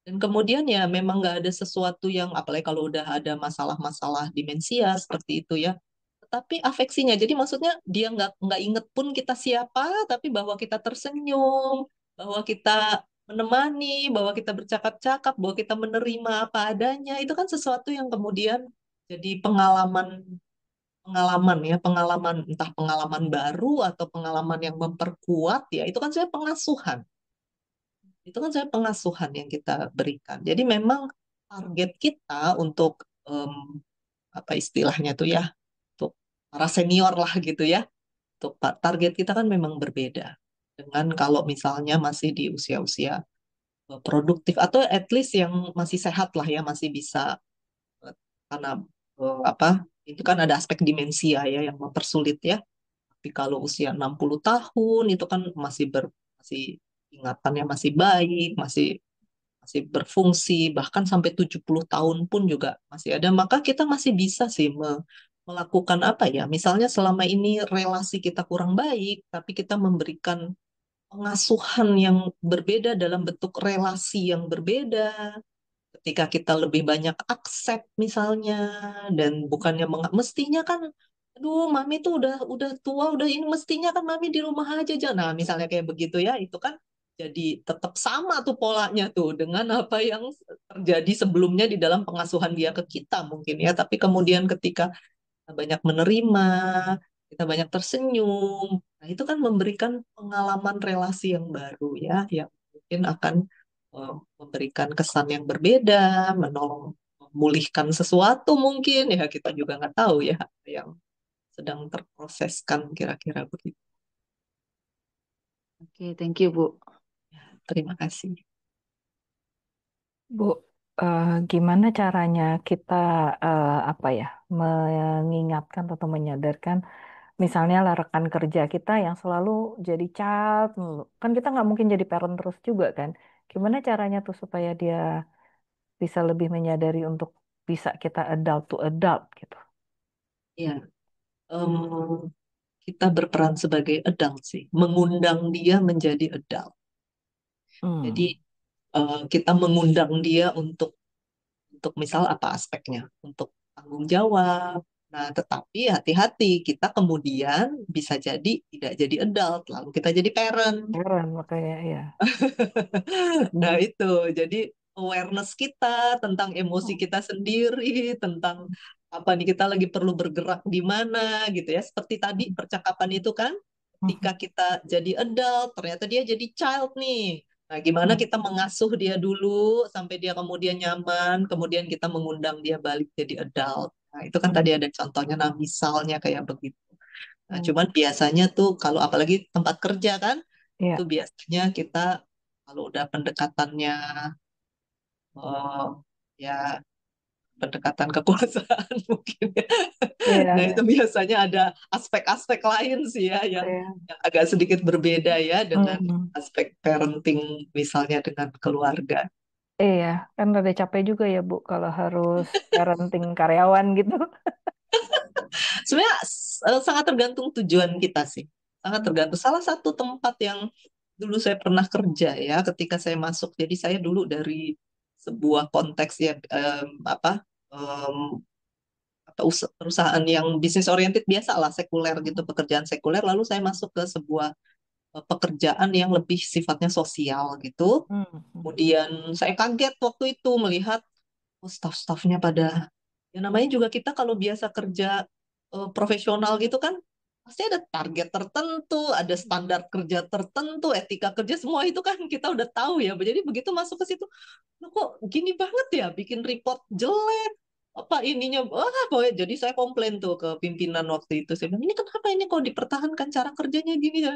Dan kemudian ya memang nggak ada sesuatu yang, apalagi kalau udah ada masalah-masalah demensia seperti itu ya. Tetapi afeksinya, jadi maksudnya dia nggak inget pun kita siapa, tapi bahwa kita tersenyum, bahwa kita menemani, bahwa kita bercakap-cakap, bahwa kita menerima apa adanya, itu kan sesuatu yang kemudian jadi pengalaman pengalaman ya, pengalaman entah pengalaman baru atau pengalaman yang memperkuat ya, itu kan saya pengasuhan. Itu kan saya pengasuhan yang kita berikan. Jadi memang target kita untuk apa istilahnya tuh ya, untuk para senior lah gitu ya. Untuk target kita kan memang berbeda dengan kalau misalnya masih di usia-usia produktif atau at least yang masih sehat lah ya, masih bisa karena apa? Itu kan ada aspek demensia ya yang mempersulit ya. Tapi kalau usia 60 tahun itu kan masih ingatannya masih baik, masih masih berfungsi, bahkan sampai 70 tahun pun juga masih ada, maka kita masih bisa sih melakukan apa ya, misalnya selama ini relasi kita kurang baik, tapi kita memberikan pengasuhan yang berbeda dalam bentuk relasi yang berbeda, ketika kita lebih banyak accept misalnya, dan bukannya mestinya kan aduh mami tuh udah tua udah ini mestinya kan mami di rumah aja nah misalnya kayak begitu ya itu kan jadi tetap sama tuh polanya tuh dengan apa yang terjadi sebelumnya di dalam pengasuhan dia ke kita mungkin ya tapi kemudian ketika kita banyak menerima kita banyak tersenyum nah itu kan memberikan pengalaman relasi yang baru ya yang mungkin akan memberikan kesan yang berbeda, menolong memulihkan sesuatu mungkin ya kita juga nggak tahu ya yang sedang terproseskan kira-kira begitu. Oke, thank you Bu. Terima kasih. Bu, gimana caranya kita apa ya mengingatkan atau menyadarkan misalnya lah rekan kerja kita yang selalu jadi child mulu. Kan kita nggak mungkin jadi parent terus juga kan. Gimana caranya tuh supaya dia bisa lebih menyadari untuk bisa kita adult to adult gitu. Ya, em, kita berperan sebagai adult sih, mengundang dia menjadi adult. Jadi Hmm. kita mengundang dia untuk misal apa aspeknya, untuk tanggung jawab. Nah, tetapi hati-hati kita kemudian bisa jadi tidak jadi adult, lalu kita jadi parent. Heran makanya ya. Nah, itu. Jadi awareness kita tentang emosi kita sendiri, tentang apa nih kita lagi perlu bergerak di mana gitu ya. Seperti tadi percakapan itu kan, ketika kita jadi adult, ternyata dia jadi child nih. Nah, gimana kita mengasuh dia dulu sampai dia kemudian nyaman, kemudian kita mengundang dia balik jadi adult. Nah, itu kan tadi ada contohnya, nah misalnya kayak begitu. Nah, cuman biasanya tuh kalau apalagi tempat kerja kan, itu Ya, biasanya kita kalau udah pendekatannya ya pendekatan kekuasaan mungkin ya. Nah, ya, itu biasanya ada aspek-aspek lain sih ya ya. yang agak sedikit berbeda ya dengan Hmm. aspek parenting misalnya dengan keluarga. Iya, kan rada capek juga ya Bu kalau harus parenting karyawan gitu. Sebenarnya sangat tergantung tujuan kita sih. Sangat tergantung. Salah satu tempat yang dulu saya pernah kerja ya, ketika saya masuk. Jadi saya dulu dari sebuah konteks ya apa perusahaan yang bisnis oriented biasa lah sekuler gitu pekerjaan sekuler lalu saya masuk ke sebuah pekerjaan yang lebih sifatnya sosial gitu Hmm. kemudian saya kaget waktu itu melihat staf-stafnya pada, ya namanya juga kita kalau biasa kerja profesional gitu kan, pasti ada target tertentu, ada standar kerja tertentu, etika kerja, semua itu kan kita udah tahu ya. Jadi begitu masuk ke situ, "Loh, kok gini banget ya, bikin report jelek, apa ininya, wah pokoknya." Jadi saya komplain tuh ke pimpinan waktu itu, saya bilang, "Ini kenapa ini kok dipertahankan cara kerjanya gini ya?"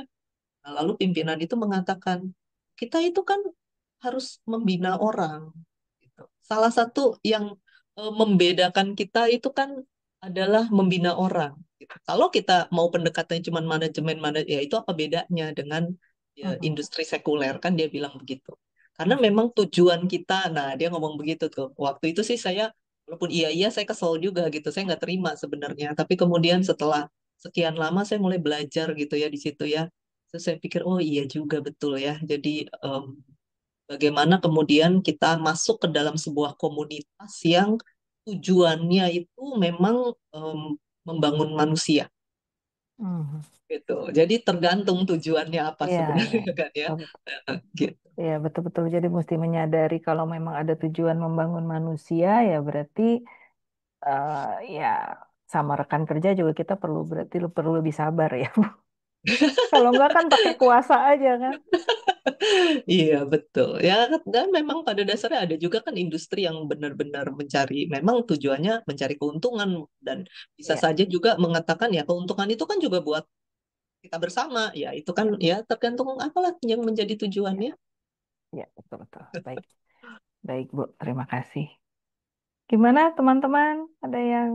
Nah, lalu pimpinan itu mengatakan, "Kita itu kan harus membina orang, gitu. Salah satu yang membedakan kita itu kan adalah membina orang, gitu. Kalau kita mau pendekatannya cuma manajemen, ya itu apa bedanya dengan Mhm. industri sekuler?" Kan dia bilang begitu. Karena Mhm. memang tujuan kita, nah dia ngomong begitu tuh. Waktu itu sih saya, walaupun iya saya kesel juga gitu, saya nggak terima sebenarnya. Tapi kemudian setelah sekian lama saya mulai belajar gitu ya di situ ya. Terus saya pikir, oh iya juga betul ya. Jadi em, bagaimana kemudian kita masuk ke dalam sebuah komunitas yang tujuannya itu memang em, membangun manusia Mhm. gitu. Jadi tergantung tujuannya apa Iya, iya, sebenarnya kan ya. betul, betul. Gitu. Iya, betul-betul. Jadi mesti menyadari kalau memang ada tujuan membangun manusia, ya berarti eh, ya sama rekan kerja juga kita perlu berarti perlu lebih sabar ya. Kalau enggak kan pakai kuasa aja kan. Iya betul ya, dan memang pada dasarnya ada juga kan industri yang benar-benar mencari, memang tujuannya mencari keuntungan, dan bisa Iya, saja juga mengatakan ya keuntungan itu kan juga buat kita bersama, ya itu kan iya, ya tergantung apalah yang menjadi iya, tujuannya. iya, betul-betul. Baik, baik Bu, terima kasih. Gimana teman-teman? Ada yang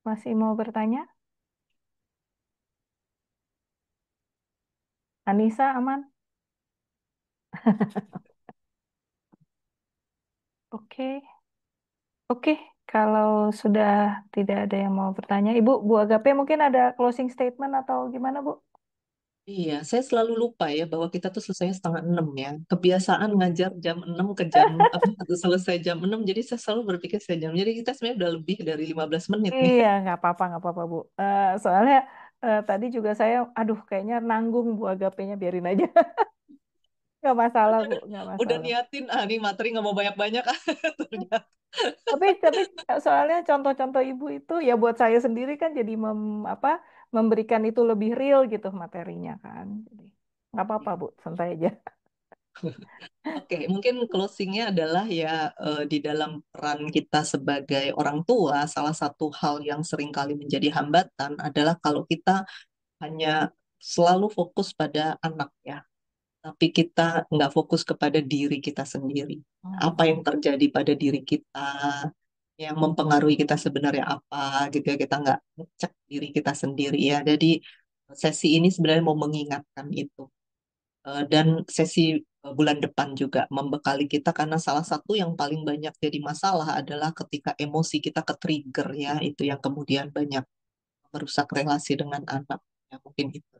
masih mau bertanya? Anissa aman? Oke, oke. Kalau sudah tidak ada yang mau bertanya, Ibu, Bu Agape mungkin ada closing statement atau gimana, Bu? Iya, saya selalu lupa ya bahwa kita tuh selesainya setengah 6 ya. Kebiasaan ngajar jam 6 ke jam apa selesai jam 6, jadi saya selalu berpikir saya jam. Jadi kita sebenarnya udah lebih dari 15 menit nih. Iya, nggak apa-apa, Bu. Soalnya tadi juga saya, aduh, kayaknya nanggung Bu Agape-nya, biarin aja. Nggak masalah, Bu, nggak Udah masalah. niatin nih materi nggak mau banyak-banyak, ternyata. Tapi soalnya contoh-contoh Ibu itu ya buat saya sendiri kan jadi apa memberikan itu lebih real gitu materinya kan. Jadi nggak apa-apa, Bu, santai aja. Oke, mungkin closingnya adalah ya, di dalam peran kita sebagai orang tua, salah satu hal yang seringkali menjadi hambatan adalah kalau kita hanya selalu fokus pada anak ya, tapi kita nggak fokus kepada diri kita sendiri. Apa Hmm. yang terjadi pada diri kita, yang mempengaruhi kita sebenarnya apa gitu ya, kita nggak ngecek diri kita sendiri ya. Jadi sesi ini sebenarnya mau mengingatkan itu. Dan sesi bulan depan juga membekali kita, karena salah satu yang paling banyak jadi masalah adalah ketika emosi kita ke-trigger ya, itu yang kemudian banyak merusak relasi dengan anak. Ya, mungkin itu.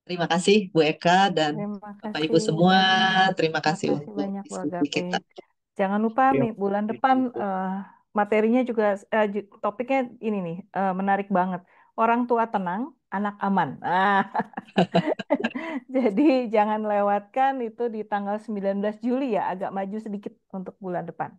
Terima kasih Bu Eka dan Terima Bapak kasih Ibu Bu semua. Febri. Terima kasih Makasih untuk banyak Bu diskusi Agape. kita. Jangan lupa bulan depan materinya juga topiknya ini nih menarik banget. Orang tua tenang, anak aman. Jadi jangan lewatkan itu di tanggal 19 Juli ya, agak maju sedikit untuk bulan depan.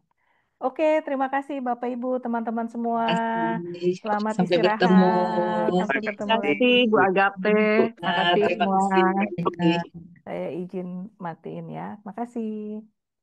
Oke, terima kasih Bapak Ibu, teman-teman semua. Terima kasih. Selamat Sampai bertemu. istirahat. Sampai Terima ketemu kasih. lagi. Kasih Bu Agape. Nah, Makasih terima semua. kasih. Saya izin matiin ya. Makasih.